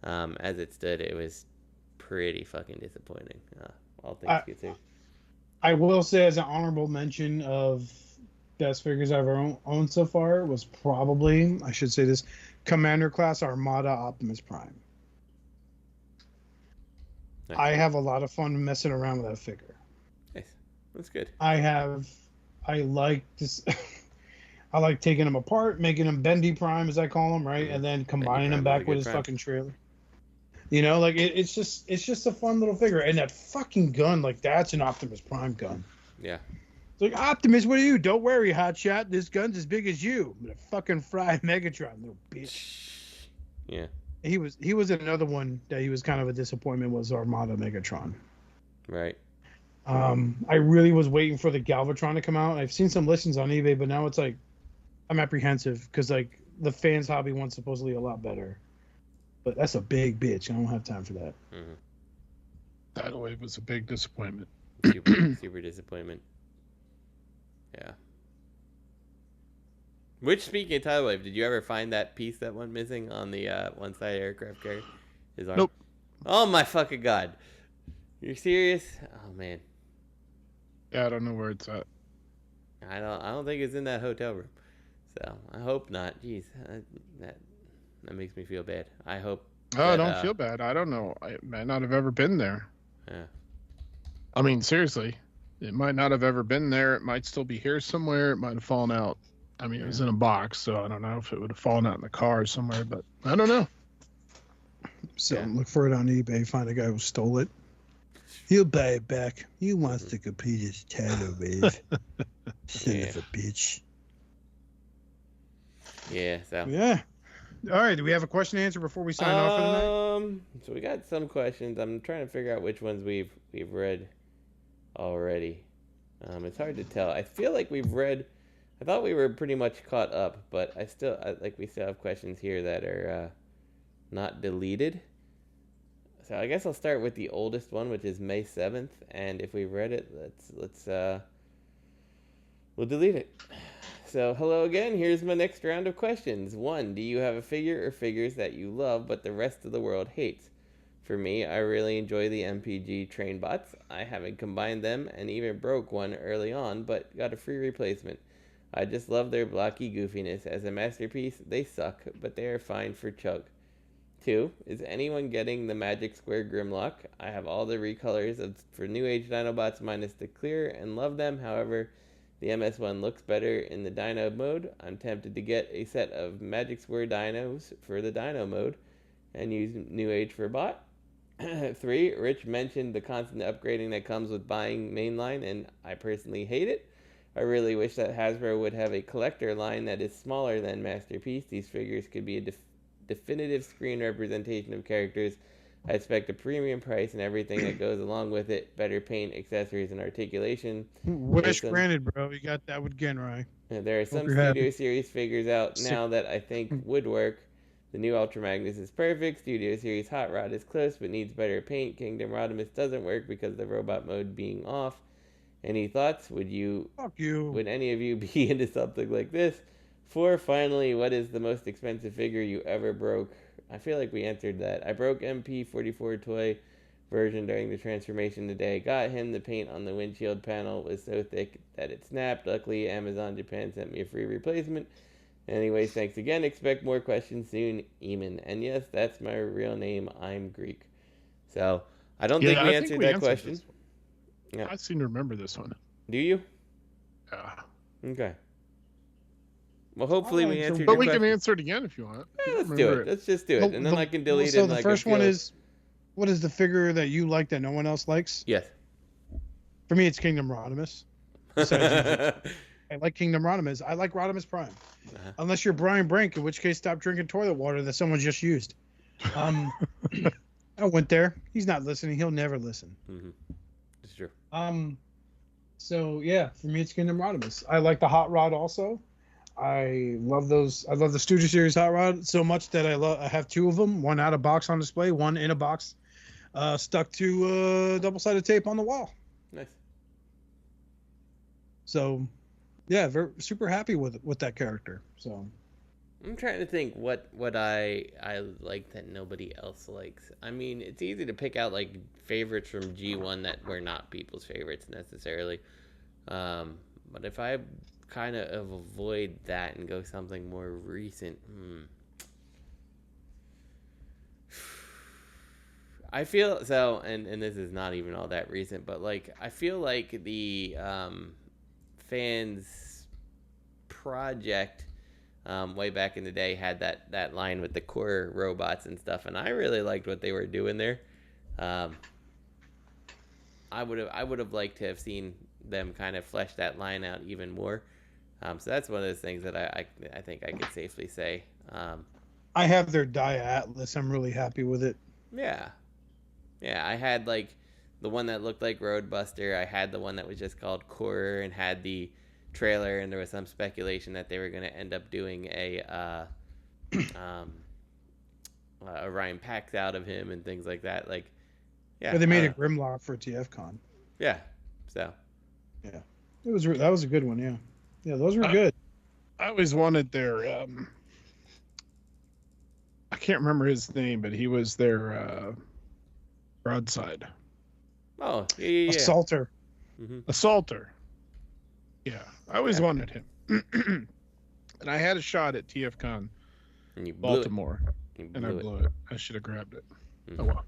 Speaker 3: as it stood, it was pretty fucking disappointing. All things considered.
Speaker 2: I will say, as an honorable mention of best figures I've ever owned so far, was probably, I should say this, Commander Class Armada Optimus Prime.
Speaker 3: Nice.
Speaker 2: I have a lot of fun messing around with that figure.
Speaker 3: Nice. That's good.
Speaker 2: I like this. I like taking them apart, making them Bendy Prime, as I call them, right? And then combining them back with his fucking trailer. You know, like it's just a fun little figure. And that fucking gun, like, that's an Optimus Prime gun.
Speaker 3: Yeah.
Speaker 2: It's like, Optimus, what are you? Don't worry, hotshot. This gun's as big as you. I'm gonna fucking fry Megatron, little bitch.
Speaker 3: Yeah.
Speaker 2: He was another one that he was kind of a disappointment, was Armada Megatron.
Speaker 3: Right.
Speaker 2: I really was waiting for the Galvatron to come out. I've seen some listings on eBay, but now it's like I'm apprehensive because, like, the fans hobby one's supposedly a lot better. But that's a big bitch. I don't have time for that.
Speaker 3: Mm-hmm.
Speaker 4: That wave was a big disappointment.
Speaker 3: Super disappointment. Yeah. Which, speaking of tidal wave, did you ever find that piece that went missing on the one side aircraft carrier? His arm?
Speaker 4: Nope.
Speaker 3: Oh my fucking god! You're serious? Oh man.
Speaker 4: Yeah, I don't know where it's at.
Speaker 3: I don't think it's in that hotel room. So I hope not. Jeez, that makes me feel bad. I hope.
Speaker 4: Oh, don't feel bad. I don't know. I might not have ever been there.
Speaker 3: Yeah.
Speaker 4: I mean, seriously, it might not have ever been there. It might still be here somewhere. It might have fallen out. I mean, it was in a box, so I don't know if it would have fallen out in the car somewhere, but I don't know.
Speaker 2: So look for it on eBay. Find a guy who stole it. He'll buy it back. He wants to compete his tidal wave. Son of a bitch.
Speaker 3: Yeah. So.
Speaker 2: Yeah. All right. Do we have a question to answer before we sign off for the night?
Speaker 3: So we got some questions. I'm trying to figure out which ones we've read already. It's hard to tell. I feel like we've read. I thought we were pretty much caught up, but we still have questions here that are not deleted. So I guess I'll start with the oldest one, which is May 7th, and if we've read it, we'll delete it. So hello again. Here's my next round of questions. 1, do you have a figure or figures that you love but the rest of the world hates? For me, I really enjoy the MPG train bots. I haven't combined them and even broke one early on, but got a free replacement. I just love their blocky goofiness. As a masterpiece, they suck, but they are fine for chug. 2, is anyone getting the Magic Square Grimlock? I have all the recolors for New Age Dinobots minus the clear and love them. However, the MS1 looks better in the Dino mode. I'm tempted to get a set of Magic Square Dinos for the Dino mode and use New Age for bot. 3, Rich mentioned the constant upgrading that comes with buying mainline, and I personally hate it. I really wish that Hasbro would have a collector line that is smaller than Masterpiece. These figures could be a definitive screen representation of characters. I expect a premium price and everything that goes along with it. Better paint, accessories, and articulation.
Speaker 2: Wish granted, bro. You got that with Ginrai.
Speaker 3: There are some Studio Series figures out now that I think would work. The new Ultra Magnus is perfect. Studio Series Hot Rod is close but needs better paint. Kingdom Rodimus doesn't work because of the robot mode being off. Any thoughts? Would any of you be into something like this? 4, finally, what is the most expensive figure you ever broke? I feel like we answered that. I broke MP44 toy version during the transformation the day I got him. The paint on the windshield panel was so thick that it snapped. Luckily, Amazon Japan sent me a free replacement. Anyways, thanks again. Expect more questions soon, Eamon. And yes, that's my real name. I'm Greek. So, I don't think we answered that question.
Speaker 4: Yeah. I seem to remember this one.
Speaker 3: Do you?
Speaker 4: Yeah.
Speaker 3: Okay. Well, hopefully we answered.
Speaker 4: But we can answer it again if you want.
Speaker 3: Yeah, let's do it. Let's just do it, and then I can delete it.
Speaker 2: So the first one is, what is the figure that you like that no one else likes?
Speaker 3: Yes.
Speaker 2: For me, it's Kingdom Rodimus. I like Kingdom Rodimus. I like Rodimus Prime. Unless you're Brian Brink, in which case stop drinking toilet water that someone just used. I went there. He's not listening. He'll never listen.
Speaker 3: Mm-hmm. It's true.
Speaker 2: So yeah, for me it's Kingdom Rodimus. I like the hot rod also. I love those. I love the Studio Series hot rod so much that I have two of them. One out of box on display. One in a box, stuck to double-sided tape on the wall.
Speaker 3: Nice.
Speaker 2: So, yeah, super happy with that character. So,
Speaker 3: I'm trying to think what I like that nobody else likes. I mean, it's easy to pick out like favorites from G1 that were not people's favorites necessarily. But if I kind of avoid that and go something more recent, I feel so, and this is not even all that recent, but like I feel like the fans project way back in the day had that line with the core robots and stuff, and I really liked what they were doing there. I would have liked to have seen them kind of flesh that line out even more. So that's one of those things that I think I could safely say.
Speaker 2: I have their Dia Atlas. I'm really happy with it.
Speaker 3: Yeah. I had like the one that looked like Roadbuster. I had the one that was just called Core and had the trailer, and there was some speculation that they were going to end up doing a Orion Pax out of him and things like that. Like, yeah.
Speaker 2: But they made a Grimlock for TFCon.
Speaker 3: Yeah. So.
Speaker 2: Yeah. That was a good one. Yeah. Yeah, those were good.
Speaker 4: I always wanted their I can't remember his name, but he was their broadside.
Speaker 3: Oh, yeah.
Speaker 2: Assaulter.
Speaker 3: Mm-hmm.
Speaker 4: Assaulter. Yeah, I always wanted him. And I had a shot at TFCon Baltimore, and I blew it. I should have grabbed it.
Speaker 3: Mm-hmm.
Speaker 4: Oh well.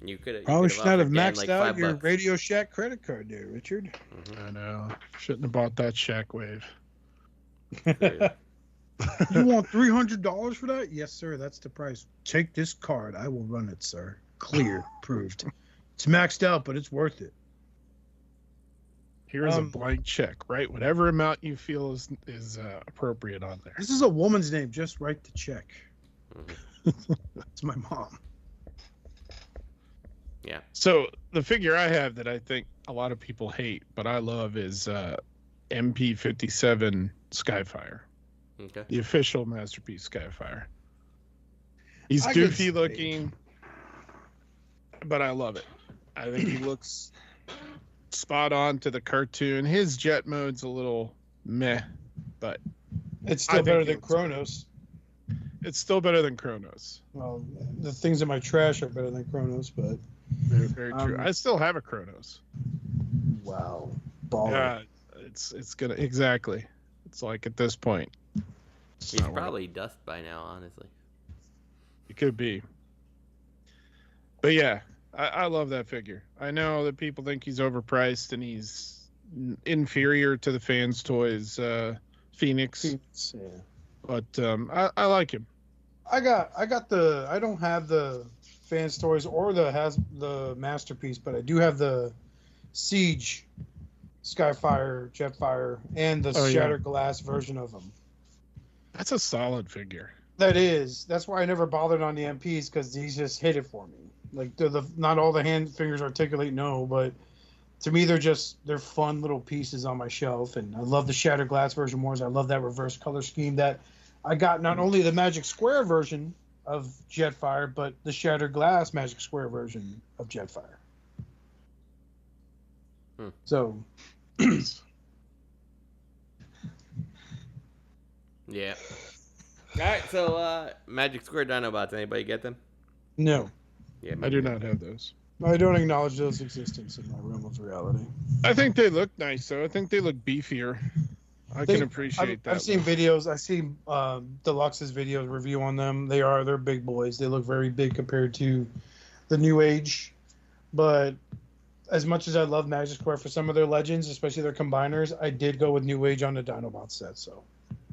Speaker 2: You probably should not have maxed out your Radio Shack credit card there, Richard.
Speaker 3: Mm-hmm.
Speaker 4: I know. Shouldn't have bought that Shack Wave.
Speaker 2: You want $300 for that? Yes, sir. That's the price. Take this card. I will run it, sir. Clear, proved. It's maxed out, but it's worth it.
Speaker 4: Here's a blank check. Write whatever amount you feel is appropriate on there.
Speaker 2: This is a woman's name. Just write the check.
Speaker 3: Mm-hmm.
Speaker 2: It's my mom.
Speaker 3: Yeah.
Speaker 4: So the figure I have that I think a lot of people hate, but I love is MP57 Skyfire.
Speaker 3: Okay.
Speaker 4: The official Masterpiece Skyfire. He's goofy looking, but I love it. I think he looks spot on to the cartoon. His jet mode's a little meh, but
Speaker 2: it's still better than Kronos.
Speaker 4: It's still better than Kronos.
Speaker 2: Well, the things in my trash are better than Kronos, but
Speaker 4: very, very true. I still have a Kronos.
Speaker 2: Wow. Baller.
Speaker 4: Yeah, it's gonna exactly. It's like at this point.
Speaker 3: He's probably dust by now, honestly.
Speaker 4: It could be. But yeah, I love that figure. I know that people think he's overpriced and he's inferior to the fans' toys, Phoenix.
Speaker 2: Yeah.
Speaker 4: But I like him.
Speaker 2: I don't have the fans' toys or the Masterpiece, but I do have the Siege Skyfire, Jetfire, and the Shattered Glass version of them.
Speaker 4: That's a solid figure.
Speaker 2: That's why I never bothered on the MPs, because these just hit it for me. Like not all the hand fingers articulate, no, but to me they're fun little pieces on my shelf, and I love the Shattered Glass version more. I love that reverse color scheme that I got, not only the Magic Square version of Jetfire, but the Shattered Glass Magic Square version of Jetfire. So
Speaker 3: yeah. All right, so Magic Square Dinobots. Anybody get them?
Speaker 2: No.
Speaker 3: Yeah,
Speaker 4: I do not have those.
Speaker 2: I don't acknowledge those existence in my realm of reality.
Speaker 4: I think they look nice, though. I think they look beefier. I can appreciate that.
Speaker 2: I've seen videos. I've seen Deluxe's video review on them. They're big boys. They look very big compared to the New Age. But as much as I love Magic Square for some of their legends, especially their combiners, I did go with New Age on the Dinobot set. So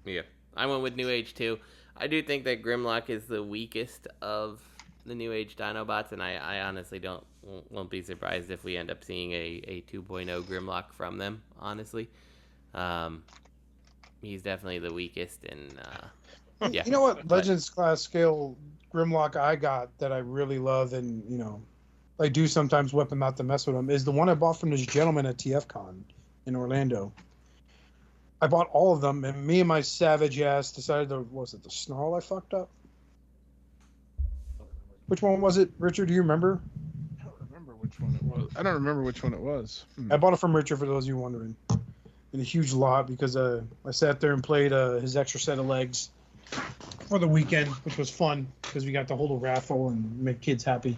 Speaker 3: yeah, I went with New Age too. I do think that Grimlock is the weakest of the New Age Dinobots, and I honestly won't be surprised if we end up seeing a 2.0 Grimlock from them, honestly. He's definitely the weakest, and Yeah.
Speaker 2: You know what Legends class scale Grimlock I got that I really love, and I do sometimes whip him out to mess with him, is the one I bought from this gentleman at TFCon in Orlando. I bought all of them, and me and my savage ass decided to, was it the Snarl I fucked up? Which one was it, Richard? Do you remember?
Speaker 4: I don't remember which one it was. I don't remember which one it was.
Speaker 2: I bought it from Richard, for those of you wondering, in a huge lot, because I sat there and played his extra set of legs for the weekend, which was fun because we got to hold a raffle and make kids happy.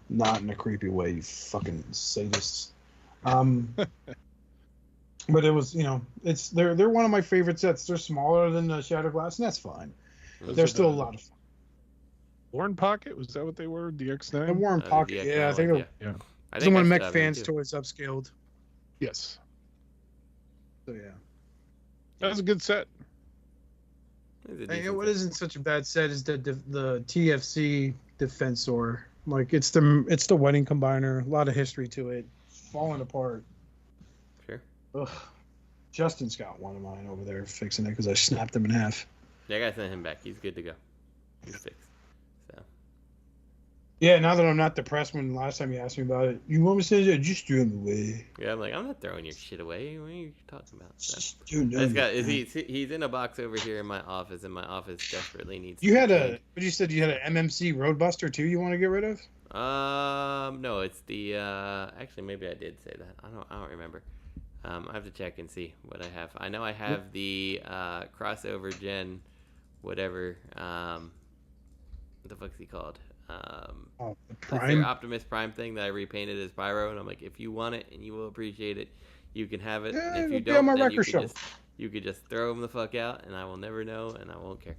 Speaker 2: Not in a creepy way, you fucking sadists. But it was, they're one of my favorite sets. They're smaller than Shattered Glass, and that's fine. But they're still a lot of fun.
Speaker 4: Warren Pocket, was that what they were? DX9.
Speaker 2: And Warren Pocket, yeah, I think.
Speaker 4: Yeah.
Speaker 2: I think one of Mech Fans Toys upscaled.
Speaker 4: Yes.
Speaker 2: So yeah,
Speaker 4: that was a good set.
Speaker 2: And what isn't such a bad set is the TFC Defensor. Like it's the wedding combiner. A lot of history to it. Falling apart.
Speaker 3: Sure.
Speaker 2: Ugh. Justin's got one of mine over there fixing it because I snapped him in half.
Speaker 3: Yeah, I gotta send him back. He's good to go. He's fixed. So.
Speaker 2: Yeah, now that I'm not depressed when last time you asked me about it, you want me to say that? Just threw him away.
Speaker 3: Yeah, I'm like, I'm not throwing your shit away. What are you talking about? So. He's in a box over here in my office, and my office desperately needs.
Speaker 2: You had what you said? You had an MMC Roadbuster too. You want to get rid of?
Speaker 3: No, it's the. Actually, maybe I did say that. I don't remember. I have to check and see what I have. I know I have the crossover gen, whatever. What the fuck's he called?
Speaker 2: The Prime
Speaker 3: Optimus Prime thing that I repainted as Pyro, and I'm like, if you want it and you will appreciate it, you can have it.
Speaker 2: Yeah,
Speaker 3: and if you
Speaker 2: don't,
Speaker 3: then you could just throw him the fuck out, and I will never know, and I won't care.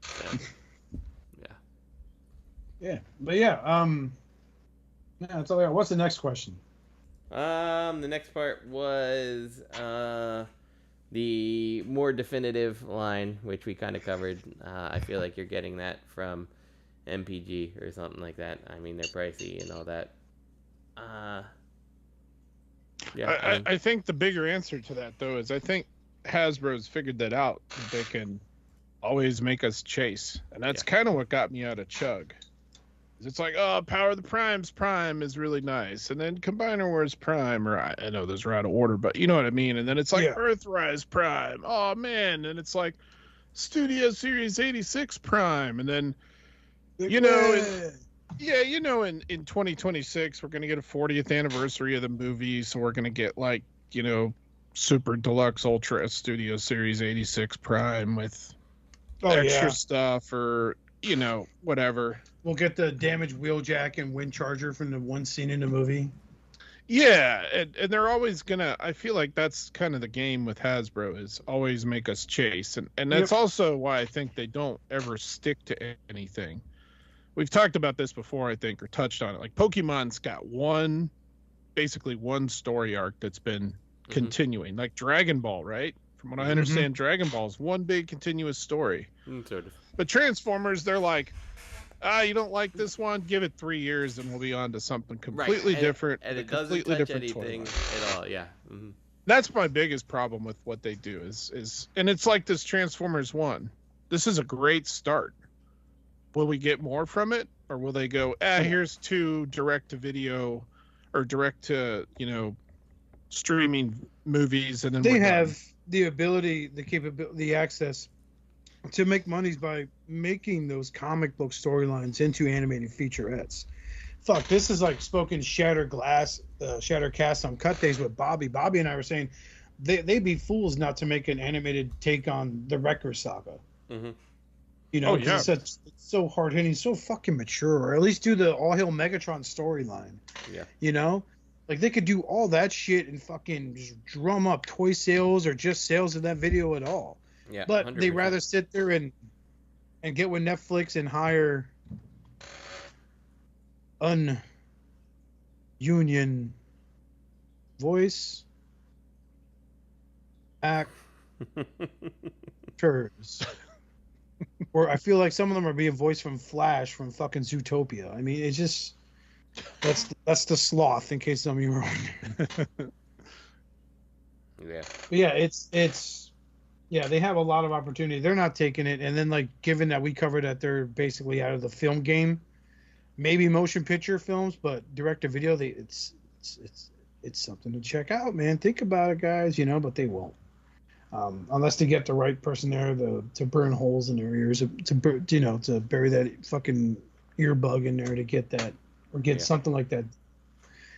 Speaker 3: So, yeah.
Speaker 2: Yeah, but yeah, that's all I got. What's the next question?
Speaker 3: The next part was the more definitive line, which we kind of covered. I feel like you're getting that from MPG or something like that. I mean, they're pricey and all that.
Speaker 4: Yeah, I think the bigger answer to that, though, is I think Hasbro's figured that out. They can always make us chase. And that's kind of what got me out of Chug. It's like, oh, Power of the Primes Prime is really nice. And then Combiner Wars Prime, or I know those are out of order, but you know what I mean. And then it's like Earthrise Prime. Oh, man. And it's like Studio Series 86 Prime. And then, in 2026, we're going to get a 40th anniversary of the movie. So we're going to get like, Super Deluxe Ultra Studio Series 86 Prime with extra stuff or, whatever.
Speaker 2: We'll get the damaged wheeljack and wind charger from the one scene in the movie.
Speaker 4: Yeah, and they're always gonna. I feel like that's kind of the game with Hasbro, is always make us chase, and that's also why I think they don't ever stick to anything. We've talked about this before, I think, or touched on it. Like Pokemon's got basically one story arc that's been continuing, like Dragon Ball, right? From what I understand, Dragon Ball is one big continuous story.
Speaker 3: Sort of.
Speaker 4: But Transformers, they're like, you don't like this one? Give it 3 years and we'll be on to something completely different.
Speaker 3: And it doesn't touch anything at all, yeah. Mm-hmm.
Speaker 4: That's my biggest problem with what they do is and it's like this Transformers 1. This is a great start. Will we get more from it? Or will they go, here's 2 direct-to-video or direct-to, streaming movies, and then
Speaker 2: they have the ability, the capability, the access to make monies by making those comic book storylines into animated featurettes. Fuck, this is like spoken Shattered Cast Uncut days with Bobby. Bobby and I were saying they'd be fools not to make an animated take on the Wrecker saga.
Speaker 3: Mm-hmm.
Speaker 2: It's so hard hitting, so fucking mature, or at least do the All Hail Megatron storyline.
Speaker 3: Yeah.
Speaker 2: Like, they could do all that shit and fucking just drum up toy sales or just sales of that video at all.
Speaker 3: Yeah,
Speaker 2: but
Speaker 3: 100%.
Speaker 2: they rather sit there and get with Netflix and hire union voice actors. Or I feel like some of them are being voiced from Flash from fucking Zootopia. I mean, it's just... That's the sloth, in case some of you were wondering.
Speaker 3: Yeah.
Speaker 2: But yeah, it's Yeah, they have a lot of opportunity. They're not taking it, and then like given that we covered that they're basically out of the film game, maybe motion picture films, but direct to video, it's something to check out, man. Think about it, guys. But they won't, unless they get the right person there to burn holes in their ears, to bury that fucking earbug in there to get that, or get something like that,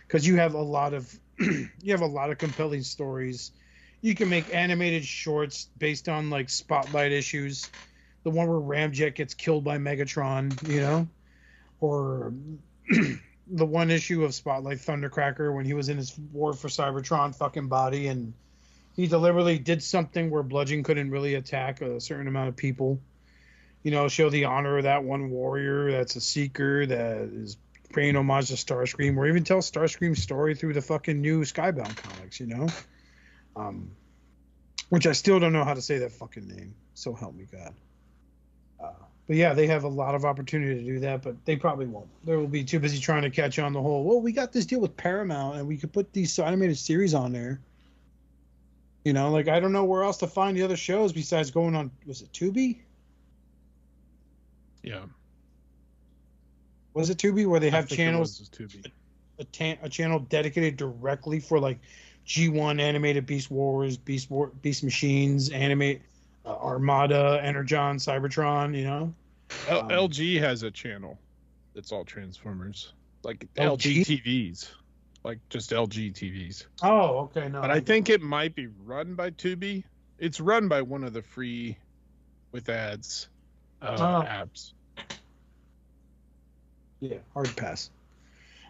Speaker 2: because you have a lot of compelling stories. You can make animated shorts based on like spotlight issues, the one where Ramjet gets killed by Megatron, or the one issue of Spotlight Thundercracker when he was in his War for Cybertron fucking body, and he deliberately did something where Bludgeon couldn't really attack a certain amount of people. Show the honor of that one warrior that's a seeker that is paying homage to Starscream, or even tell Starscream's story through the fucking new Skybound comics, which I still don't know how to say that fucking name. So help me God. But yeah, they have a lot of opportunity to do that, but they probably won't. They will be too busy trying to catch on the whole, well, we got this deal with Paramount and we could put these animated series on there. Like I don't know where else to find the other shows besides going on, was it Tubi?
Speaker 4: Yeah.
Speaker 2: Was it Tubi where they have channels?
Speaker 4: It was Tubi.
Speaker 2: A channel dedicated directly for like G1 animated Beast Wars, Beast Machines, animate Armada, Energon, Cybertron,
Speaker 4: LG has a channel that's all Transformers, like
Speaker 2: LG?
Speaker 4: LG TVs, like just LG TVs.
Speaker 2: Oh, okay, no.
Speaker 4: But I think it might be run by Tubi. It's run by one of the free with ads apps.
Speaker 2: Yeah, hard pass.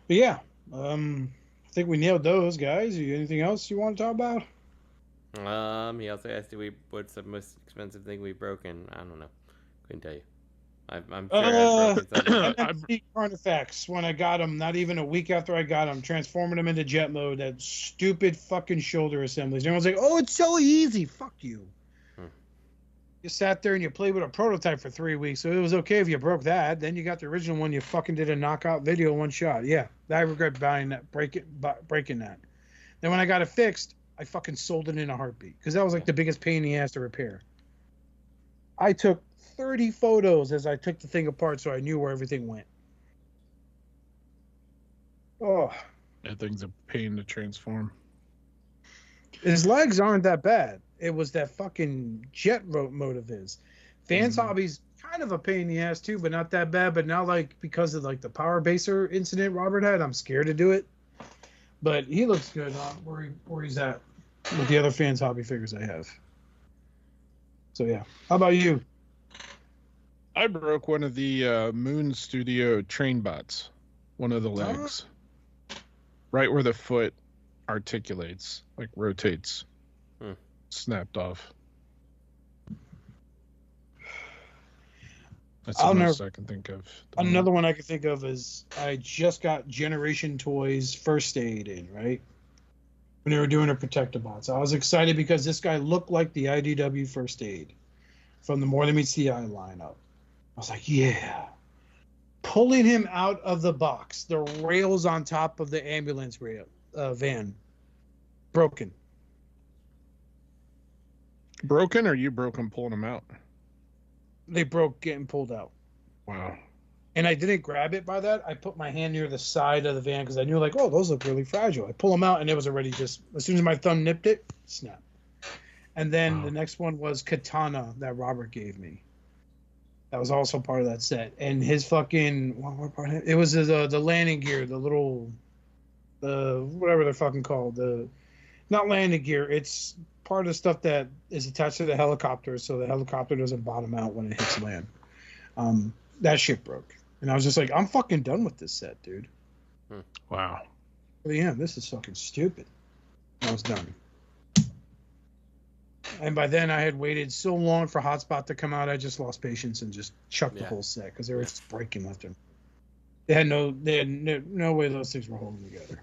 Speaker 2: But yeah, I think we nailed those, guys. Anything else you want to talk about?
Speaker 3: He also asked what's the most expensive thing we've broken. I don't know. Couldn't tell you. I'm sure I've broken something.
Speaker 2: Artifacts when I got them, not even a week after I got them, transforming them into jet mode. That stupid fucking shoulder assemblies. Everyone's like, "Oh, it's so easy." Fuck you. You sat there and you played with a prototype for 3 weeks, so it was okay if you broke that. Then you got the original one. You fucking did a knockout video one shot. Yeah, I regret breaking that. Then when I got it fixed, I fucking sold it in a heartbeat because that was like the biggest pain in the ass to repair. I took 30 photos as I took the thing apart so I knew where everything went. Oh.
Speaker 4: That thing's a pain to transform.
Speaker 2: His legs aren't that bad. It was that fucking jet mode of his. Fans Hobby's kind of a pain in the ass too, but not that bad. But now, like, because of like the Power Baser incident Robert had, I'm scared to do it. But he looks good where he's at with the other Fans Hobby figures I have. So yeah, how about you?
Speaker 4: I broke one of the Moon Studio train bots, one of the legs, right where the foot articulates, like rotates. Snapped off. That's the most I can think of.
Speaker 2: Another one I can think of is I just got Generation Toys First Aid in, right? When they were doing a Protectobots. I was excited because this guy looked like the IDW First Aid from the More Than Meets the Eye lineup. I was like, yeah. Pulling him out of the box, the rails on top of the ambulance van, broken.
Speaker 4: Broken, or you broke them pulling them out?
Speaker 2: They broke getting pulled out.
Speaker 4: Wow.
Speaker 2: And I didn't grab it by that. I put my hand near the side of the van because I knew, like, oh, those look really fragile. I pull them out, and it was already just, as soon as my thumb nipped it, snap. And then the next one was Katana that Robert gave me. That was also part of that set. And his fucking, what part? It was the landing gear, the whatever they're fucking called. Not landing gear. It's part of the stuff that is attached to the helicopter, so the helicopter doesn't bottom out when it hits land. That shit broke, and I was just like, I'm fucking done with this set, dude.
Speaker 4: Wow.
Speaker 2: But yeah, this is fucking stupid. I was done. And by then, I had waited so long for Hotspot to come out, I just lost patience and just chucked the whole set because they were just breaking left and they had no way those things were holding together.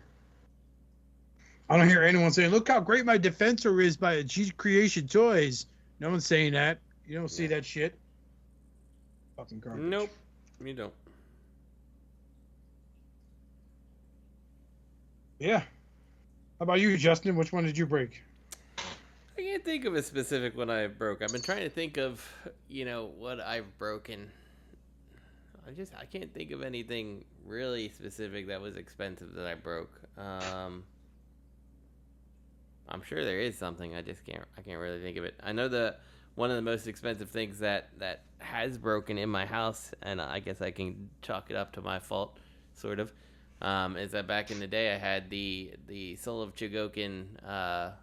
Speaker 2: I don't hear anyone saying, look how great my Defensor is by G Creation Toys. No one's saying that. You don't see that shit. Fucking garbage.
Speaker 3: Nope, you don't.
Speaker 2: Yeah. How about you, Justin? Which one did you break?
Speaker 3: I can't think of a specific one I broke. I've been trying to think of, what I've broken. I can't think of anything really specific that was expensive that I broke. I'm sure there is something. I can't really think of it. I know one of the most expensive things that has broken in my house, and I guess I can chalk it up to my fault, sort of, is that back in the day I had the Soul of Chogokin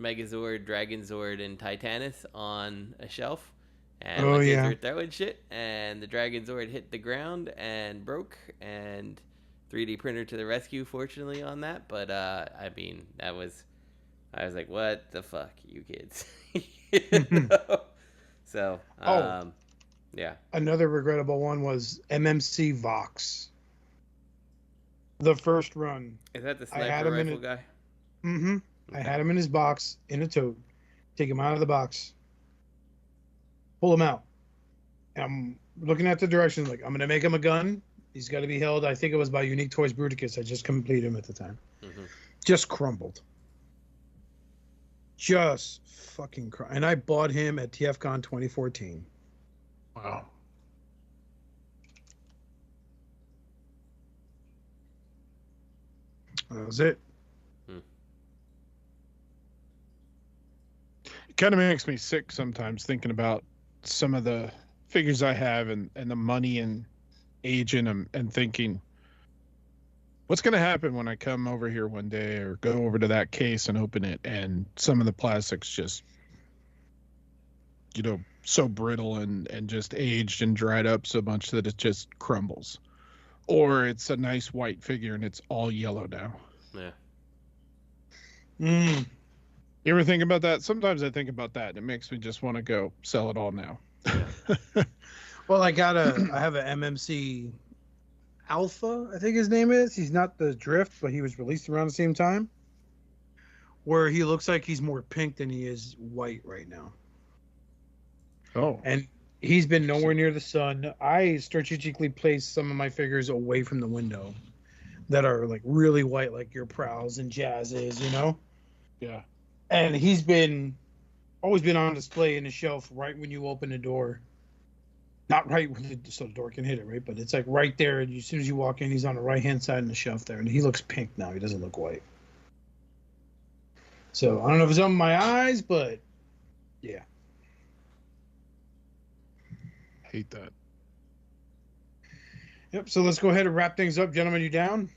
Speaker 3: Megazord, Dragonzord, and Titanus on a shelf. And my kids were throwing shit, and the Dragonzord hit the ground and broke, and 3D printer to the rescue, fortunately, on that. But, I was like, what the fuck, you kids? So, yeah.
Speaker 2: Another regrettable one was MMC Vox. The first run.
Speaker 3: Is that the sniper rifle guy?
Speaker 2: Mm-hmm. Okay. I had him in his box, in a tote. Take him out of the box. Pull him out. And I'm looking at the directions, like, I'm going to make him a gun. He's got to be held. I think it was by Unique Toys Bruticus. I just completed him at the time. Mm-hmm. Just crumbled. Just fucking crumbled. And I bought him at TFCon 2014.
Speaker 4: Wow.
Speaker 2: That was it.
Speaker 4: It kind of makes me sick sometimes thinking about some of the figures I have and the money and age in them, and thinking, what's going to happen when I come over here one day or go over to that case and open it, and some of the plastics just, so brittle and just aged and dried up so much that it just crumbles. Or it's a nice white figure and it's all yellow now.
Speaker 3: Yeah.
Speaker 2: Mm.
Speaker 4: You ever think about that? Sometimes I think about that, and it makes me just want to go sell it all now.
Speaker 2: Well, I have an MMC Alpha, I think his name is. He's not the Drift, but he was released around the same time. Where he looks like he's more pink than he is white right now.
Speaker 4: Oh.
Speaker 2: And he's been nowhere near the sun. I strategically placed some of my figures away from the window that are like really white, like your Prowls and Jazzes,
Speaker 4: Yeah.
Speaker 2: And he's always been on display in the shelf right when you open the door. Not right so the door can hit it, right? But it's like right there. And as soon as you walk in, he's on the right-hand side of the shelf there. And he looks pink now. He doesn't look white. So I don't know if it's on my eyes, but yeah.
Speaker 4: Hate that.
Speaker 2: Yep. So let's go ahead and wrap things up. Gentlemen, you down?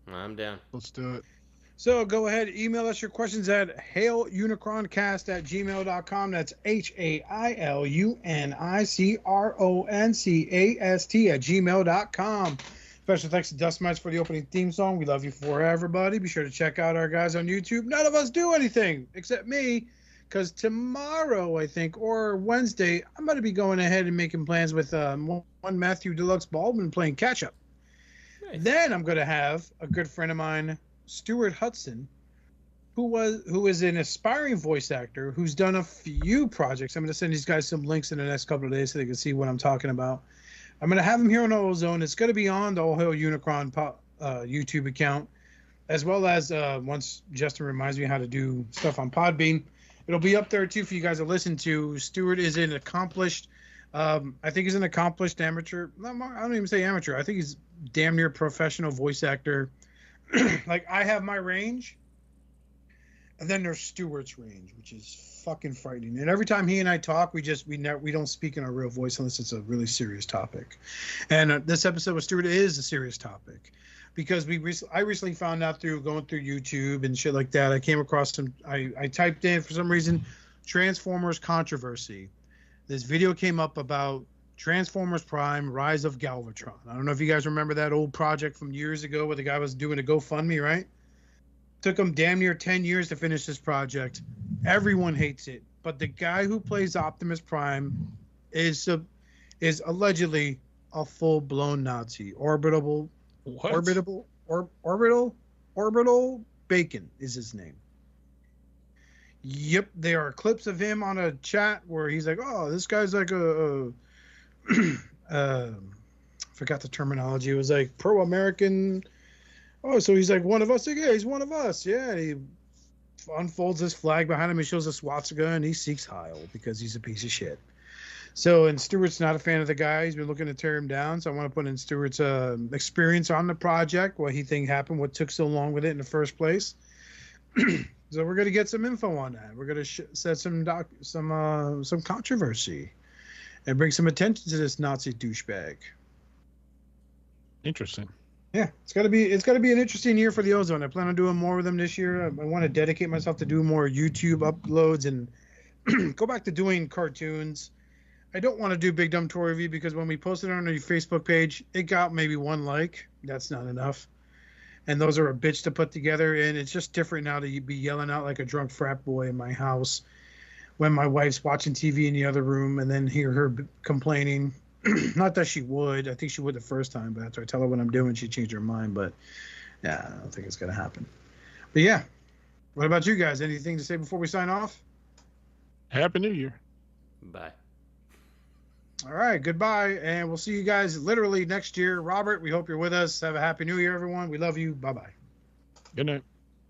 Speaker 3: I'm down.
Speaker 4: Let's do it.
Speaker 2: So go ahead, email us your questions at hailunicroncast@gmail.com. That's hailunicroncast@gmail.com. Special thanks to Dustmightz for the opening theme song. We love you forever, buddy. Be sure to check out our guys on YouTube. None of us do anything except me, because tomorrow, I think, or Wednesday, I'm going to be going ahead and making plans with one Matthew Deluxe Baldwin playing catch-up. Nice. Then I'm going to have a good friend of mine, Stuart Hudson, who is an aspiring voice actor who's done a few projects. I'm going to send these guys some links in the next couple of days so they can see what I'm talking about. I'm going to have him here on Ozone. It's going to be on the All Hail Unicron YouTube account, as well as once Justin reminds me how to do stuff on Podbean, it'll be up there too for you guys to listen to. Stuart is an accomplished, I think he's an accomplished amateur. I don't even say amateur. I think he's damn near professional voice actor. Like, I have my range, and then there's Stuart's range, which is fucking frightening. And every time he and I talk, we don't speak in our real voice unless it's a really serious topic. And this episode with Stuart is a serious topic, because I recently found out through going through YouTube and shit like that. I came across I typed in, for some reason, Transformers controversy. This video came up about Transformers Prime, Rise of Galvatron. I don't know if you guys remember that old project from years ago where the guy was doing a GoFundMe, right? Took him damn near 10 years to finish this project. Everyone hates it. But the guy who plays Optimus Prime is allegedly a full-blown Nazi. Orbital Bacon is his name. Yep, there are clips of him on a chat where he's like, oh, this guy's like forgot the terminology. It was like pro-American. Oh, so he's like one of us. Like, yeah, he's one of us. Yeah, he unfolds his flag behind him and shows a swastika, and he seeks Heil because he's a piece of shit. So, and Stuart's not a fan of the guy. He's been looking to tear him down. So I want to put in Stuart's experience on the project, what he think happened, what took so long with it in the first place. So we're going to get some info on that. We're going to set some controversy and bring some attention to this Nazi douchebag.
Speaker 4: Interesting.
Speaker 2: Yeah, it's got to be an interesting year for the Ozone. I plan on doing more with them this year. I want to dedicate myself to do more YouTube uploads and go back to doing cartoons. I don't want to do Big Dumb Toy Review because when we posted it on the Facebook page, it got maybe 1 like. That's not enough. And those are a bitch to put together. And it's just different now to be yelling out like a drunk frat boy in my house when my wife's watching TV in the other room and then hear her complaining. Not that she would. I think she would the first time, but after I tell her what I'm doing, she changed her mind. But yeah, I don't think it's going to happen. But yeah, what about you guys? Anything to say before we sign off?
Speaker 4: Happy New Year.
Speaker 3: Bye.
Speaker 2: All right, goodbye, and we'll see you guys literally next year. Robert, we hope you're with us. Have a happy New Year, everyone. We love you. Bye-bye.
Speaker 4: Good night.